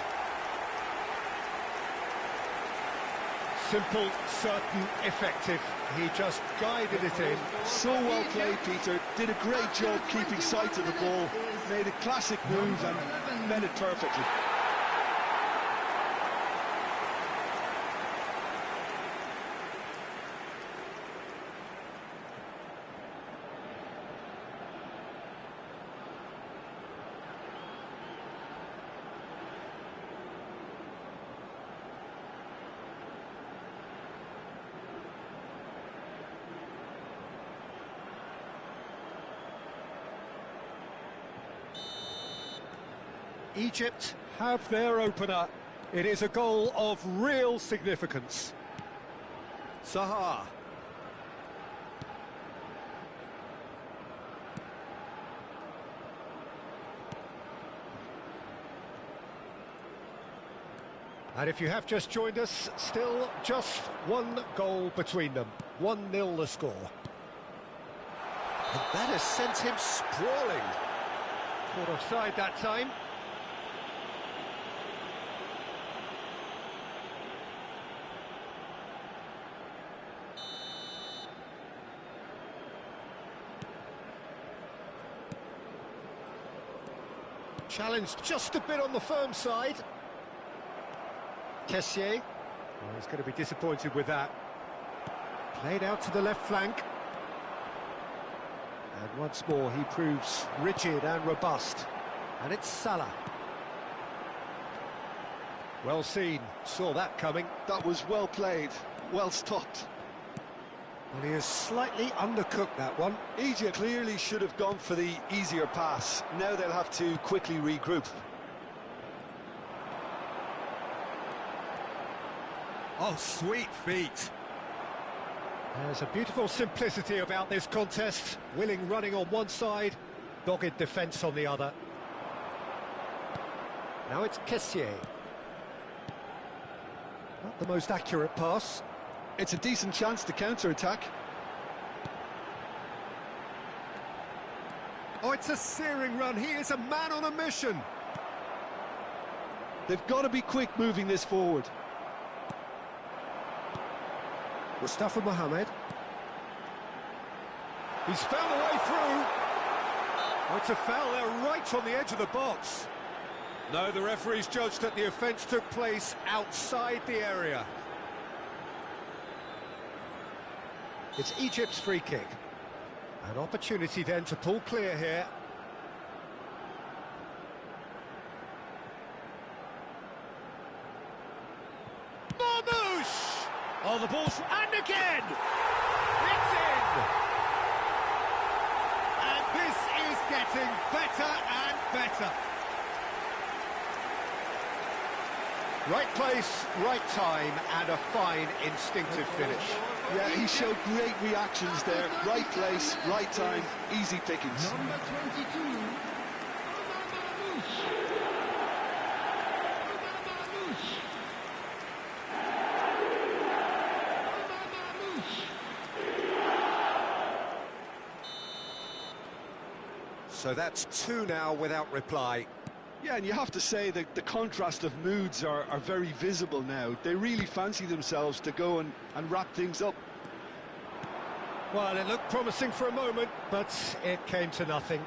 Speaker 3: Simple, certain, effective. He just guided it in.
Speaker 5: So well played, Peter. Did a great job keeping sight of the ball. Made a classic move and met it perfectly.
Speaker 3: Egypt have their opener. It is a goal of real significance. Zaha. And if you have just joined us, still just one goal between them. 1-0 the score. And that has sent him sprawling. Caught offside that time. Challenged just a bit on the firm side. Kessié, well, he's going to be disappointed with that. Played out to the left flank. And once more he proves rigid and robust. And it's Salah. Well seen, saw that coming.
Speaker 5: That was well played, well stopped.
Speaker 3: Well, he has slightly undercooked that one.
Speaker 5: Egypt clearly should have gone for the easier pass. Now they'll have to quickly regroup.
Speaker 3: Oh, sweet feet. There's a beautiful simplicity about this contest. Willing running on one side, dogged defence on the other. Now it's Kessié. Not the most accurate pass.
Speaker 5: It's a decent chance to counter-attack.
Speaker 4: Oh, it's a searing run. He is a man on a mission.
Speaker 5: They've got to be quick moving this forward.
Speaker 3: Mustafa Mohamed.
Speaker 4: He's found a way through. Oh, it's a foul there right on the edge of the box. No, the referee's judged that the offence took place outside the area.
Speaker 3: It's Egypt's free kick. An opportunity then to pull clear here.
Speaker 4: Marmouche!
Speaker 3: Oh, the ball's... And again! It's in!
Speaker 4: And this is getting better and better.
Speaker 3: Right place, right time, and a fine instinctive finish.
Speaker 5: Yeah, he showed great reactions there. Right place, right time, easy pickings.
Speaker 6: Number 22, Marmouche.
Speaker 3: So that's two now without reply.
Speaker 5: Yeah, and you have to say that the contrast of moods are very visible now. They really fancy themselves to go and wrap things up.
Speaker 3: Well, it looked promising for a moment, but it came to nothing.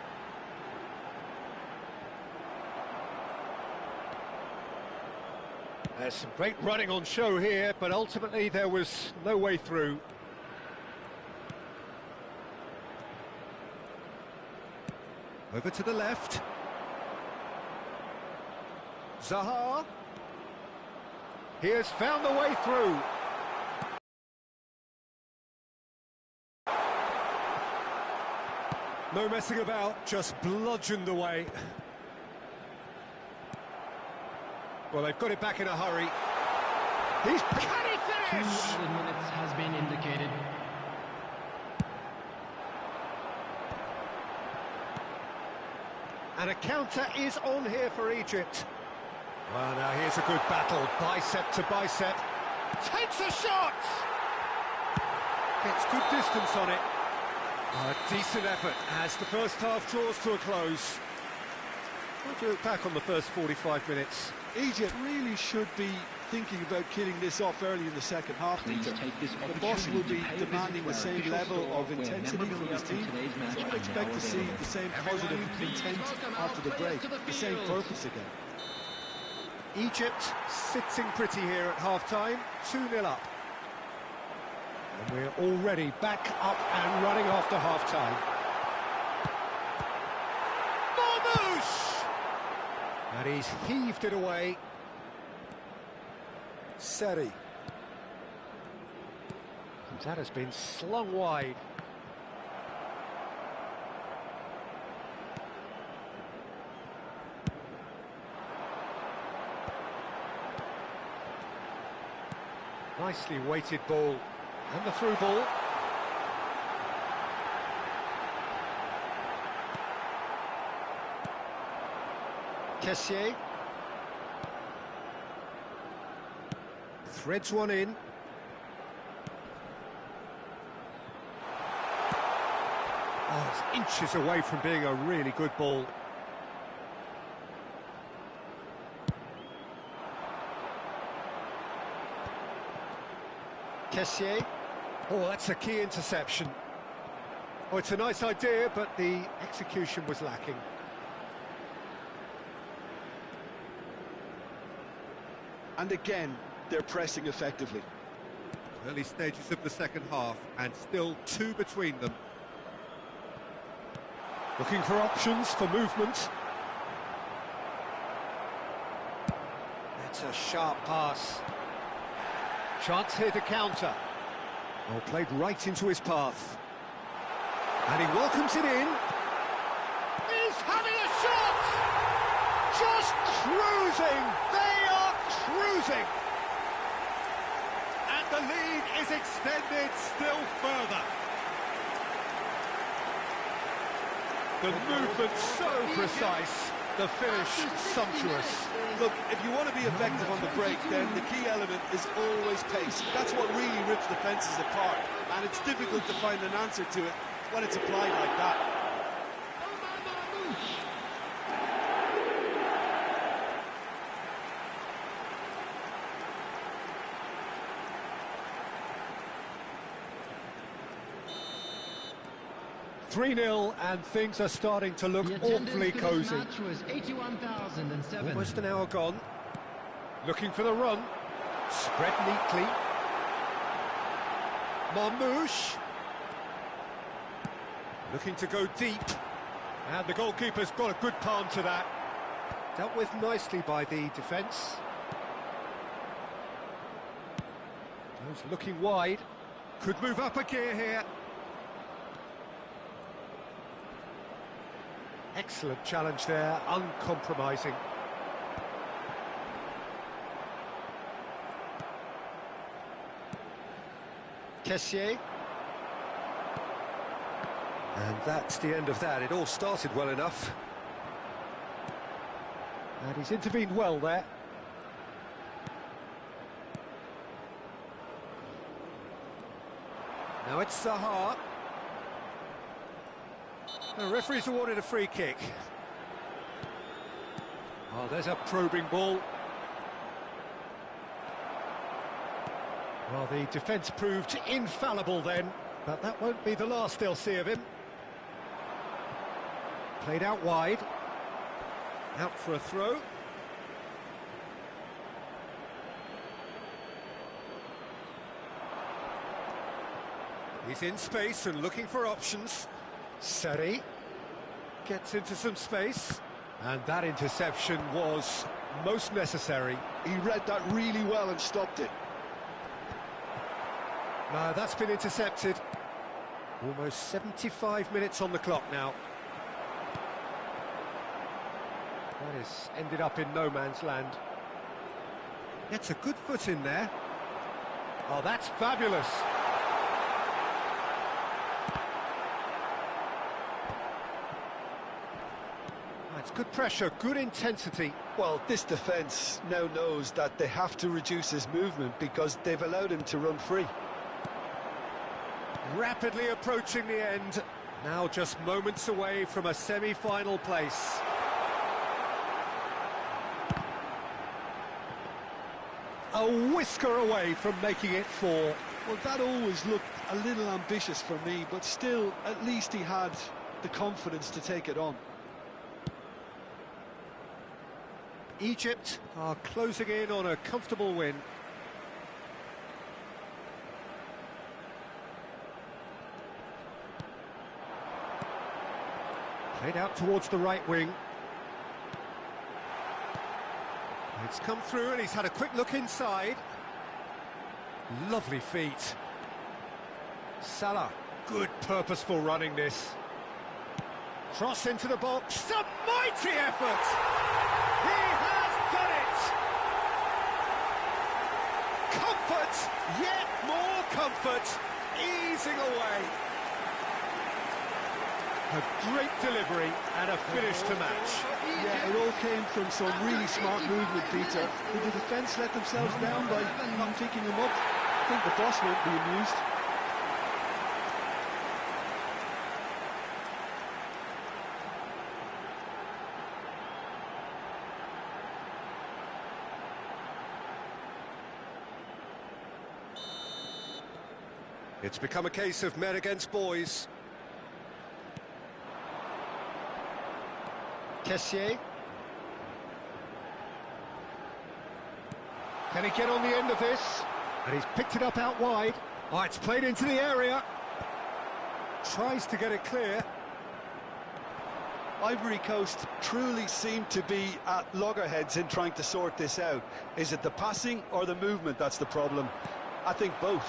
Speaker 3: There's some great running on show here, but ultimately there was no way through.
Speaker 4: Over to the left.
Speaker 3: Zaha. He has found the way through.
Speaker 4: No messing about, just bludgeoned away.
Speaker 3: Well, they've got it back in a hurry. He's... Can he
Speaker 6: 2
Speaker 3: finish?
Speaker 6: added minutes has been indicated.
Speaker 3: And a counter is on here for Egypt. Well, now here's a good battle, bicep to bicep. Takes a shot! Gets good distance on it.
Speaker 4: A decent effort as the first half draws to a close.
Speaker 3: What do you look back on the first 45 minutes?
Speaker 5: Egypt really should be thinking about killing this off early in the second half, Peter. The boss will be demanding the same level of intensity from his team, so I'd expect to see the same positive intent after the break, the same purpose again.
Speaker 3: Egypt sitting pretty here at half-time, 2-0 up. And we're already back up and running after half-time.
Speaker 4: Marmouche!
Speaker 3: And he's heaved it away. Seri. And that has been slung wide. Nicely weighted ball. And the through ball. Kessié. Threads one in. Oh, it's inches away from being a really good ball. Kessié. Oh, that's a key interception. Oh, it's a nice idea, but the execution was lacking.
Speaker 5: And again, they're pressing effectively.
Speaker 4: Early stages of the second half, and still two between them.
Speaker 3: Looking for options for movement. That's a sharp pass. Chance here to counter. Oh, played right into his path. And he welcomes it in. He's having a shot! Just cruising! They are cruising!
Speaker 4: And the lead is extended still further.
Speaker 3: The movement so precise, the finish sumptuous.
Speaker 5: Look, if you want to be effective on the break, then the key element is always pace. That's what really rips defences apart, and it's difficult to find an answer to it when it's applied like that.
Speaker 3: 3-0, and things are starting to look awfully cosy.
Speaker 6: Was 81,007.
Speaker 3: Almost an hour gone. Looking for the run. Spread neatly. Marmouche. Looking to go deep. And the goalkeeper's got a good palm to that. Dealt with nicely by the defence. Those looking wide. Could move up a gear here. Excellent challenge there, uncompromising. Kessié. And that's the end of that. It all started well enough. And he's intervened well there. Now it's Zaha. The referee's awarded a free kick. Oh, there's a probing ball. Well, the defence proved infallible then, but that won't be the last they'll see of him. Played out wide. Out for a throw. He's in space and looking for options. Seri gets into some space, and that interception was most necessary.
Speaker 5: He read that really well and stopped it.
Speaker 3: Now that's been intercepted. Almost 75 minutes on the clock now. That has ended up in no man's land. Gets a good foot in there. Oh, that's fabulous. It's good pressure, good intensity.
Speaker 5: Well, this defence now knows that they have to reduce his movement because they've allowed him to run free.
Speaker 3: Rapidly approaching the end. Now just moments away from a semi-final place. A whisker away from making it 4.
Speaker 5: Well, that always looked a little ambitious for me, but still, at least he had the confidence to take it on.
Speaker 3: Egypt are closing in on a comfortable win. Played out towards the right wing. It's come through and he's had a quick look inside. Lovely feet. Salah, good purposeful running this. Cross into the box, a mighty effort! He has done it! Comfort, yet more comfort, easing away. A great delivery and a finish to match.
Speaker 5: Yeah, it all came from some really smart movement, Peter. Did the defence let themselves down by not picking him up? I think the boss won't be amused.
Speaker 3: It's become a case of men against boys. Kessié. Can he get on the end of this? And he's picked it up out wide. Oh, it's played into the area. Tries to get it clear.
Speaker 5: Ivory Coast truly seem to be at loggerheads in trying to sort this out. Is it the passing or the movement that's the problem? I think both.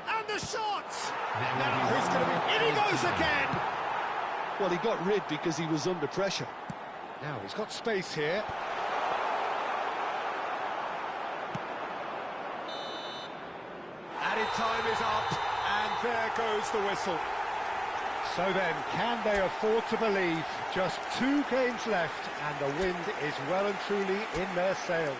Speaker 3: And the shot! Now who's going to... In he goes again!
Speaker 5: Well, he got rid because he was under pressure.
Speaker 3: Now he's got space here. Added time is up, and there goes the whistle. So then, can they afford to believe Just 2 games left, and the wind is well and truly in their sails.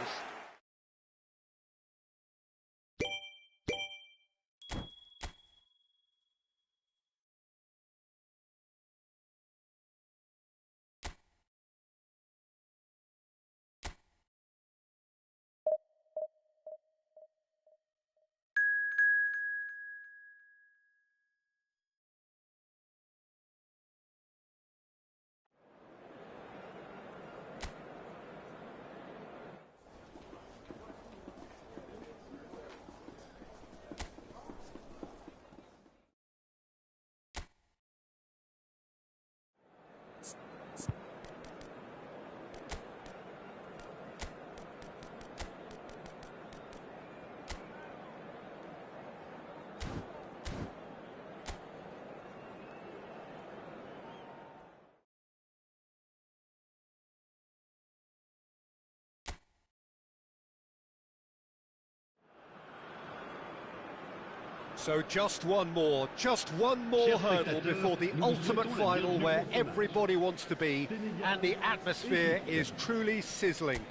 Speaker 3: So just one more hurdle before the ultimate final where everybody wants to be, and the atmosphere is truly sizzling.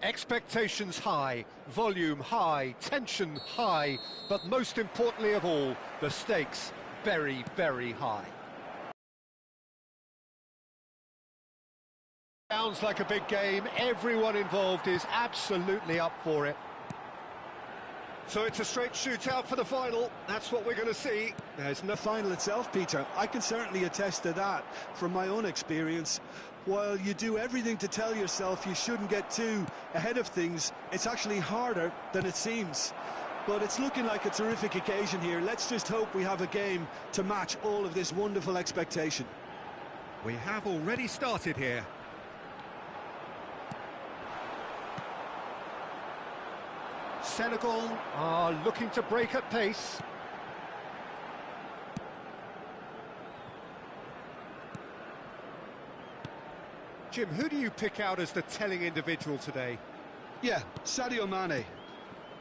Speaker 3: Expectations high, volume high, tension high, but most importantly of all, the stakes very, very high. Sounds like a big game, everyone involved is absolutely up for it. So it's a straight shootout for the final. That's what we're going to see.
Speaker 5: There's no final itself, Peter. I can certainly attest to that from my own experience. While you do everything to tell yourself you shouldn't get too ahead of things, it's actually harder than it seems. But it's looking like a terrific occasion here. Let's just hope we have a game to match all of this wonderful expectation.
Speaker 3: We have already started here. Senegal are looking to break at pace. Jim, who do you pick out as the telling individual today?
Speaker 5: Yeah, Sadio Mane.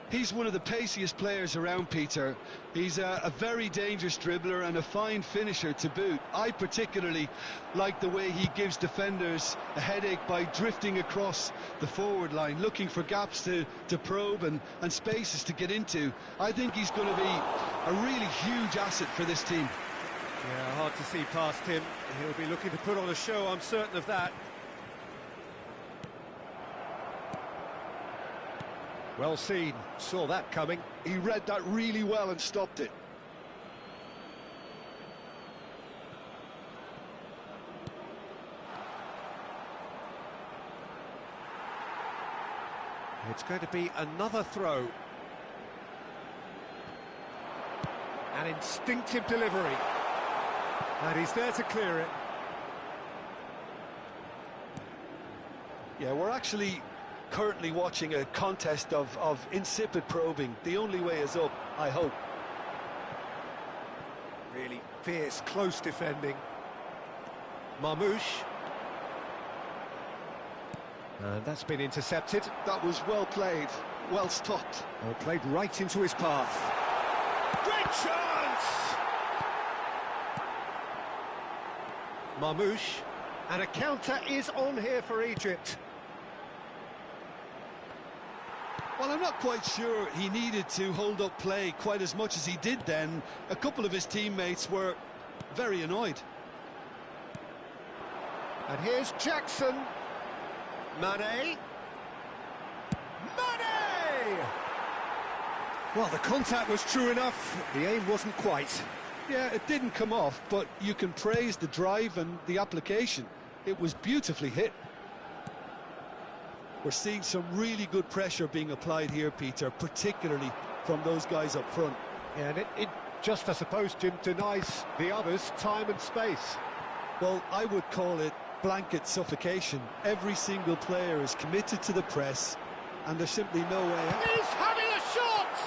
Speaker 5: He's one of the paciest players around, Peter. He's a very dangerous dribbler and a fine finisher to boot. I particularly like the way he gives defenders a headache by drifting across the forward line, looking for gaps to probe and spaces to get into. I think he's going to be a really huge asset for this team.
Speaker 3: Yeah, hard to see past him. He'll be looking to put on a show, I'm certain of that. Well seen, saw that coming.
Speaker 5: He read that really well and stopped it.
Speaker 3: It's going to be another throw. An instinctive delivery. And he's there to clear it.
Speaker 5: Yeah, we're actually currently watching a contest of insipid probing. The only way is up, I hope.
Speaker 3: Really fierce, close defending. Marmouche. And that's been intercepted.
Speaker 5: That was well played, well stopped.
Speaker 3: Oh, played right into his path. Great chance! Marmouche. And a counter is on here for Egypt.
Speaker 5: Well, I'm not quite sure he needed to hold up play quite as much as he did then. A couple of his teammates were very annoyed.
Speaker 3: And here's Jackson. Mane. Mane! Well, the contact was true enough. The aim wasn't quite.
Speaker 5: Yeah, it didn't come off, but you can praise the drive and the application. It was beautifully hit. We're seeing some really good pressure being applied here, Peter, particularly from those guys up front.
Speaker 3: Yeah, and it just, I suppose, Jim, denies the others time and space.
Speaker 5: Well, I would call it blanket suffocation. Every single player is committed to the press, and there's simply no way out.
Speaker 3: He's having a shot!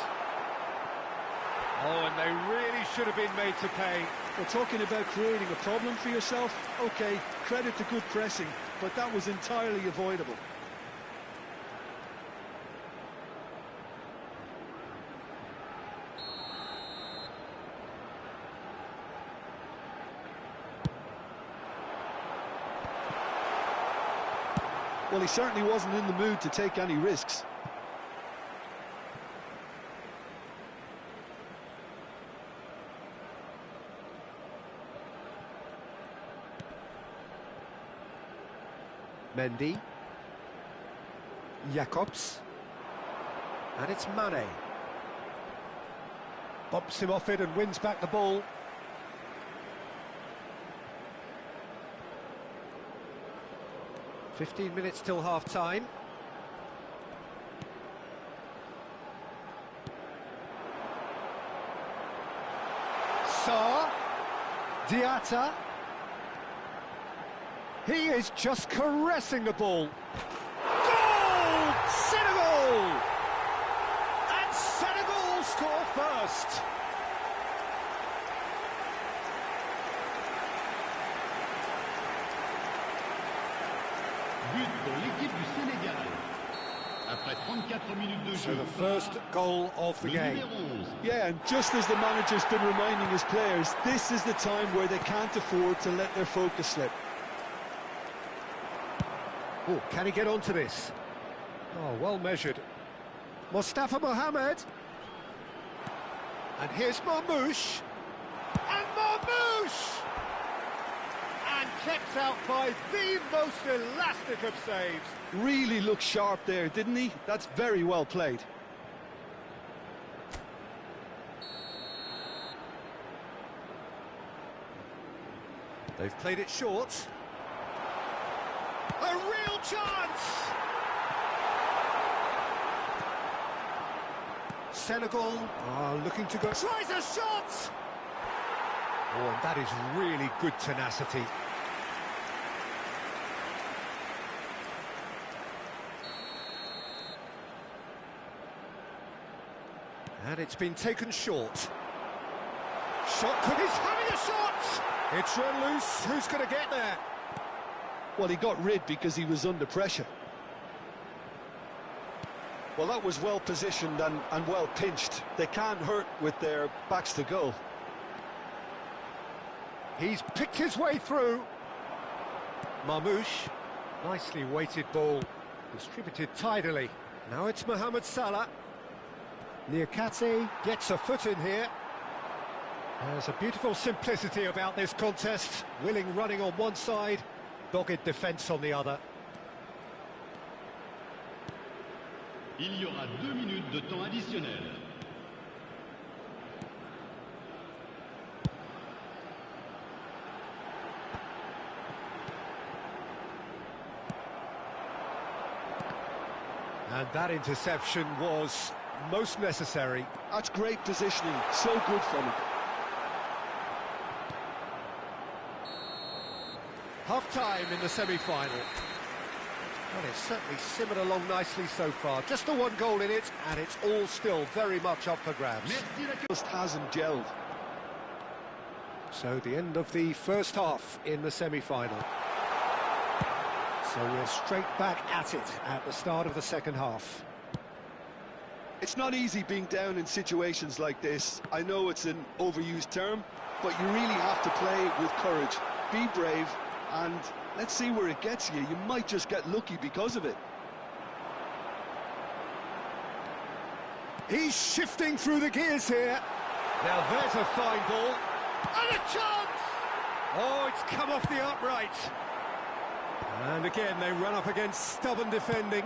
Speaker 3: Oh, and they really should have been made to pay.
Speaker 5: We're talking about creating a problem for yourself. OK, credit to good pressing, but that was entirely avoidable. Well, he certainly wasn't in the mood to take any risks.
Speaker 3: Mendy. Jacobs. And it's Mane. Bumps him off it and wins back the ball. "15 minutes till half-time. Sarr. Diatta. He is just caressing the ball. Goal! Senegal! And Senegal score first.
Speaker 6: But pour l'équipe du Sénégal. Après 34 minutes de
Speaker 3: So
Speaker 6: jeu.
Speaker 3: the first goal of the
Speaker 6: Le
Speaker 3: game.
Speaker 6: numéro 11.
Speaker 5: Yeah, and just as the manager's been reminding his players, this is the time where they can't afford to let their focus slip.
Speaker 3: Oh, can he get onto this? Oh, well measured. Mustafa Mohamed. And here's Marmoush. And Marmoush! And kept out by the most elastic of saves.
Speaker 5: Really looked sharp there, didn't he? That's very well played.
Speaker 3: They've played it short. A real chance! Senegal are looking to go. Tries a shot! Oh, and that is really good tenacity. And it's been taken short. Shot could... He's having a shot! It's run loose. Who's going to get there?
Speaker 5: Well, he got rid because he was under pressure. Well, that was well positioned and well pinched. They can't hurt with their backs to goal.
Speaker 3: He's picked his way through. Marmoush, nicely weighted ball, distributed tidily. Now it's Mohamed Salah. Niakate gets a foot in here. There's a beautiful simplicity about this contest. Willing running on one side, dogged defence on the other.
Speaker 6: Il y aura 2 minutes de temps additionnel.
Speaker 3: And that interception was most necessary.
Speaker 5: That's great positioning, so good from him.
Speaker 3: Half-time in the semi-final. Well, it's certainly simmered along nicely so far. Just the one goal in it, and it's all still very much up for grabs.
Speaker 5: Just hasn't gelled.
Speaker 3: So the end of the first half in the semi-final. So we're straight back at it at the start of the second half.
Speaker 5: It's not easy being down in situations like this. I know it's an overused term, but you really have to play with courage. Be brave, and let's see where it gets you. You might just get lucky because of it.
Speaker 3: He's shifting through the gears here. Now there's a fine ball. And a chance! Oh, it's come off the upright. And again, they run up against stubborn defending.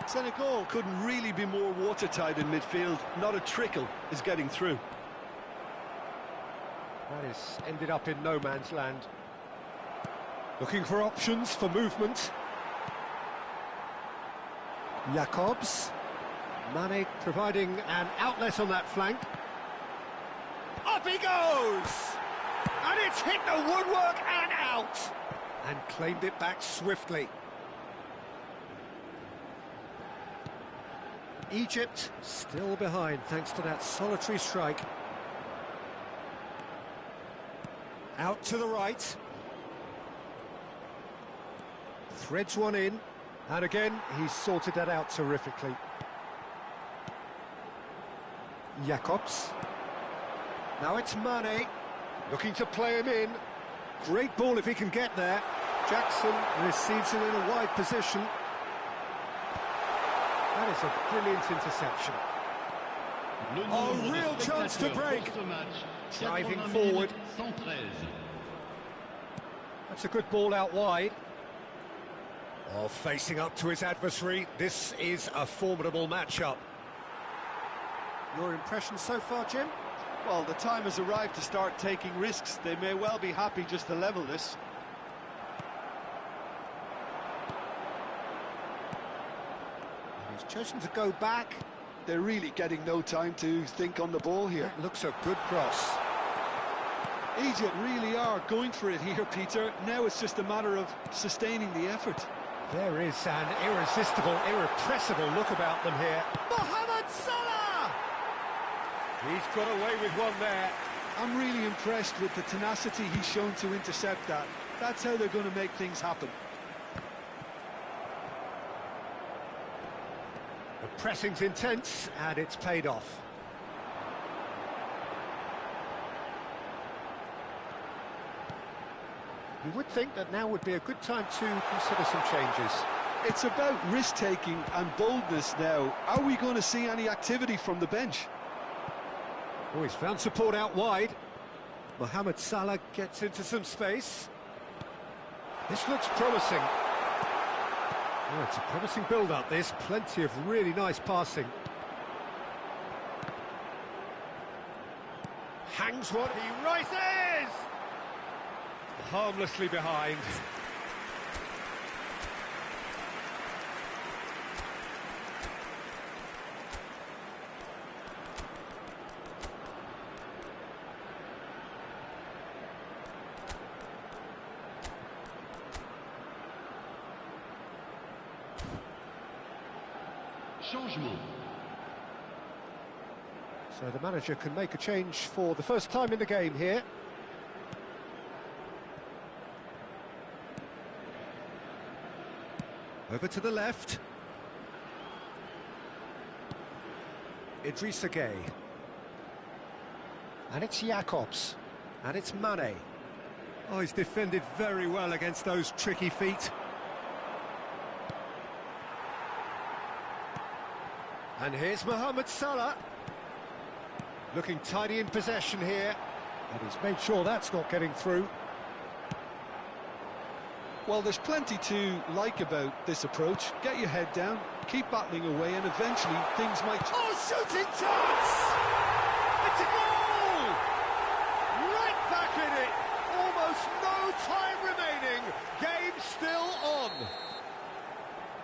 Speaker 5: Senegal couldn't really be more watertight in midfield. Not a trickle is getting through.
Speaker 3: That has ended up in no man's land. Looking for options for movement. Jacobs. Mane providing an outlet on that flank. Up he goes! And it's hit the woodwork and out! And claimed it back swiftly. Egypt still behind thanks to that solitary strike. Out to the right. Threads one in. And again, he's sorted that out terrifically. Jacobs. Now it's Mane. Looking to play him in. Great ball if he can get there. Jackson receives it in a wide position. That is a brilliant interception.
Speaker 4: Oh, real chance to break.
Speaker 3: Driving forward. That's a good ball out wide. Oh, facing up to his adversary. This is a formidable matchup. Your impression so far, Jim?
Speaker 5: Well, the time has arrived to start taking risks. They may well be happy just to level this.
Speaker 3: He's chosen to go back.
Speaker 5: They're really getting no time to think on the ball here.
Speaker 3: That looks a good cross.
Speaker 5: Egypt really are going for it here, Peter. Now it's just a matter of sustaining the effort.
Speaker 3: There is an irresistible, irrepressible look about them here. Mohamed Salah! He's got away with one there.
Speaker 5: I'm really impressed with the tenacity he's shown to intercept that. That's how they're going to make things happen.
Speaker 3: The pressing's intense, and it's paid off. You would think that now would be a good time to consider some changes.
Speaker 5: It's about risk-taking and boldness now. Are we going to see any activity from the bench?
Speaker 3: Oh, he's found support out wide. Mohamed Salah gets into some space. This looks promising. Oh, it's a promising build-up, this. Plenty of really nice passing. Hangs one, he rises! Harmlessly behind.
Speaker 6: Changement.
Speaker 3: So the manager can make a change for the first time in the game here. Over to the left. Idrissa Gueye. And it's Jakobs. And it's Mane. Oh, he's defended very well against those tricky feet. And here's Mohamed Salah. Looking tidy in possession here. And he's made sure that's not getting through.
Speaker 5: Well, there's plenty to like about this approach. Get your head down, keep battling away, and eventually things might...
Speaker 3: Oh, shooting chance! It's a goal! Right back in it! Almost no time remaining. Game still on.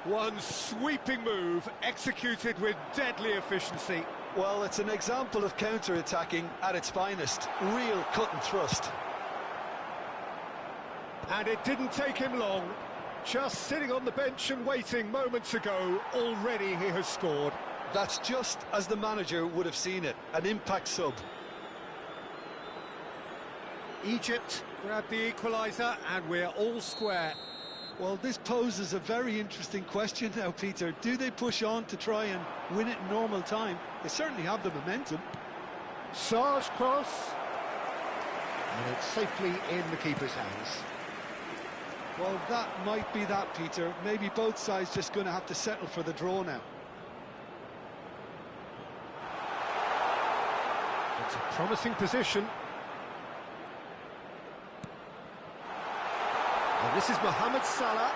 Speaker 3: One sweeping move, executed with deadly efficiency.
Speaker 5: Well, it's an example of counter-attacking at its finest. Real cut and thrust.
Speaker 3: And it didn't take him long. Just sitting on the bench and waiting moments ago, already he has scored.
Speaker 5: That's just as the manager would have seen it, an impact sub.
Speaker 3: Egypt grab the equaliser and we're all square.
Speaker 5: Well, this poses a very interesting question now, Peter. Do they push on to try and win it in normal time? They certainly have the momentum.
Speaker 3: Sarge cross. And it's safely in the keeper's hands.
Speaker 5: Well, that might be that, Peter. Maybe both sides just going to have to settle for the draw now.
Speaker 3: It's a promising position. And this is Mohamed Salah.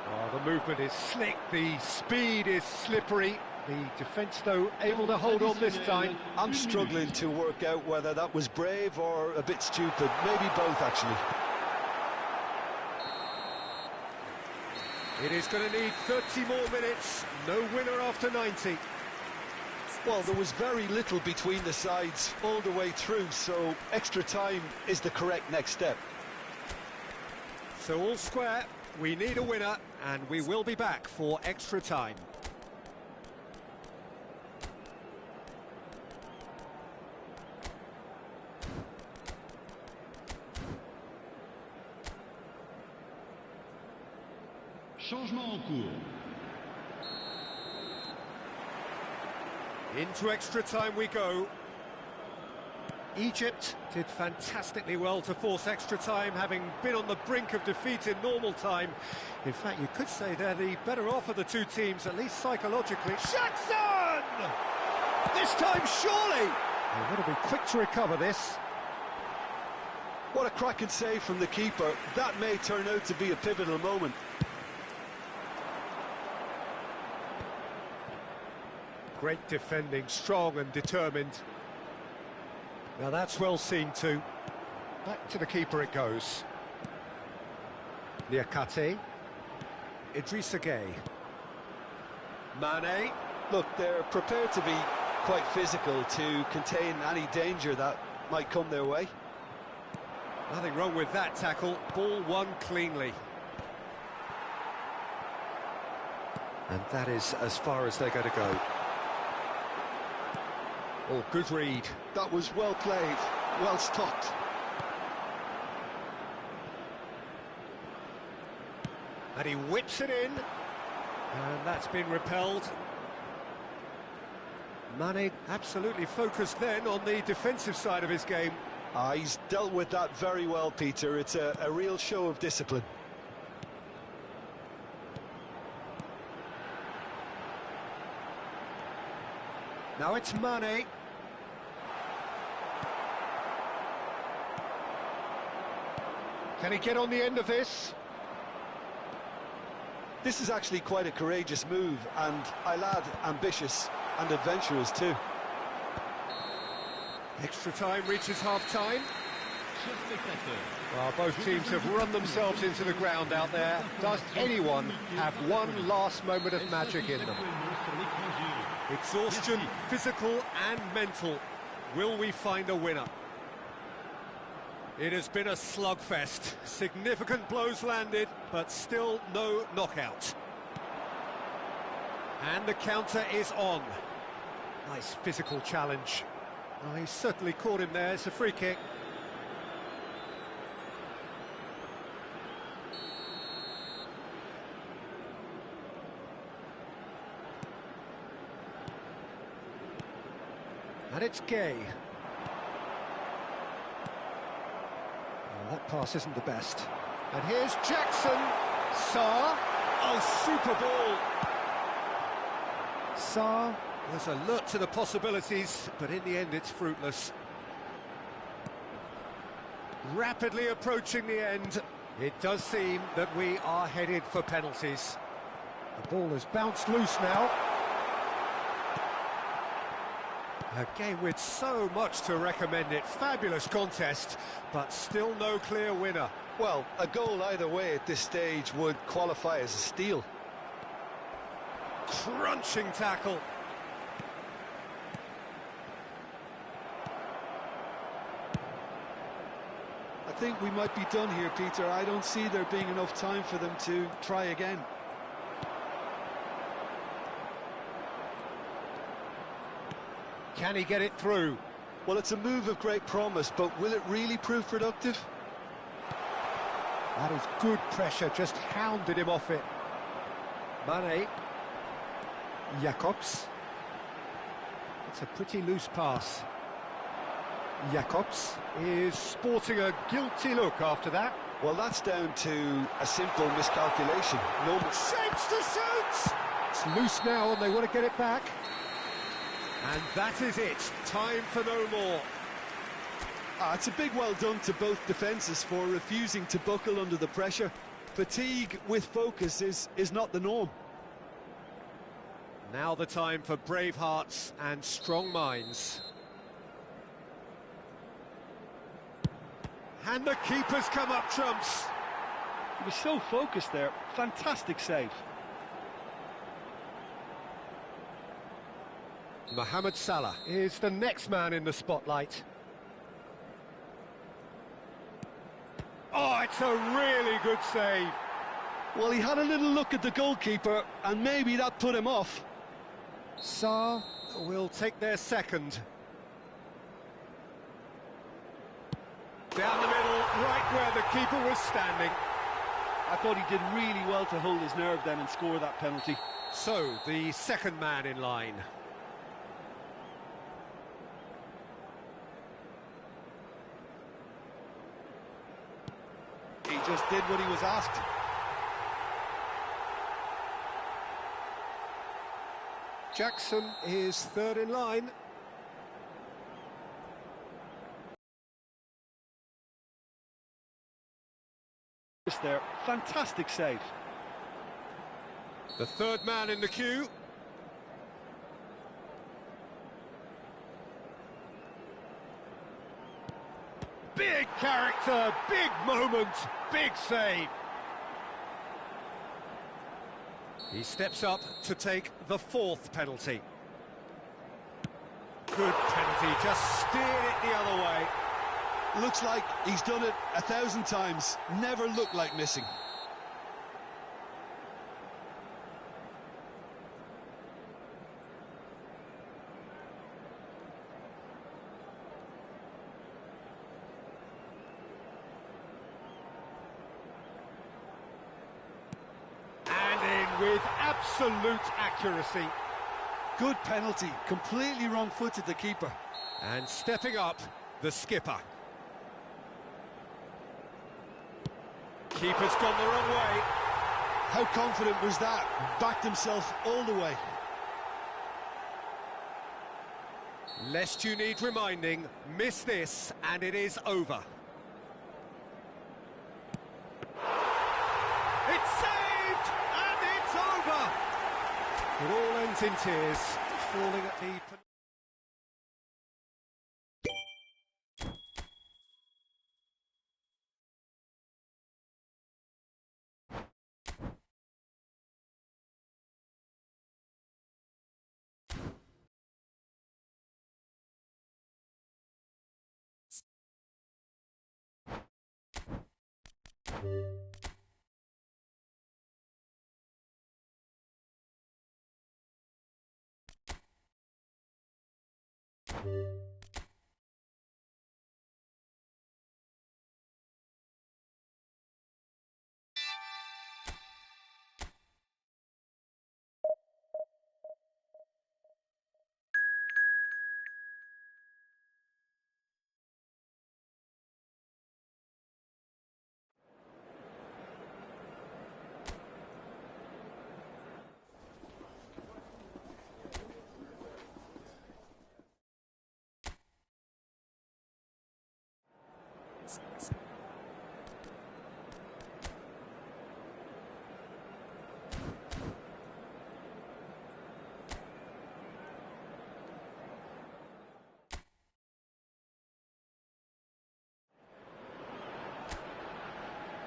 Speaker 3: Oh, the movement is slick, the speed is slippery. The defence, though, able to hold on this time.
Speaker 5: I'm struggling to work out whether that was brave or a bit stupid. Maybe both, actually.
Speaker 3: It is going to need 30 more minutes. No winner after 90.
Speaker 5: Well, there was very little between the sides all the way through, so extra time is the correct next step.
Speaker 3: So all square, we need a winner, and we will be back for extra time.
Speaker 6: Changement en cours.
Speaker 3: Into extra time we go. Egypt did fantastically well to force extra time, having been on the brink of defeat in normal time. In fact, you could say they're the better off of the two teams, at least psychologically. Jackson! This time, surely! They've got to be quick to recover this.
Speaker 5: What a cracking save from the keeper. That may turn out to be a pivotal moment.
Speaker 3: Great defending, strong and determined. Now that's well seen too. Back to the keeper it goes. Niakate. Idrissa Gueye. Mane.
Speaker 5: Look, they're prepared to be quite physical to contain any danger that might come their way.
Speaker 3: Nothing wrong with that tackle. Ball won cleanly. And that is as far as they're going to go. Oh, good read.
Speaker 5: That was well played, well stopped.
Speaker 3: And he whips it in. And that's been repelled. Mane absolutely focused then on the defensive side of his game.
Speaker 5: He's dealt with that very well, Peter. It's a real show of discipline.
Speaker 3: Now it's Mane. Can he get on the end of this?
Speaker 5: This is actually quite a courageous move, and I'll add ambitious and adventurous too.
Speaker 3: Extra time reaches half-time. Well, both teams have run themselves into the ground out there. Does anyone have one last moment of magic in them? Exhaustion, physical and mental. Will we find a winner? It has been a slugfest. Significant blows landed, but still no knockout. And the counter is on. Nice physical challenge. Oh, he certainly caught him there. It's a free kick. And it's Gueye. Oh, that pass isn't the best. And here's Jackson. Sarr. Oh, super ball. Sarr was alert to the possibilities, but in the end it's fruitless. Rapidly approaching the end. It does seem that we are headed for penalties. The ball has bounced loose now. A game with so much to recommend it. Fabulous contest, but still no clear winner.
Speaker 5: Well, a goal either way at this stage would qualify as a steal.
Speaker 3: Crunching tackle.
Speaker 5: I think we might be done here, Peter. I don't see there being enough time for them to try again.
Speaker 3: Can he get it through?
Speaker 5: Well, it's a move of great promise, but will it really prove productive?
Speaker 3: That is good pressure, just hounded him off it. Mane. Jacobs. It's a pretty loose pass. Jacobs is sporting a guilty look after that.
Speaker 5: Well, that's down to a simple miscalculation. No
Speaker 3: Shapes to shoot! It's loose now and they want to get it back. And that is it. Time for no more.
Speaker 5: It's a big well done to both defences for refusing to buckle under the pressure. Fatigue with focus is not the norm.
Speaker 3: Now the time for brave hearts and strong minds. And the keeper's come up trumps.
Speaker 5: He was so focused there. Fantastic save.
Speaker 3: Mohamed Salah is the next man in the spotlight. Oh, it's a really good save.
Speaker 5: Well, he had a little look at the goalkeeper, and maybe that put him off.
Speaker 3: Sarr will take their second. Down the middle, right where the keeper was standing.
Speaker 5: I thought he did really well to hold his nerve then and score that penalty.
Speaker 3: So, the second man in line.
Speaker 5: just did what he was asked.
Speaker 3: Jackson is third in line.
Speaker 5: There, fantastic save.
Speaker 4: The third man in the queue.
Speaker 3: Big character, big moment, big save.
Speaker 4: He steps up to take the fourth penalty. Good penalty, just steered it the other way.
Speaker 5: Looks like he's done it 1,000 times. Never looked like missing.
Speaker 3: With absolute accuracy.
Speaker 5: Good penalty, completely wrong-footed the keeper.
Speaker 4: And stepping up, the skipper. Keeper's gone the wrong way.
Speaker 5: How confident was that? Backed himself all the way.
Speaker 4: Lest you need reminding, miss this and it is over. It's saved! It's over!
Speaker 3: It all ends in tears, falling at the...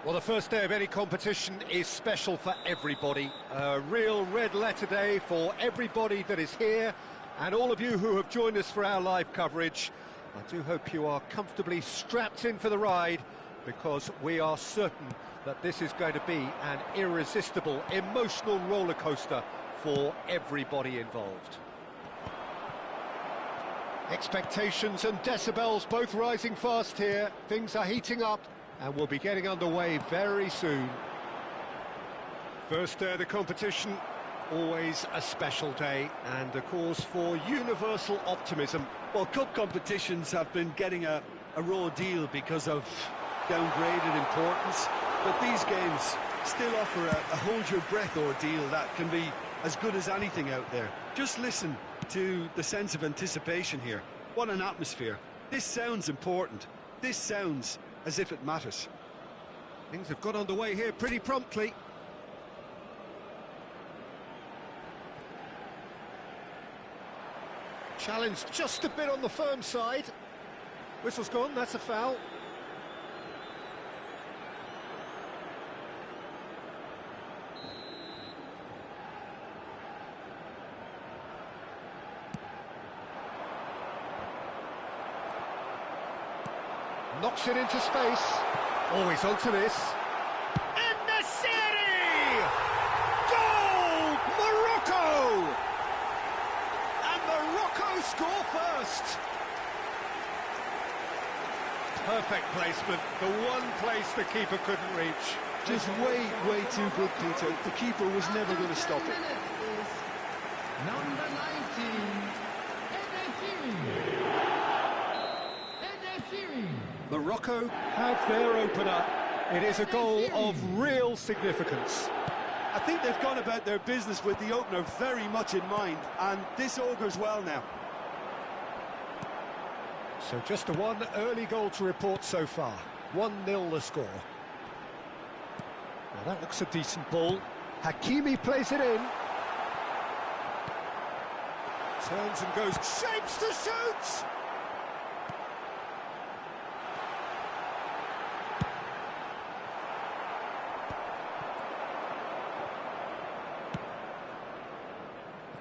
Speaker 3: Well, the first day of any competition is special for everybody. A real red letter day for everybody that is here, and all of you who have joined us for our live coverage. I do hope you are comfortably strapped in for the ride, because we are certain that this is going to be an irresistible, emotional roller coaster for everybody involved. Expectations and decibels both rising fast here. Things are heating up, and we'll be getting underway very soon. First day of the competition, always a special day, and a cause for universal optimism.
Speaker 5: Well, cup competitions have been getting a raw deal because of downgraded importance, but these games still offer a hold-your-breath ordeal that can be as good as anything out there. Just listen to the sense of anticipation here. What an atmosphere. This sounds important. This sounds as if it matters.
Speaker 3: Things have got underway here pretty promptly. Challenge just a bit on the firm side. Whistle's gone, that's a foul. Knocks it into space. Always onto this. In the city! Goal! Morocco! And Morocco score first. Perfect placement. The one place the keeper couldn't reach.
Speaker 5: Just way too good, Peter. The keeper was never going to stop it.
Speaker 6: Number 19,
Speaker 3: Morocco have their opener. It is a goal of real significance.
Speaker 5: I think they've gone about their business with the opener very much in mind, and this augurs well now.
Speaker 3: So just the one early goal to report so far. 1-0 the score. Well, that looks a decent ball. Hakimi plays it in. Turns and goes, shapes to shoot!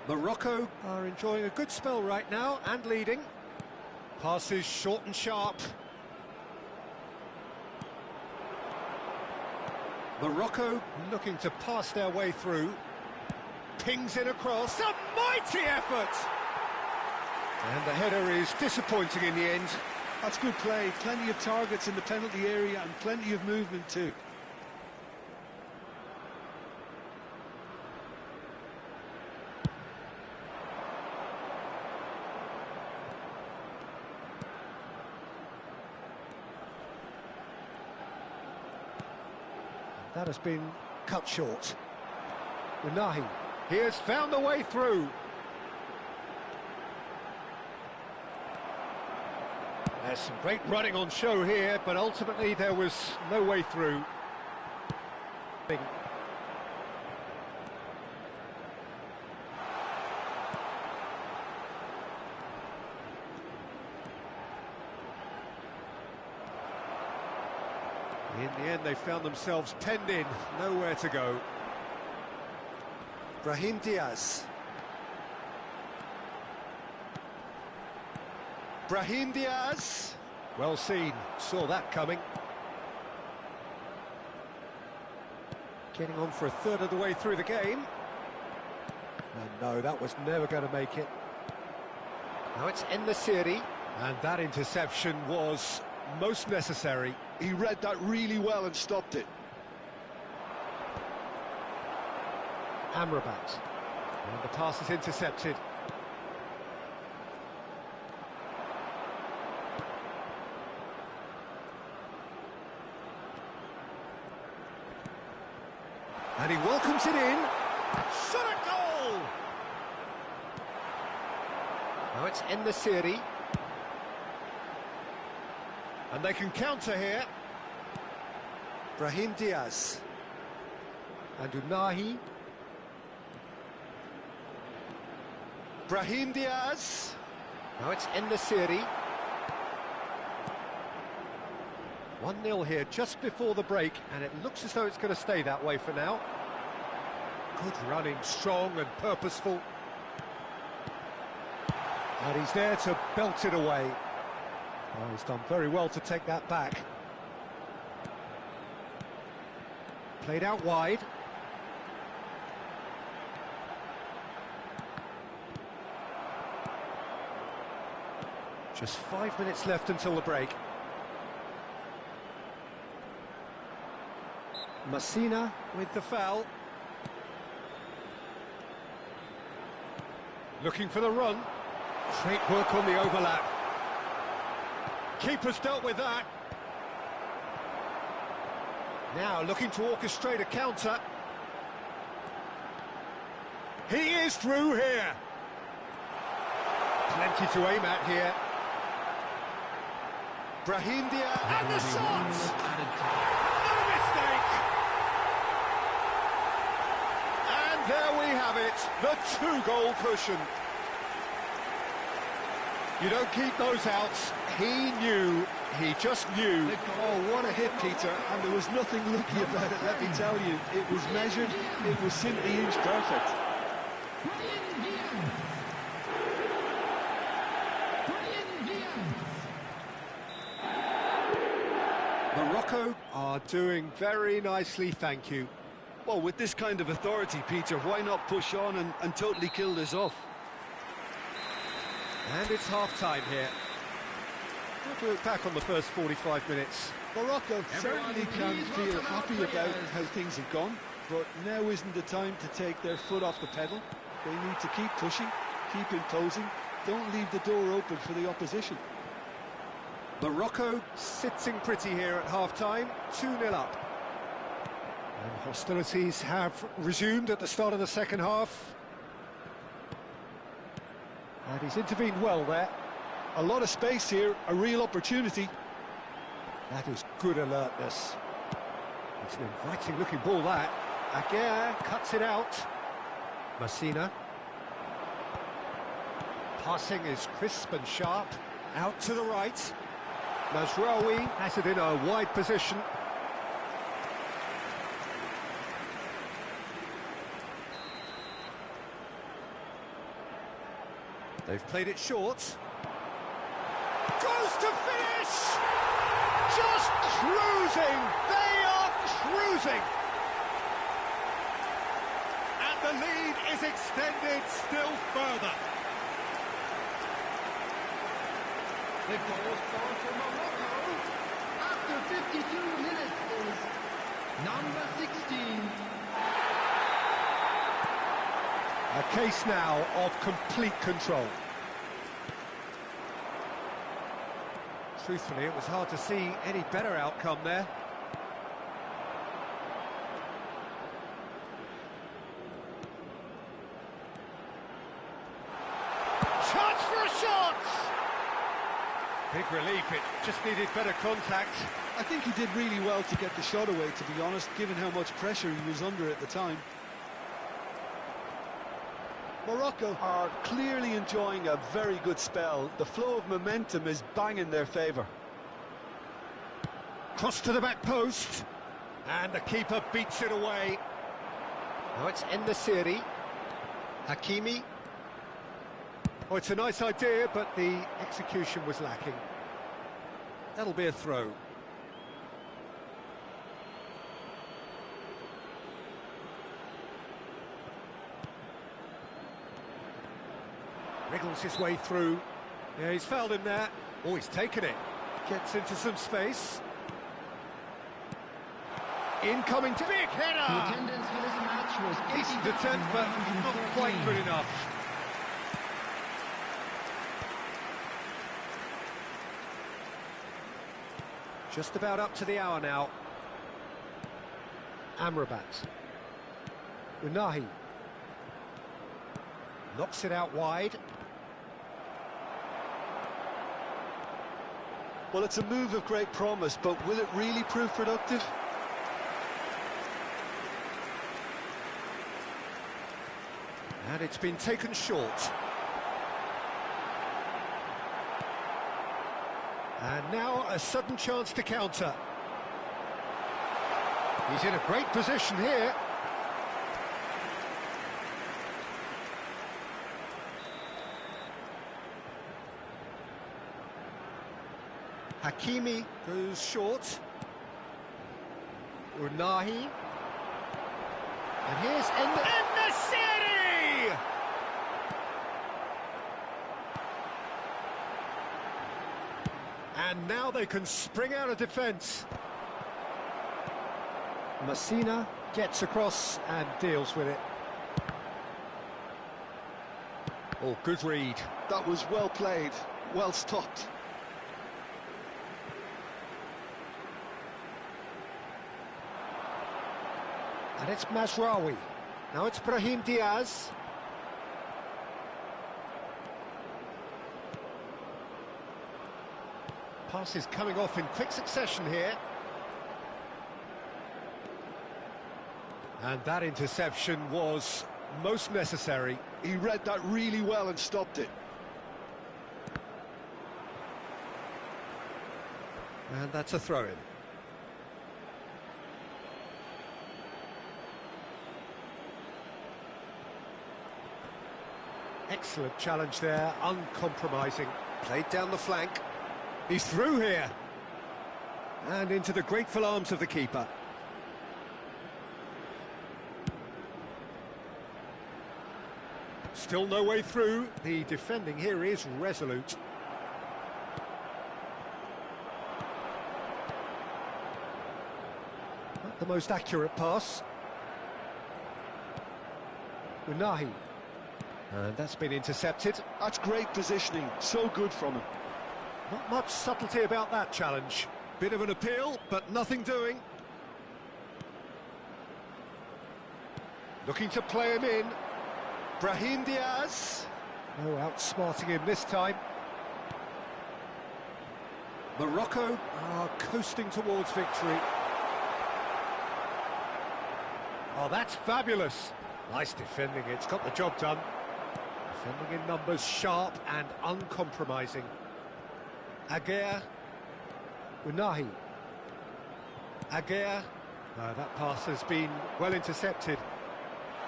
Speaker 3: Morocco are enjoying a good spell right now and leading. Passes short and sharp. Morocco looking to pass their way through. Pings in across. A mighty effort! And the header is disappointing in the end.
Speaker 5: That's good play. Plenty of targets in the penalty area and plenty of movement too.
Speaker 3: That has been cut short. Unahi, he has found the way through. There's some great running on show here, but ultimately there was no way through. In the end, they found themselves penned in, nowhere to go. Brahim Diaz. Brahim Diaz. Well seen, saw that coming. Getting on for a third of the way through the game. And no, that was never going to make it. Now it's En-Nesyri. And that interception was most necessary.
Speaker 5: He read that really well and stopped it.
Speaker 3: Amrabat. And the pass is intercepted. And he welcomes it in. Shot a goal! Now it's En-Nesyri. And they can counter here. Brahim Diaz. And Unahi. Brahim Diaz. Now it's En-Nesyri. 1-0 here just before the break, and it looks as though it's going to stay that way for now. Good running, strong and purposeful. And he's there to belt it away. Oh, he's done very well to take that back. Played out wide. Just 5 minutes left until the break. Messina with the foul. Looking for the run. Great work on the overlap. Keeper's dealt with that. Now looking to orchestrate a counter. He is through here. Plenty to aim at here. Brahim Diaz and the shot! No mistake! And there we have it, the two-goal cushion. You don't keep those outs. He knew, he just knew.
Speaker 5: Oh, what a hit, Peter, and there was nothing lucky about it, let me tell you. It was measured, it was simply inch perfect.
Speaker 3: Morocco are doing very nicely, thank you.
Speaker 5: Well, with this kind of authority, Peter, why not push on and totally kill this off?
Speaker 3: And it's half-time here. We'll look back on the first 45 minutes.
Speaker 5: Morocco certainly can feel happy about how things have gone, but now isn't the time to take their foot off the pedal. They need to keep pushing, keep imposing, don't leave the door open for the opposition.
Speaker 3: Morocco sitting pretty here at half-time, 2-0 up. And hostilities have resumed at the start of the second half. And he's intervened well there.
Speaker 5: A lot of space here, a real opportunity.
Speaker 3: That is good alertness. It's an inviting-looking ball, that. Aguirre cuts it out. Messina. Passing is crisp and sharp. Out to the right. Mazraoui has it in a wide position. They've played it short. Goes to finish! Just cruising! They are cruising! And the lead is extended still further.
Speaker 6: The goal scored for Morocco after 52 minutes is number 16.
Speaker 3: A case now of complete control. Truthfully, it was hard to see any better outcome there. Chance for a shot! Big relief, it just needed better contact.
Speaker 5: I think he did really well to get the shot away, to be honest, given how much pressure he was under at the time. Morocco are clearly enjoying a very good spell. The flow of momentum is bang in their favour.
Speaker 3: Cross to the back post. And the keeper beats it away. Now it's En-Nesyri. Hakimi. Oh, it's a nice idea, but the execution was lacking. That'll be a throw. Wriggles his way through. Yeah, he's fouled him there. Oh, he's taken it. Gets into some space. Incoming to big
Speaker 6: The
Speaker 3: header!
Speaker 6: attendance for this match was
Speaker 3: Decent attempt, but not quite good enough. Just about up to the hour now. Amrabat. Unahi. Knocks it out wide.
Speaker 5: Well, it's a move of great promise, but will it really prove productive?
Speaker 3: And it's been taken short. And now a sudden chance to counter. He's in a great position here. Hakimi goes short. Unahi. And here's En-Nesyri! And now they can spring out of defence. Messina gets across and deals with it. Oh, good read.
Speaker 5: That was well played, well stopped.
Speaker 3: And it's Mazraoui. Now it's Brahim Diaz. Passes coming off in quick succession here. And that interception was most necessary.
Speaker 5: He read that really well and stopped it.
Speaker 3: And that's a throw-in. Excellent challenge there, uncompromising. Played down the flank. He's through here. And into the grateful arms of the keeper. Still no way through. The defending here is resolute. Not the most accurate pass. Unahi. And that's been intercepted.
Speaker 5: That's great positioning, so good from him.
Speaker 3: Not much subtlety about that challenge.
Speaker 4: Bit of an appeal, but nothing doing.
Speaker 3: Looking to play him in. Brahim Diaz. No outsmarting him this time. Morocco are coasting towards victory. Oh, that's fabulous. Nice defending, it's got the job done. Defending in numbers, sharp and uncompromising. Aguirre. Unahi. Aguirre. No, that pass has been well intercepted.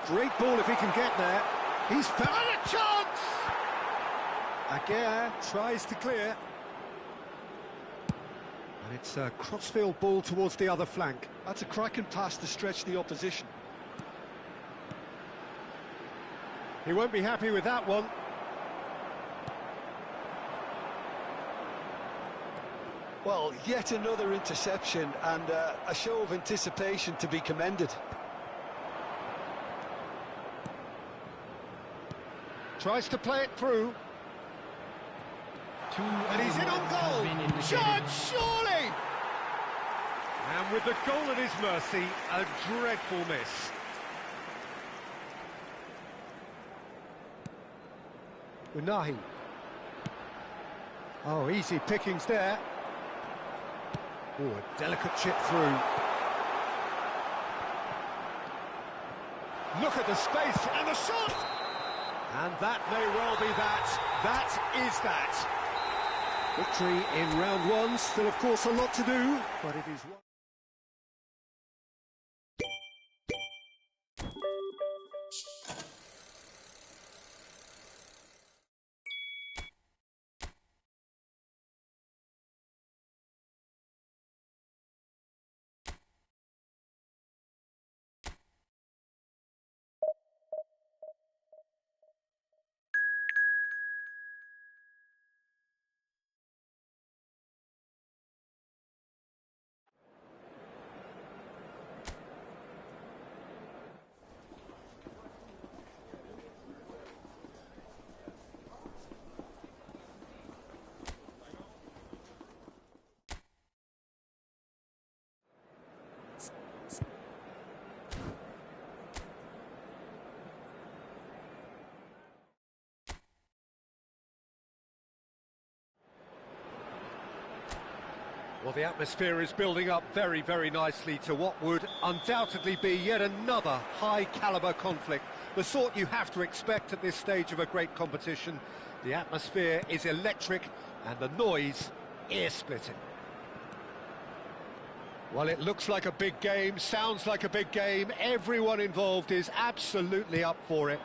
Speaker 3: Great ball if he can get there. He's found a chance! Aguirre tries to clear. And it's a crossfield ball towards the other flank.
Speaker 5: That's a cracking pass to stretch the opposition.
Speaker 3: He won't be happy with that one.
Speaker 5: Well, yet another interception and a show of anticipation to be commended.
Speaker 3: Tries to play it through. And he's in on goal. Shot, surely! And with the goal at his mercy, a dreadful miss. Unahi. Oh, easy pickings there. Oh, a delicate chip through. Look at the space and the shot! And that may well be that. That is that. Victory in round one. Still, of course, a lot to do, but it is one. Well, the atmosphere is building up very, very nicely to what would undoubtedly be yet another high-caliber conflict. The sort you have to expect at this stage of a great competition. The atmosphere is electric and the noise ear-splitting. Well, it looks like a big game, sounds like a big game. Everyone involved is absolutely up for it.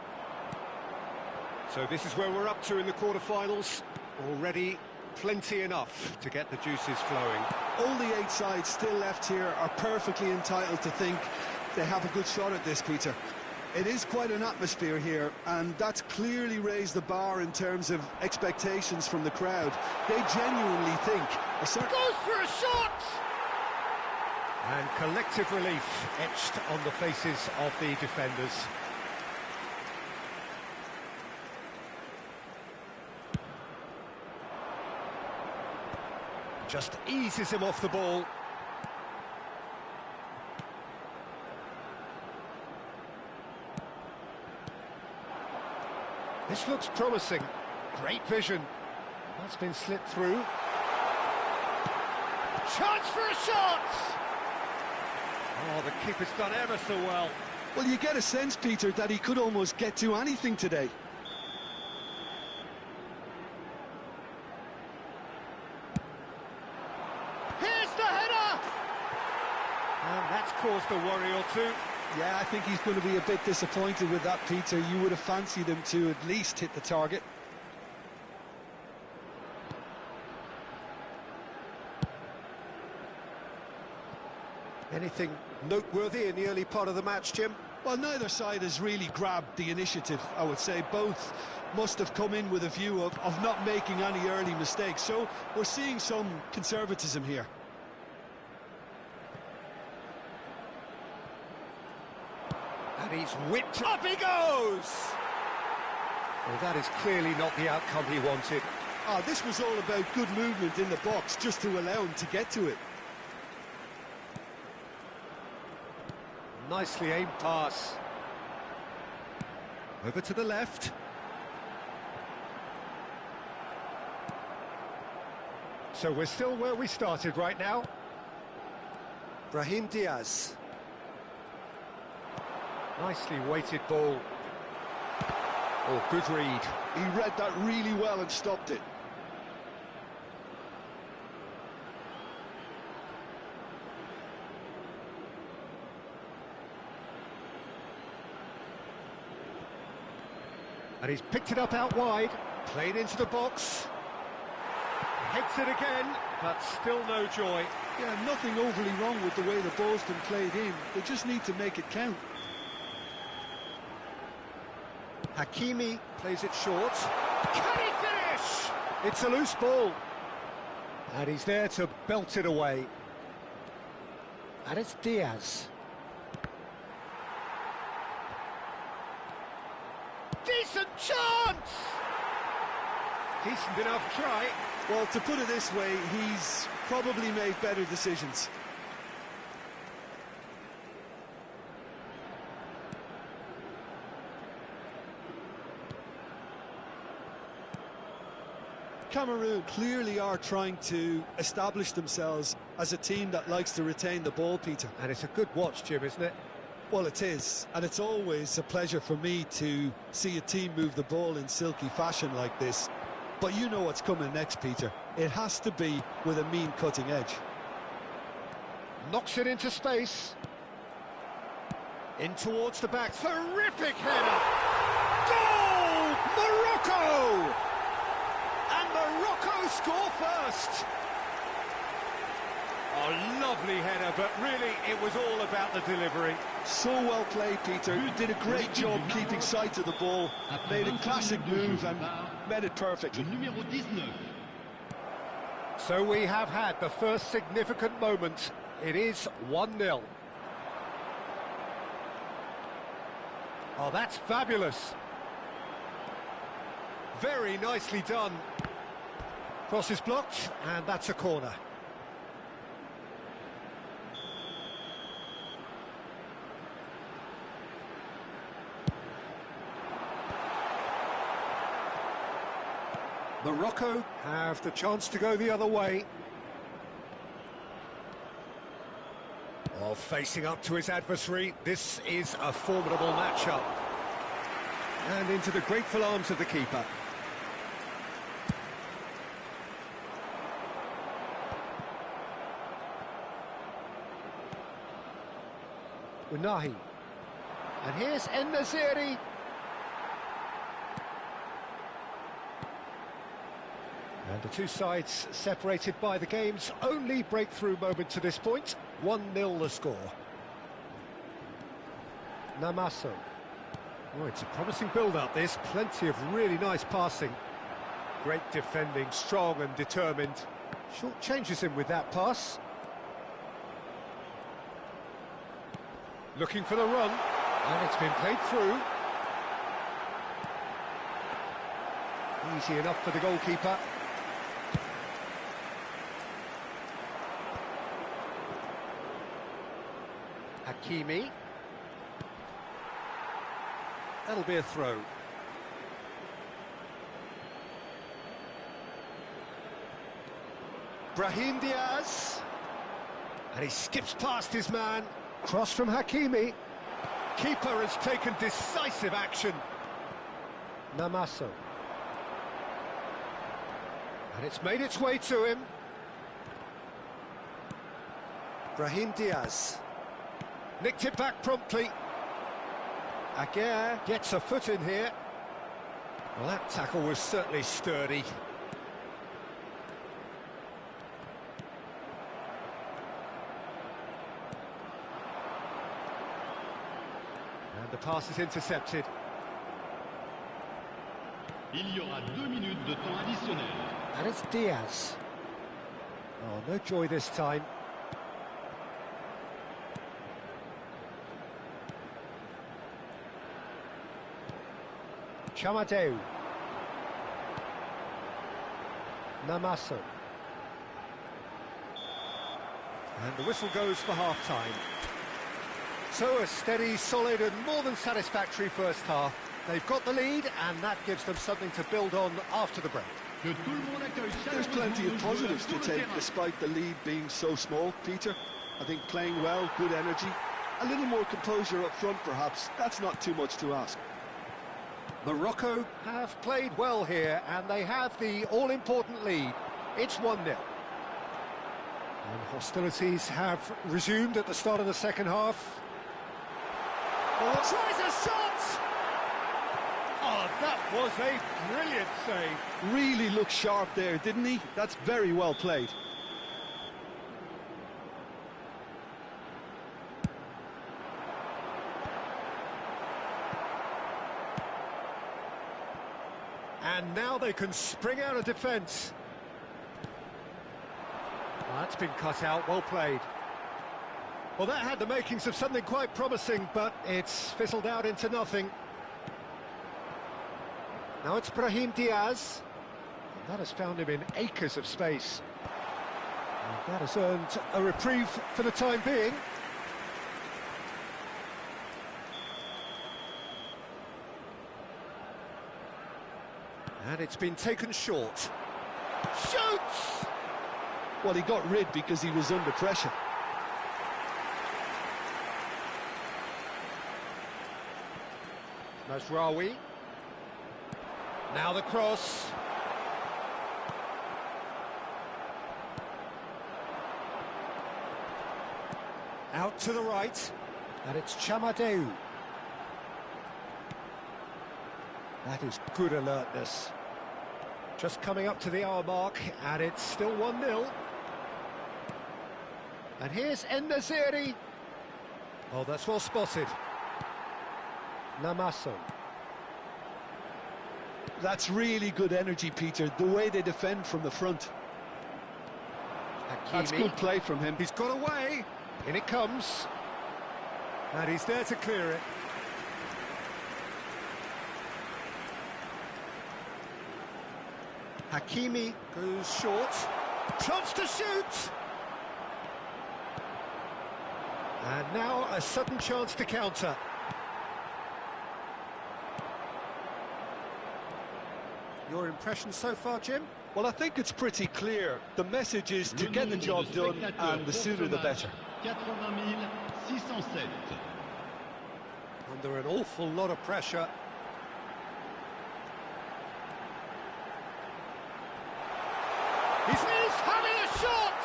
Speaker 3: So this is where we're up to in the quarterfinals. Already plenty enough to get the juices flowing.
Speaker 5: All the 8 sides still left here are perfectly entitled to think they have a good shot at this, Peter. It is quite an atmosphere here, and that's clearly raised the bar in terms of expectations from the crowd. They genuinely think a certain...
Speaker 3: Goes for a shot! And collective relief etched on the faces of the defenders. Just eases him off the ball. This looks promising. Great vision. That's been slipped through. Chance for a shot! Oh, the keeper's done ever so well.
Speaker 5: Well, you get a sense, Peter, that he could almost get to anything today.
Speaker 3: That's caused a worry or two.
Speaker 5: Yeah, I think he's going to be a bit disappointed with that, Peter. You would have fancied him to at least hit the target.
Speaker 3: Anything noteworthy in the early part of the match, Jim?
Speaker 5: Well, neither side has really grabbed the initiative, I would say. Both must have come in with a view of not making any early mistakes. So we're seeing some conservatism here.
Speaker 3: And he's whipped. Up he goes! Well, that is clearly not the outcome he wanted.
Speaker 5: Oh, this was all about good movement in the box just to allow him to get to it.
Speaker 3: Nicely aimed pass.
Speaker 4: Over to the left.
Speaker 3: So we're still where we started right now. Brahim Diaz. Nicely weighted ball. Oh, good read.
Speaker 5: He read that really well and stopped it.
Speaker 3: And he's picked it up out wide. Played into the box. Heads it again, but still no joy.
Speaker 5: Yeah, nothing overly wrong with the way the ball's been played in. They just need to make it count.
Speaker 3: Hakimi plays it short. Can he finish? It's a loose ball. And he's there to belt it away. And it's Diaz. Decent chance! Decent enough try.
Speaker 5: Well, to put it this way, he's probably made better decisions. Cameroon clearly are trying to establish themselves as a team that likes to retain the ball, Peter.
Speaker 3: And it's a good watch, Jim, isn't it?
Speaker 5: Well, it is, and it's always a pleasure for me to see a team move the ball in silky fashion like this. But you know what's coming next, Peter. It has to be with a mean cutting edge.
Speaker 3: Knocks it into space. In towards the back. Terrific header! Goal! Morocco! And Morocco score first. Oh, lovely header, but really it was all about the delivery.
Speaker 5: So well played, Peter. You did a great job keeping sight of the ball, made a classic move and made it perfectly.
Speaker 3: So we have had the first significant moment. It is 1-0. Oh, that's fabulous. Very nicely done. Cross is blocked, and that's a corner. Morocco have the chance to go the other way. Oh, facing up to his adversary, this is a formidable matchup. And into the grateful arms of the keeper. Unahi. And here's En-Nesyri. And the two sides separated by the game's only breakthrough moment to this point. 1-0 the score. Namaso. Oh, it's a promising build-up, this. Plenty of really nice passing. Great defending, strong and determined. Short changes him with that pass. Looking for the run. And it's been played through. Easy enough for the goalkeeper. Hakimi. That'll be a throw. Brahim Diaz. And he skips past his man. Cross from Hakimi. Keeper has taken decisive action. Namaso. And it's made its way to him. Brahim Diaz. Nicked it back promptly. Aguirre gets a foot in here. Well, that tackle was certainly sturdy. And the pass is intercepted.
Speaker 7: Il y aura 2 minutes de temps additionnel.
Speaker 3: And it's Diaz. Oh, no joy this time. Chamadeu. Namaso. And the whistle goes for half-time. So a steady, solid and more than satisfactory first half. They've got the lead and that gives them something to build on after the break.
Speaker 5: There's plenty of positives to take despite the lead being so small, Peter. I think playing well, good energy, a little more composure up front perhaps, that's not too much to ask.
Speaker 3: Morocco have played well here and they have the all-important lead. It's 1-0. And hostilities have resumed at the start of the second half. Tries a shot! Oh, that was a brilliant save.
Speaker 5: Really looked sharp there, didn't he? That's very well played.
Speaker 3: And now they can spring out of defence. Well, that's been cut out, well played. Well, that had the makings of something quite promising, but it's fizzled out into nothing. Now it's Brahim Diaz. And that has found him in acres of space. And that has earned a reprieve for the time being. And it's been taken short. Shoots!
Speaker 5: Well, he got rid because he was under pressure.
Speaker 3: Mazraoui. Now the cross. Out to the right. And it's Chamadeu. That is good alertness. Just coming up to the hour mark, and it's still 1-0. And here's En-Nesyri. Oh, that's well spotted. Namaso.
Speaker 5: That's really good energy, Peter, the way they defend from the front.
Speaker 3: Hakimi.
Speaker 5: That's good play from him.
Speaker 3: He's got away. In it comes. And he's there to clear it. Hakimi goes short. Chance to shoot. And now a sudden chance to counter. Your impression so far, Jim?
Speaker 5: Well, I think it's pretty clear. The message is to get the job done, and the sooner the better.
Speaker 7: 80,607.
Speaker 3: Under an awful lot of pressure. He's having a shot!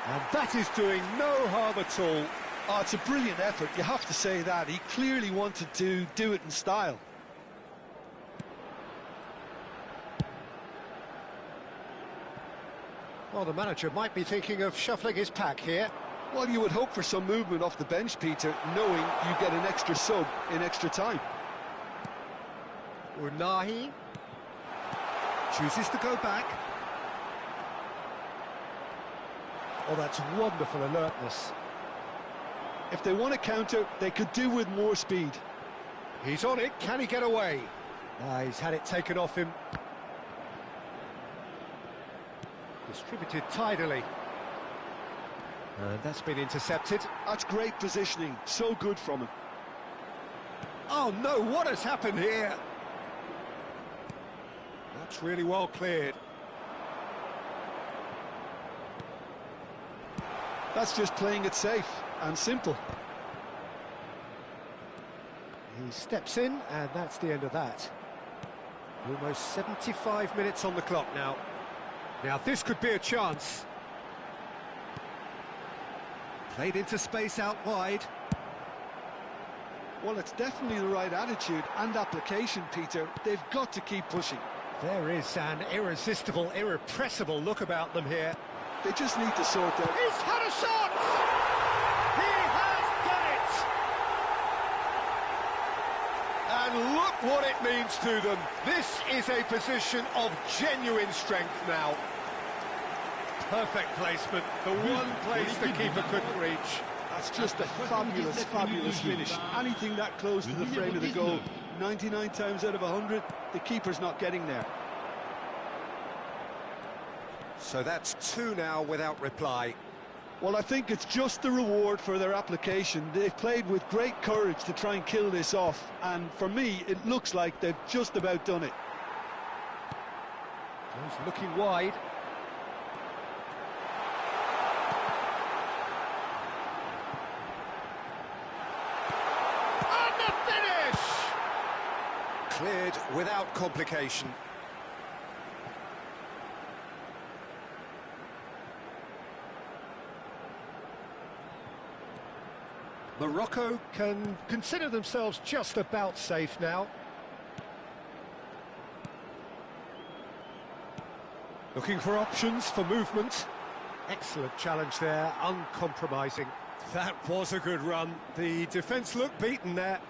Speaker 3: And that is doing no harm at all.
Speaker 5: Oh, it's a brilliant effort, you have to say that. He clearly wanted to do it in style.
Speaker 3: Well, the manager might be thinking of shuffling his pack here.
Speaker 5: Well, you would hope for some movement off the bench, Peter, knowing you get an extra sub in extra time.
Speaker 3: Unahi chooses to go back. Oh, that's wonderful alertness.
Speaker 5: If they want to counter, they could do with more speed.
Speaker 3: He's on it, can he get away? He's had it taken off him. Distributed tidily. And that's been intercepted.
Speaker 5: That's great positioning, so good from him.
Speaker 3: Oh no, what has happened here? That's really well cleared.
Speaker 5: That's just playing it safe and simple.
Speaker 3: He steps in, and that's the end of that. Almost 75 minutes on the clock now. Now, this could be a chance. Played into space out wide.
Speaker 5: Well, it's definitely the right attitude and application, Peter. They've got to keep pushing.
Speaker 3: There is an irresistible, irrepressible look about them here.
Speaker 5: They just need to sort out...
Speaker 3: He's had a shot! He has done it! And look what it means to them. This is a position of genuine strength now. Perfect placement, the one place the keeper couldn't reach.
Speaker 5: That's just a fabulous, fabulous finish. Anything that close to the frame of the goal, 99 times out of 100, the keeper's not getting there.
Speaker 3: So that's two now without reply.
Speaker 5: Well, I think it's just the reward for their application. They've played with great courage to try and kill this off, and for me, it looks like they've just about done it.
Speaker 3: He's looking wide.
Speaker 4: And the finish!
Speaker 3: Cleared without complication. Morocco can consider themselves just about safe now. Looking for options for movement. Excellent challenge there, uncompromising. That was a good run. The defence looked beaten there.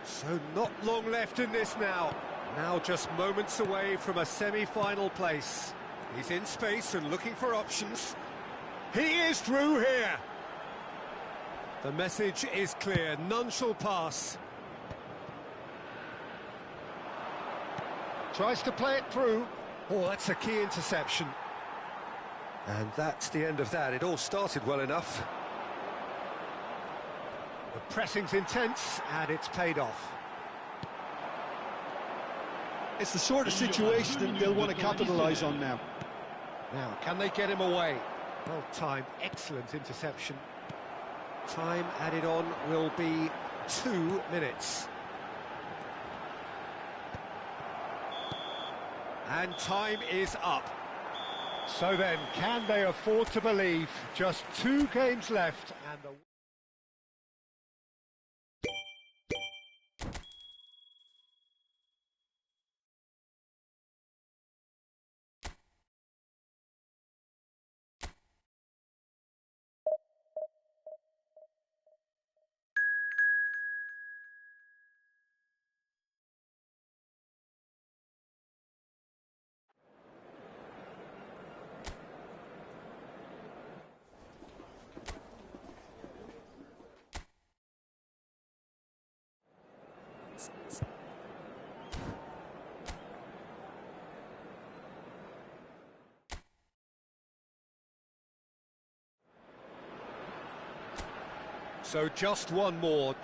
Speaker 3: So not long left in this now. Now just moments away from a semi-final place. He's in space and looking for options. He is through here. The message is clear, none shall pass. Tries to play it through. Oh, that's a key interception. And that's the end of that. It all started well enough. The pressing's intense, and it's paid off.
Speaker 5: It's the sort of situation that they'll want to capitalise on now.
Speaker 3: Now, can they get him away? Well timed, excellent interception. Time added on will be 2 minutes. And time is up. So then, can they afford to believe? Just 2 games left and the... So just one more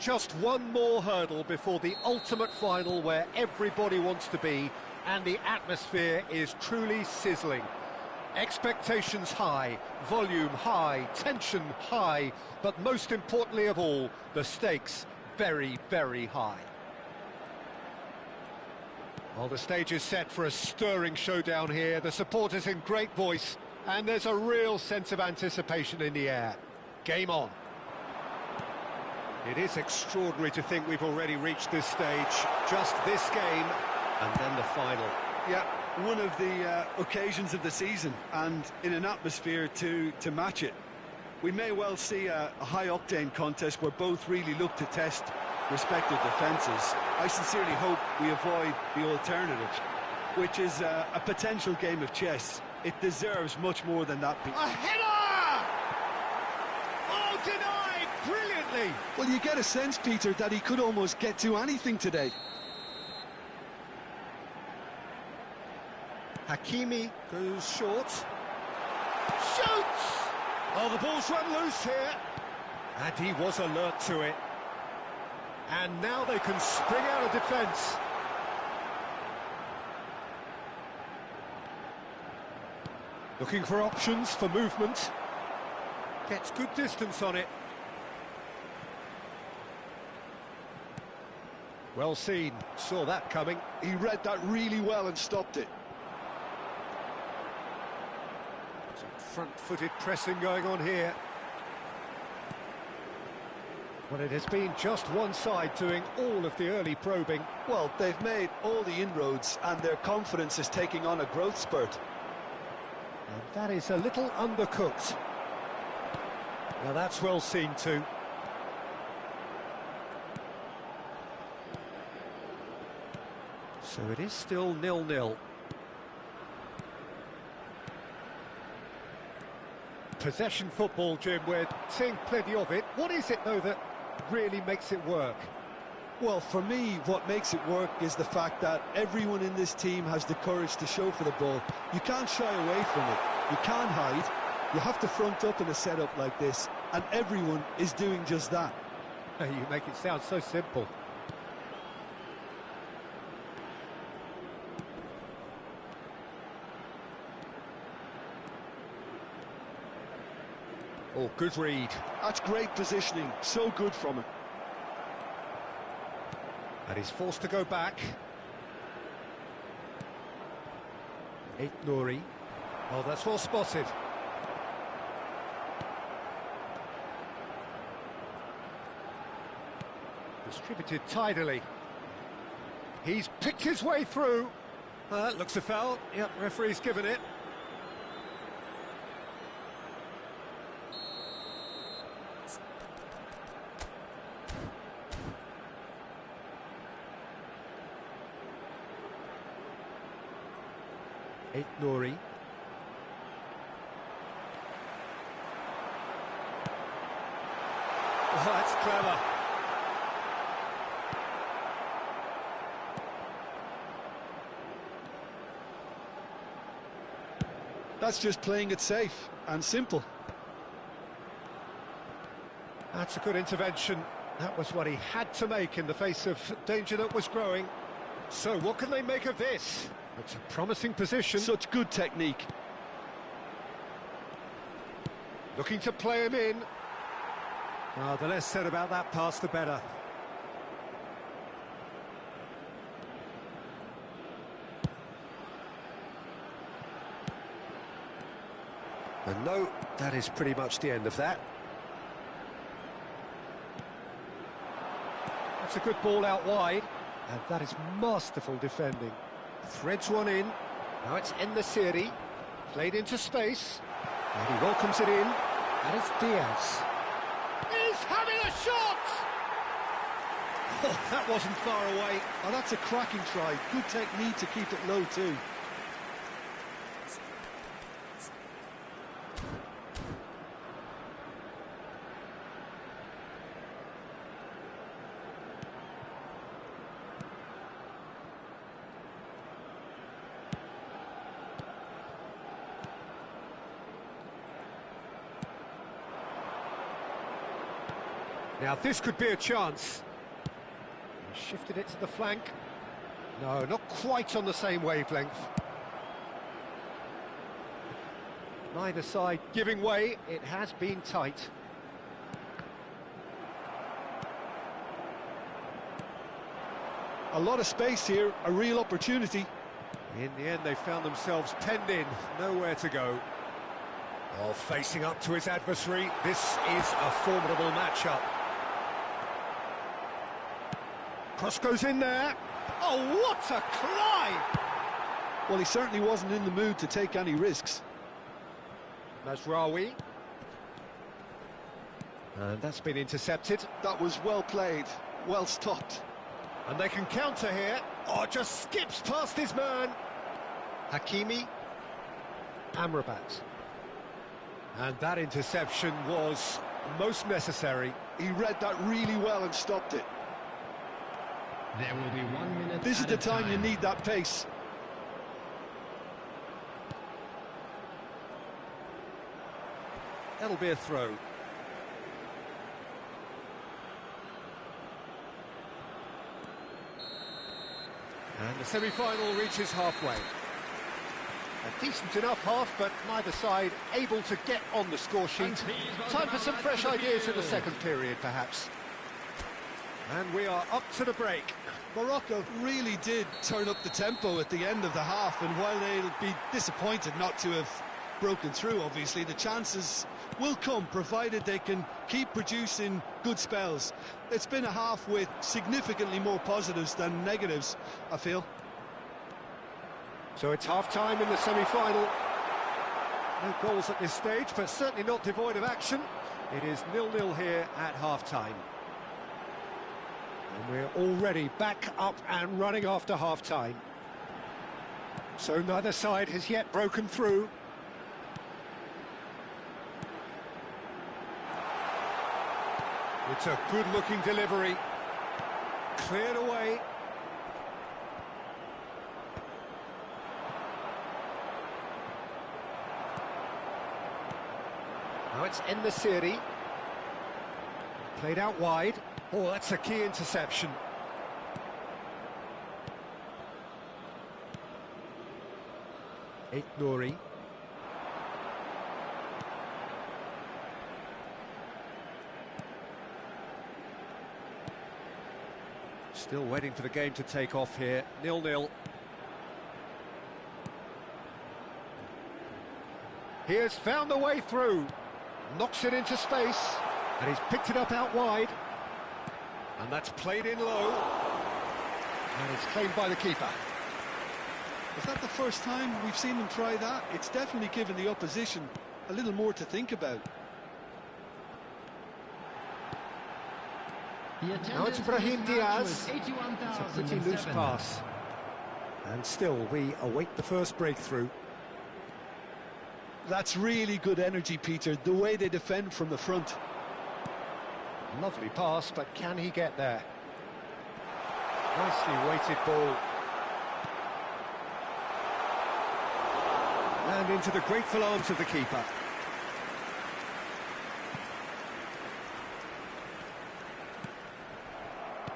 Speaker 3: hurdle before the ultimate final where everybody wants to be, and the atmosphere is truly sizzling. Expectations high, volume high, tension high, but most importantly of all, the stakes very, very high. Well, the stage is set for a stirring showdown here. The supporters in great voice, and there's a real sense of anticipation in the air. Game on. It is extraordinary to think we've already reached this stage. Just this game, and then the final.
Speaker 5: Yeah, one of the occasions of the season, and in an atmosphere to match it. We may well see a high-octane contest where both really look to test respective defences. I sincerely hope we avoid the alternative, which is a potential game of chess. It deserves much more than that.
Speaker 4: A header! Oh, denied! Brilliantly!
Speaker 5: Well, you get a sense, Peter, that he could almost get to anything today.
Speaker 3: Hakimi goes short.
Speaker 4: Shoots! Oh, the ball's run loose here.
Speaker 3: And he was alert to it. And now they can spring out of defence. Looking for options for movement. Gets good distance on it. Well seen, saw that coming.
Speaker 5: He read that really well and stopped it.
Speaker 3: Some front-footed pressing going on here. Well, it has been just one side doing all of the early probing.
Speaker 5: Well, they've made all the inroads and their confidence is taking on a growth spurt.
Speaker 3: And that is a little undercooked. Now that's well seen too. So it is still 0-0. Possession football, Jim, we're seeing plenty of it. What is it, though, that really makes it work?
Speaker 5: Well, for me, what makes it work is the fact that everyone in this team has the courage to show for the ball. You can't shy away from it. You can't hide. You have to front up in a setup like this, and everyone is doing just that.
Speaker 3: You make it sound so simple. Oh, good read.
Speaker 5: That's great positioning. So good from him.
Speaker 3: And he's forced to go back. Nouri. Oh, that's well spotted. Distributed tidily. He's picked his way through. That looks a foul. Yep, referee's given it. Nouri. Oh, that's clever.
Speaker 5: That's just playing it safe and simple.
Speaker 3: That's a good intervention. That was what he had to make in the face of danger that was growing. So what can they make of this? It's a promising position.
Speaker 5: Such good technique.
Speaker 3: Looking to play him in. Oh, the less said about that pass, the better. And no, that is pretty much the end of that. That's a good ball out wide. And that is masterful defending. Threads one in. Now it's En-Nesyri. Played into space. And he welcomes it in. And it's Diaz. He's having a shot! Oh, that wasn't far away.
Speaker 5: Oh, that's a cracking try. Good technique to keep it low too.
Speaker 3: Now this could be a chance. He shifted it to the flank. No, not quite on the same wavelength. Neither side giving way. It has been tight.
Speaker 5: A lot of space here, a real opportunity.
Speaker 3: In the end, they found themselves penned in, nowhere to go. Oh, facing up to his adversary, this is a formidable matchup. Cross goes in there. Oh, what a climb!
Speaker 5: Well, he certainly wasn't in the mood to take any risks.
Speaker 3: Mazraoui. And that's been intercepted.
Speaker 5: That was well played, well stopped.
Speaker 3: And they can counter here. Oh, just skips past his man. Hakimi. Amrabat. And that interception was most necessary.
Speaker 5: He read that really well and stopped it.
Speaker 6: There will be 1 minute.
Speaker 5: This is the time you need that pace.
Speaker 3: That'll be a throw. And the semi-final reaches halfway. A decent enough half, but neither side able to get on the score sheet. Time for some fresh ideas in the second period, perhaps. And we are up to the break.
Speaker 5: Morocco really did turn up the tempo at the end of the half, and while they'll be disappointed not to have broken through, obviously, the chances will come, provided they can keep producing good spells. It's been a half with significantly more positives than negatives, I feel.
Speaker 3: So it's half-time in the semi-final. No goals at this stage, but certainly not devoid of action. It is 0-0 here at half-time. And we're already back up and running after half-time. So neither side has yet broken through. It's a good-looking delivery.
Speaker 4: Cleared away.
Speaker 3: Now it's En-Nesyri. Played out wide. Oh, that's a key interception. Nouri.
Speaker 4: Still waiting for the game to take off here. 0-0.
Speaker 3: He has found the way through. Knocks it into space. And he's picked it up out wide.
Speaker 4: And that's played in low.
Speaker 3: And it's claimed by the keeper.
Speaker 5: Is that the first time we've seen them try that? It's definitely given the opposition a little more to think about.
Speaker 3: Now it's Brahim Diaz. It's a pretty loose pass. And still, we await the first breakthrough.
Speaker 5: That's really good energy, Peter, the way they defend from the front.
Speaker 3: Lovely pass, but can he get there? Nicely weighted ball. And into the grateful arms of the keeper.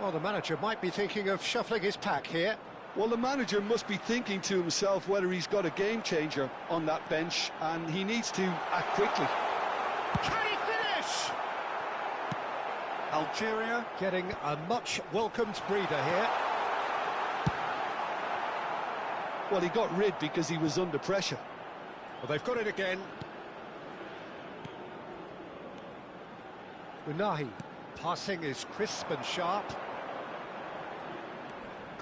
Speaker 3: Well, the manager might be thinking of shuffling his pack here.
Speaker 5: Well, the manager must be thinking to himself whether he's got a game changer on that bench, and he needs to act quickly.
Speaker 3: Can he finish?
Speaker 4: Algeria
Speaker 3: Getting a much welcomed breather here.
Speaker 5: Well, he got rid because he was under pressure.
Speaker 3: Well, they've got it again. Unahi. Passing is crisp and sharp.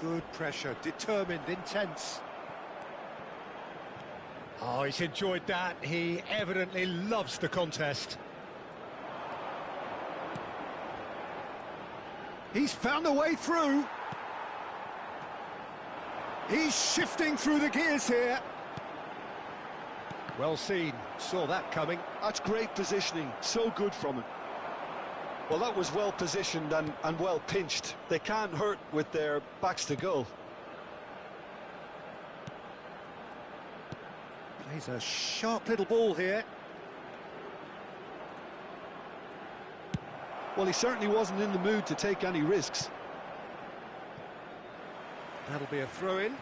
Speaker 3: Good pressure, determined, intense. Oh, he's enjoyed that. He evidently loves the contest. He's found a way through. He's shifting through the gears here. Well seen, saw that coming.
Speaker 5: That's great positioning, so good from him. Well, that was well positioned and well pinched. They can't hurt with their backs to goal.
Speaker 3: Plays a sharp little ball here.
Speaker 5: Well, he certainly wasn't in the mood to take any risks.
Speaker 3: That'll be a throw-in.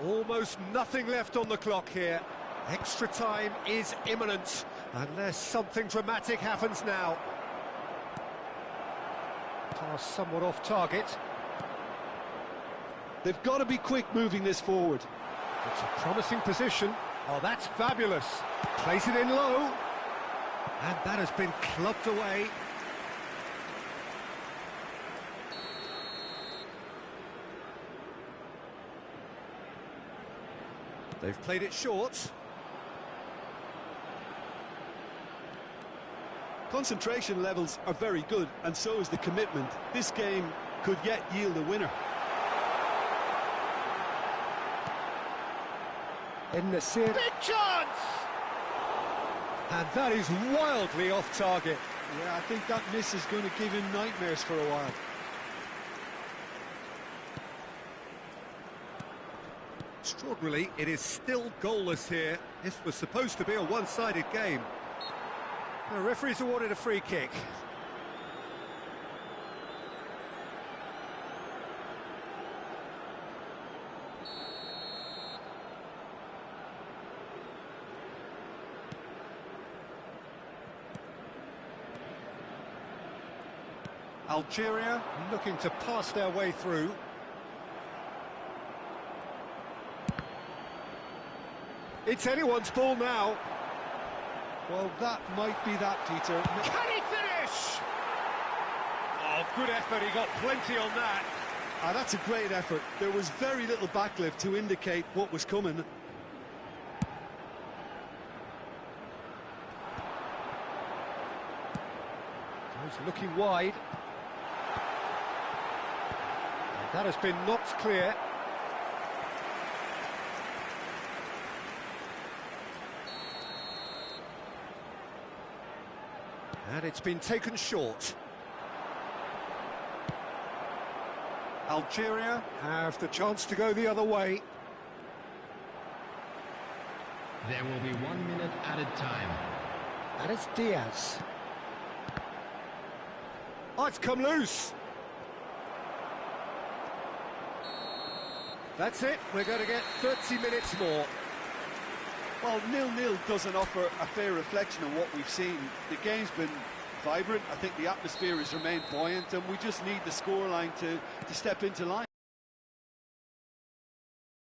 Speaker 3: Almost nothing left on the clock here. Extra time is imminent, unless something dramatic happens now. Pass somewhat off target.
Speaker 5: They've got to be quick moving this forward.
Speaker 3: It's a promising position. Oh, that's fabulous. Place it in low. And that has been clubbed away. They've played it short.
Speaker 5: Concentration levels are very good, and so is the commitment. This game could yet yield a winner.
Speaker 3: En-Nesyri. Big chance! And that is wildly off target.
Speaker 5: Yeah, I think that miss is going to give him nightmares for a while.
Speaker 4: Extraordinarily, it is still goalless here. This was supposed to be a one-sided game.
Speaker 3: The referee's awarded a free kick.
Speaker 4: Algeria
Speaker 3: Looking to pass their way through. It's anyone's ball now.
Speaker 5: Well, that might be that, Peter.
Speaker 3: Can he finish? Oh, good effort. He got plenty on that.
Speaker 5: That's a great effort. There was very little backlift to indicate what was coming.
Speaker 3: He's looking wide. And that has been knocked clear. And it's been taken short. Algeria have the chance to go the other way.
Speaker 6: There will be 1 minute added time.
Speaker 3: And it's Diaz. Oh, it's come loose. That's it, we're going to get 30 minutes more.
Speaker 5: Well, 0-0 doesn't offer a fair reflection of what we've seen. The game's been vibrant. I think the atmosphere has remained buoyant, and we just need the scoreline to step into line.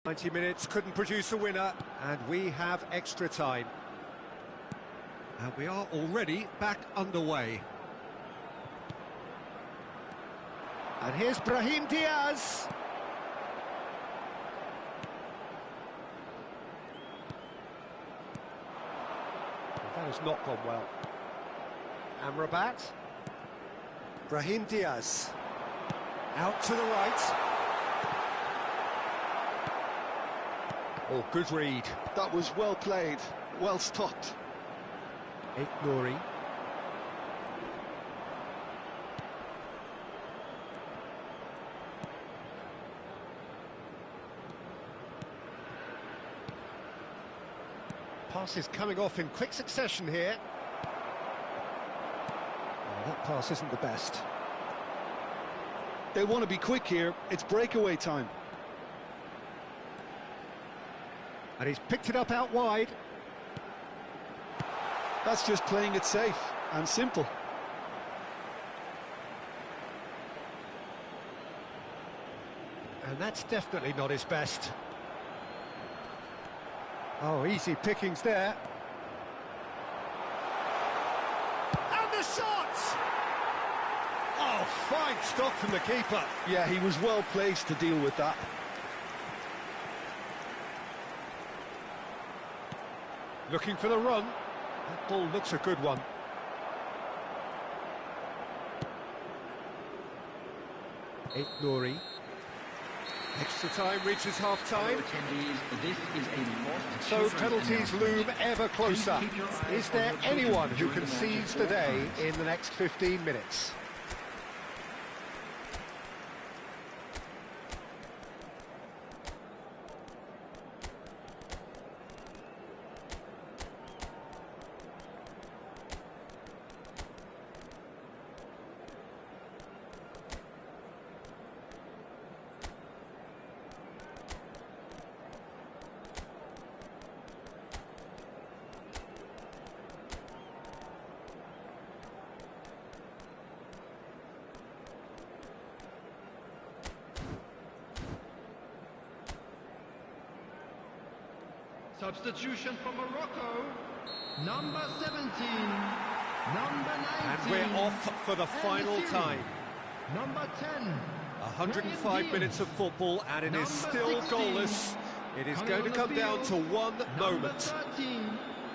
Speaker 3: 90 minutes, couldn't produce a winner, and we have extra time. And we are already back underway. And here's Brahim Diaz. That has not gone well. Amrabat. Brahim Diaz. Out to the right. Oh, good read.
Speaker 5: That was well played, well stopped.
Speaker 3: Nouri. Passes coming off in quick succession here. Oh, that pass isn't the best.
Speaker 5: They want to be quick here. It's breakaway time.
Speaker 3: And he's picked it up out wide.
Speaker 5: That's just playing it safe and simple.
Speaker 3: And that's definitely not his best. Oh, easy pickings there. And the shot! Oh, fine stop from the keeper.
Speaker 5: Yeah, he was well placed to deal with that.
Speaker 3: Looking for the run. That ball looks a good one. Nouri. Extra time reaches half-time. So penalties loom ever closer. Is there anyone who can seize the day in the next 15 minutes?
Speaker 6: Substitution for Morocco, number 17, number 19.
Speaker 3: And we're off for the final time.
Speaker 6: Number 10.
Speaker 3: 105 minutes of football, and it is still goalless. It is going to come down to one moment.
Speaker 6: 13,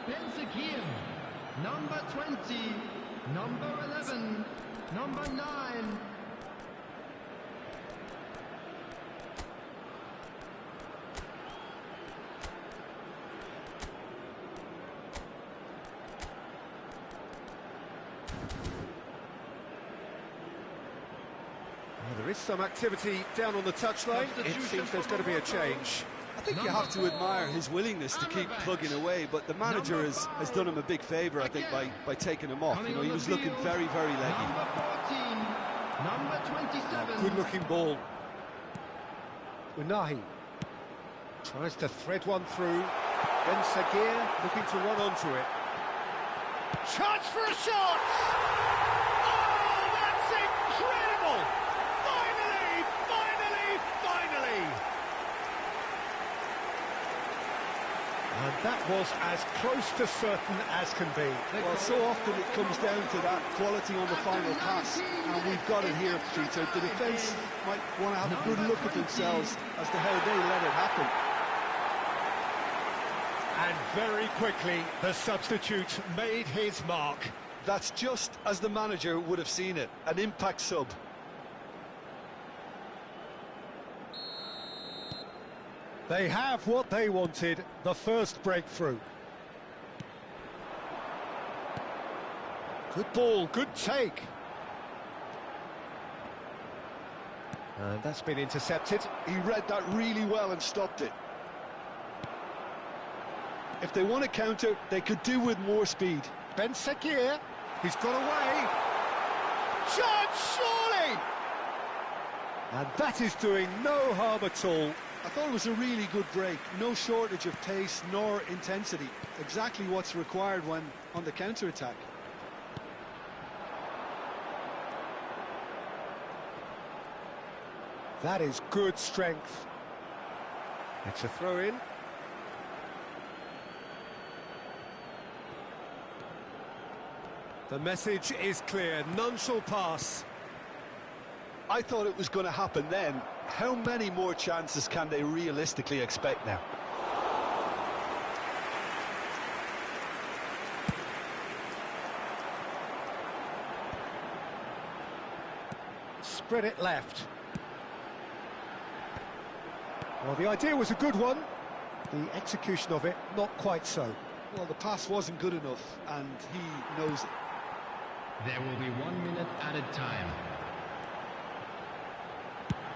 Speaker 6: Benzakir. Number 20, number 11, number 9.
Speaker 3: There is some activity down on the touchline. It seems there's going to be a change.
Speaker 5: I think you have to admire his willingness to keep plugging away, but the manager has done him a big favour, I think, by taking him off. You know, he was looking very, very leggy.
Speaker 6: Number 14, number 27.
Speaker 3: Good-looking ball. Unahi tries to thread one through. Ben Sagir looking to run onto it. Chance for a shot! Oh, that's incredible! Finally! And that was as close to certain as can be.
Speaker 5: Well, so often it comes down to that quality on the final pass, and we've got it here, Peter. The defence might want to have a good look at themselves as to how they let it happen.
Speaker 3: And very quickly, the substitute made his mark.
Speaker 5: That's just as the manager would have seen it, an impact sub.
Speaker 3: They have what they wanted, the first breakthrough. Good ball, good take. And that's been intercepted.
Speaker 5: He read that really well and stopped it. If they want to counter, they could do with more speed.
Speaker 3: Ben Sekir, he's got away. Chance, surely! And that is doing no harm at all.
Speaker 5: I thought it was a really good break. No shortage of pace nor intensity. Exactly what's required when on the counter-attack.
Speaker 3: That is good strength. It's a throw-in. The message is clear, none shall pass.
Speaker 5: I thought it was going to happen then. How many more chances can they realistically expect now?
Speaker 3: Spread it left. Well, the idea was a good one. The execution of it, not quite so.
Speaker 5: Well, the pass wasn't good enough, and he knows it.
Speaker 6: There will be 1 minute added time.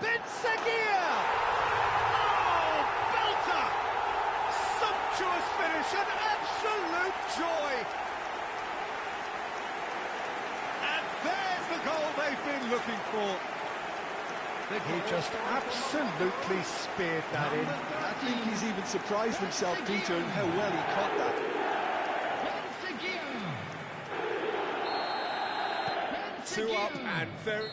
Speaker 3: Ben Sekir! Oh, belter! Sumptuous finish, an absolute joy! And there's the goal they've been looking for. He just absolutely speared that in.
Speaker 5: I think he's even surprised himself, Peter, in how well he caught that.
Speaker 3: Two up and very...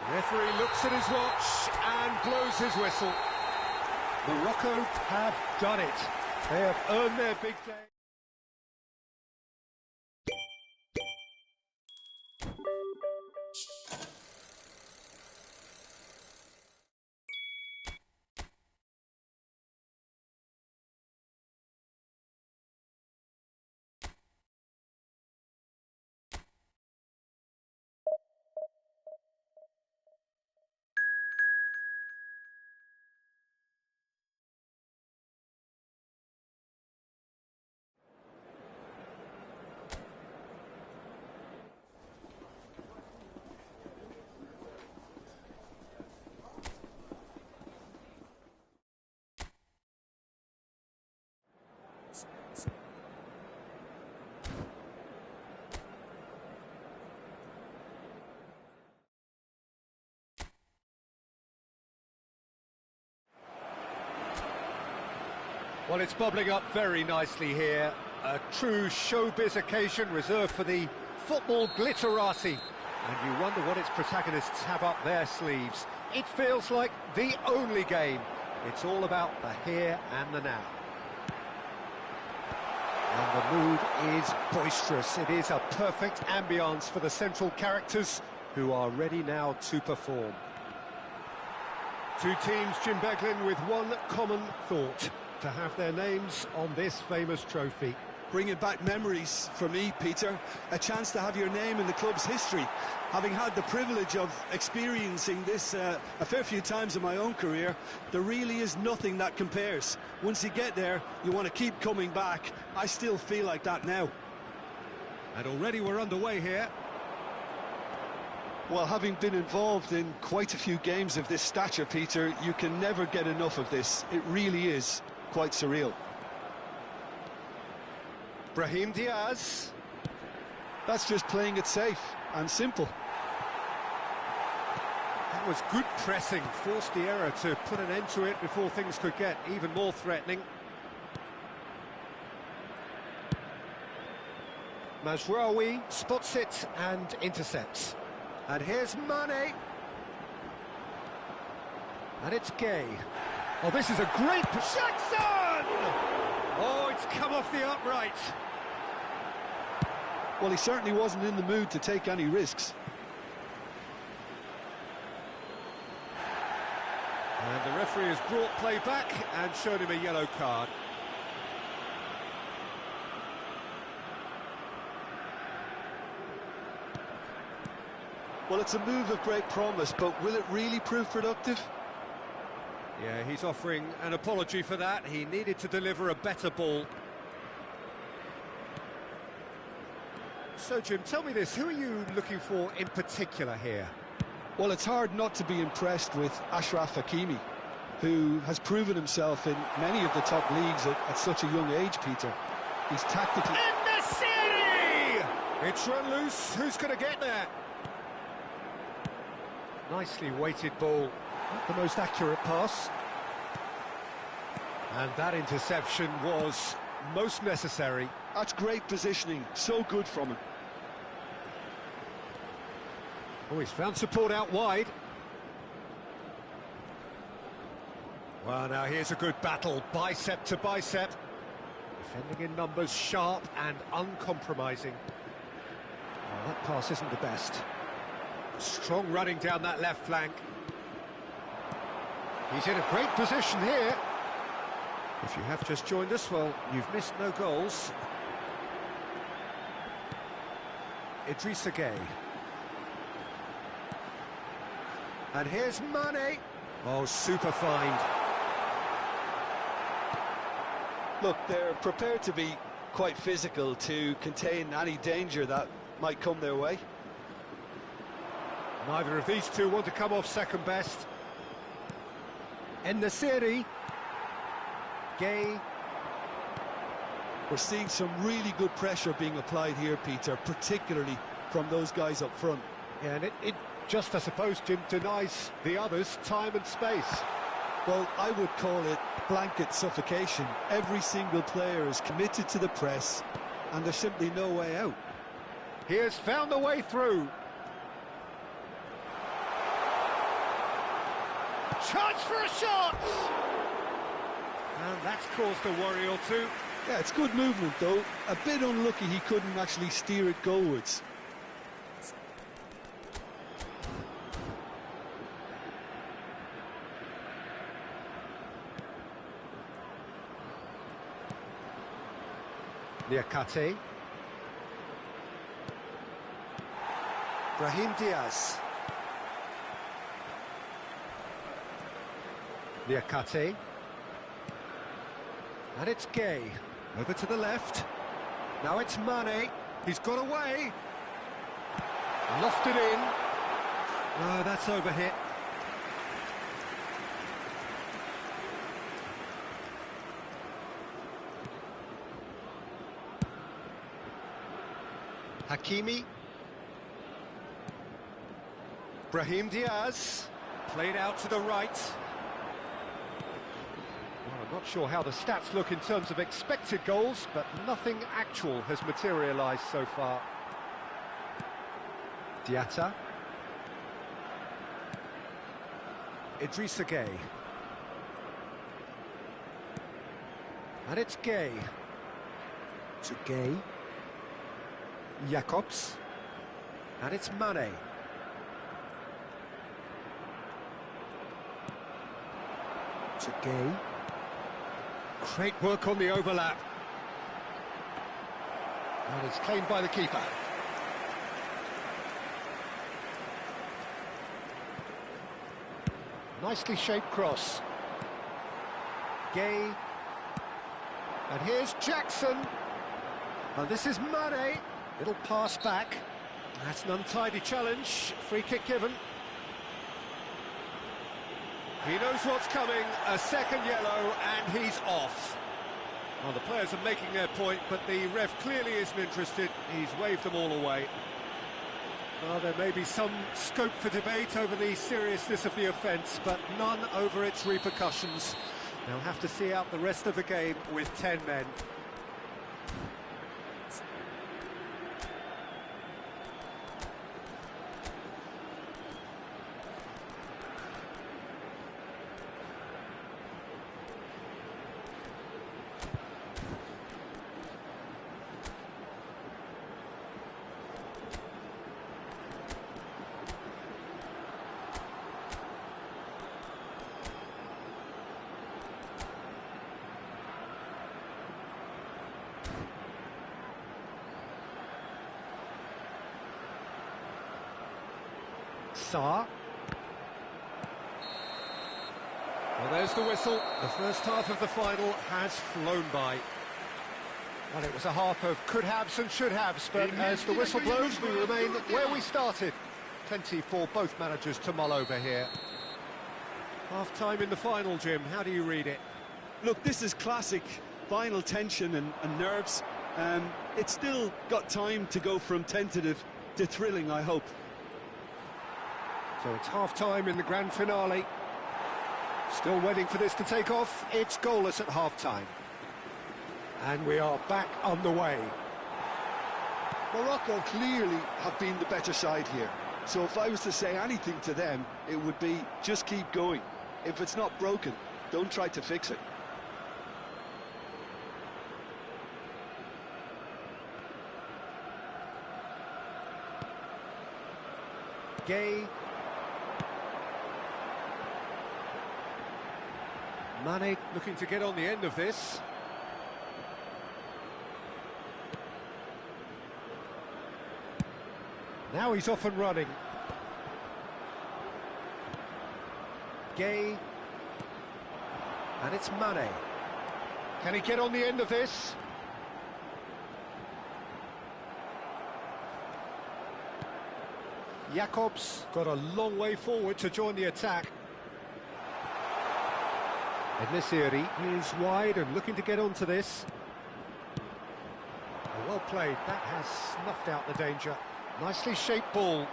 Speaker 3: The referee looks at his watch and blows his whistle. Morocco have done it. They have earned their big day. Well, it's bubbling up very nicely here. A true showbiz occasion reserved for the football glitterati. And you wonder what its protagonists have up their sleeves. It feels like the only game. It's all about the here and the now. And the mood is boisterous. It is a perfect ambience for the central characters who are ready now to perform. Two teams, Jim Beglin, with one common thought: to have their names on this famous trophy.
Speaker 5: Bringing back memories for me, Peter. A chance to have your name in the club's history. Having had the privilege of experiencing this a fair few times in my own career, there really is nothing that compares. Once you get there, you want to keep coming back. I still feel like that now.
Speaker 3: And already we're underway here.
Speaker 5: Well, having been involved in quite a few games of this stature, Peter, you can never get enough of this. It really is quite surreal.
Speaker 3: Brahim Diaz.
Speaker 5: That's just playing it safe and simple.
Speaker 3: That was good pressing, forced the error to put an end to it before things could get even more threatening. Mazraoui spots it and intercepts. And here's Mane. And it's Gay. Oh, this is a great... Jackson! Oh, it's come off the upright.
Speaker 5: Well, he certainly wasn't in the mood to take any risks.
Speaker 3: And the referee has brought play back and shown him a yellow card.
Speaker 5: Well, it's a move of great promise, but will it really prove productive?
Speaker 3: Yeah, he's offering an apology for that. He needed to deliver a better ball. So, Jim, tell me this, who are you looking for in particular here?
Speaker 5: Well, it's hard not to be impressed with Achraf Hakimi, who has proven himself in many of the top leagues at such a young age, Peter. He's tactically...
Speaker 3: In the city! It's run loose, who's going to get there? Nicely weighted ball, not the most accurate pass. And that interception was most necessary.
Speaker 5: That's great positioning, so good from him.
Speaker 3: Oh, he's found support out wide. Well, now here's a good battle, bicep to bicep. Defending in numbers, sharp and uncompromising. Oh, that pass isn't the best. Strong running down that left flank. He's in a great position here. If you have just joined us, well, you've missed no goals. Idrissa Gueye. And here's Mane. Oh, super find.
Speaker 5: Look, they're prepared to be quite physical to contain any danger that might come their way.
Speaker 3: Neither of these two want to come off second best. In the city. Gueye.
Speaker 5: We're seeing some really good pressure being applied here, Peter, particularly from those guys up front.
Speaker 3: Yeah, and it just, I suppose, Jim, denies the others time and space.
Speaker 5: Well, I would call it blanket suffocation. Every single player is committed to the press, and there's simply no way out.
Speaker 3: He has found the way through. Chance for a shot! And that's caused a worry or two.
Speaker 5: Yeah, it's good movement, though. A bit unlucky he couldn't actually steer it goalwards.
Speaker 3: Niakate. Brahim Diaz. Niakate. And it's Gueye. Over to the left. Now it's Mane. He's got away. Lofted in. No, that's overhit. Hakimi. Brahim Diaz. Played out to the right. Well, I'm not sure how the stats look in terms of expected goals, but nothing actual has materialised so far. Diatta. Idrissa Gueye. And it's Gueye. To Gueye. Jacobs. And it's Mane. To Gueye. Great work on the overlap. And it's claimed by the keeper. Nicely shaped cross. Gueye. And here's Jackson. And this is Mane. It'll pass back. That's an untidy challenge. Free kick given. He knows what's coming. A second yellow, and he's off. Well, the players are making their point, but the ref clearly isn't interested. He's waved them all away. Well, there may be some scope for debate over the seriousness of the offence, but none over its repercussions. They'll have to see out the rest of the game with 10 men. Sarr. Well, there's the whistle. The first half of the final has flown by. Well, it was a half of could-haves and should-haves, but as the whistle blows, we remain where we started. Plenty for both managers to mull over here. Half-time in the final, Jim. How do you read it?
Speaker 5: Look, this is classic final tension and nerves. It's still got time to go from tentative to thrilling, I hope.
Speaker 3: So it's half-time in the grand finale. Still waiting for this to take off. It's goalless at half-time. And we are back underway.
Speaker 5: Morocco clearly have been the better side here. So if I was to say anything to them, it would be just keep going. If it's not broken, don't try to fix it.
Speaker 3: Gay. Mane looking to get on the end of this. Now he's off and running. Gay. And it's Mane. Can he get on the end of this? Jakobs got a long way forward to join the attack. Ednesiri is wide and looking to get onto this. Well played, that has snuffed out the danger. Nicely shaped ball.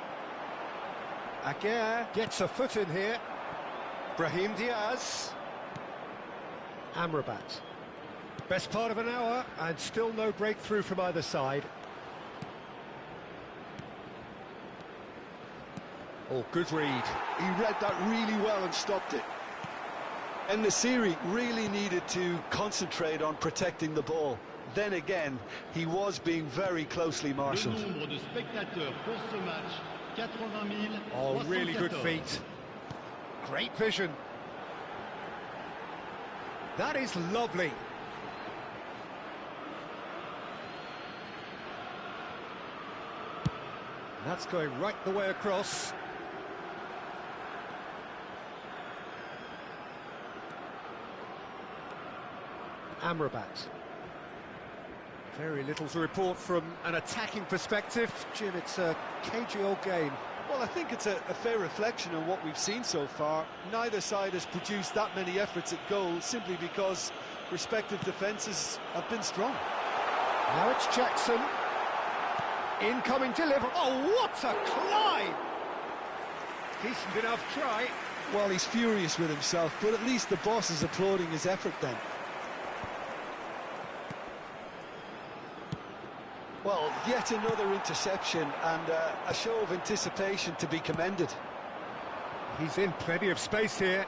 Speaker 3: Aguirre gets a foot in here. Brahim Diaz. Amrabat. Best part of an hour and still no breakthrough from either side. Oh, good read.
Speaker 5: He read that really well and stopped it. And the series really needed to concentrate on protecting the ball. Then again, he was being very closely marshalled.
Speaker 7: Le nombre de spectateurs pour ce match, 80 000.
Speaker 3: Oh, really good feet. Great vision. That is lovely. That's going right the way across. Amrabat. Very little to report from an attacking perspective. Jim, it's a cagey old game.
Speaker 5: Well, I think it's a fair reflection on what we've seen so far. Neither side has produced that many efforts at goal simply because respective defences have been strong.
Speaker 3: Now it's Jackson. Incoming delivery. Oh, what a climb! Decent enough try.
Speaker 5: Well, he's furious with himself, but at least the boss is applauding his effort then. Well, yet another interception and a show of anticipation to be commended.
Speaker 3: He's in plenty of space here.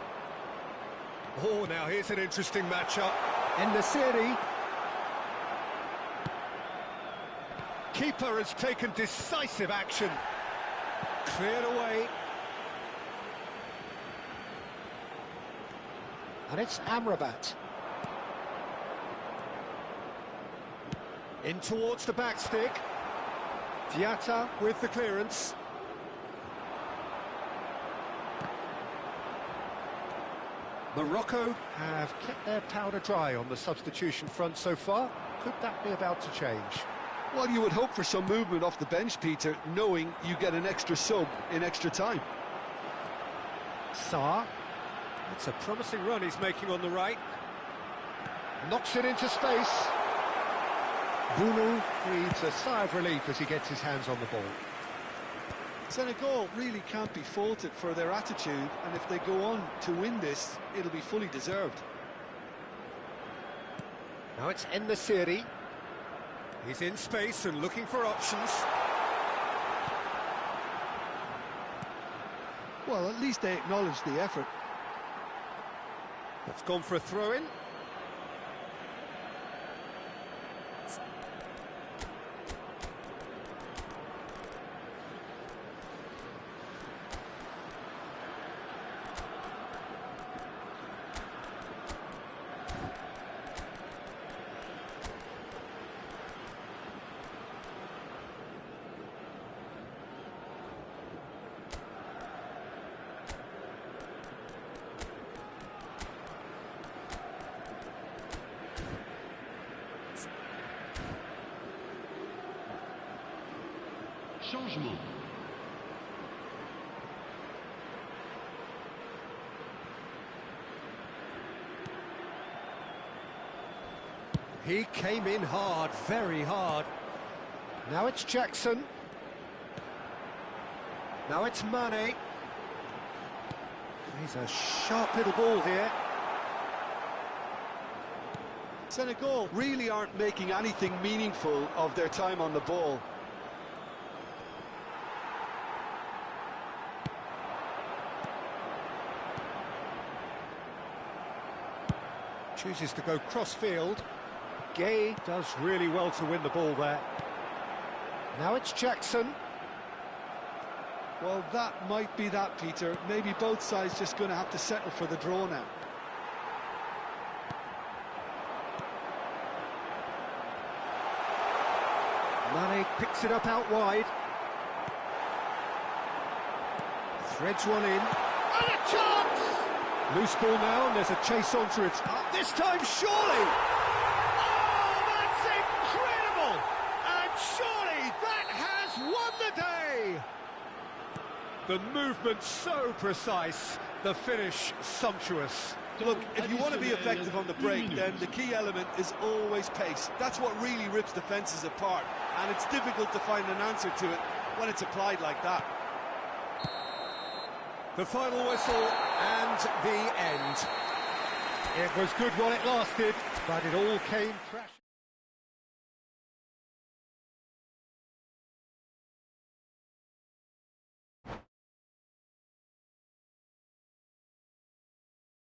Speaker 3: Oh, now here's an interesting matchup. In the city. Keeper has taken decisive action. Cleared away. And it's Amrabat. In towards the back stick. Diatta with the clearance. Morocco have kept their powder dry on the substitution front so far. Could that be about to change?
Speaker 5: Well, you would hope for some movement off the bench, Peter, knowing you get an extra sub in extra time.
Speaker 3: Sarr. It's a promising run he's making on the right. Knocks it into space. Bunu breathes a sigh of relief as he gets his hands on the ball.
Speaker 5: Senegal really can't be faulted for their attitude, and if they go on to win this, it'll be fully deserved.
Speaker 3: Now it's En-Nesyri. He's in space and looking for options.
Speaker 5: Well, at least they acknowledge the effort.
Speaker 3: It's gone for a throw-in.
Speaker 7: Changement.
Speaker 3: He came in hard, very hard. Now it's Jackson. Now it's Mane. He's a sharp little ball here.
Speaker 5: Senegal really aren't making anything meaningful of their time on the ball.
Speaker 3: Chooses to go cross-field. Gay does really well to win the ball there. Now it's Jackson.
Speaker 5: Well, that might be that, Peter. Maybe both sides just going to have to settle for the draw now.
Speaker 3: Mane picks it up out wide. Threads one in. And a chance! Loose ball now, and there's a chase onto it. This time, surely! Oh, that's incredible! And surely that has won the day! The movement so precise, the finish sumptuous.
Speaker 5: Look, if you want to be effective on the break, then the key element is always pace. That's what really rips defences apart, and it's difficult to find an answer to it when it's applied like that.
Speaker 3: The final whistle and the end. It was good while it lasted, but it all came crashing.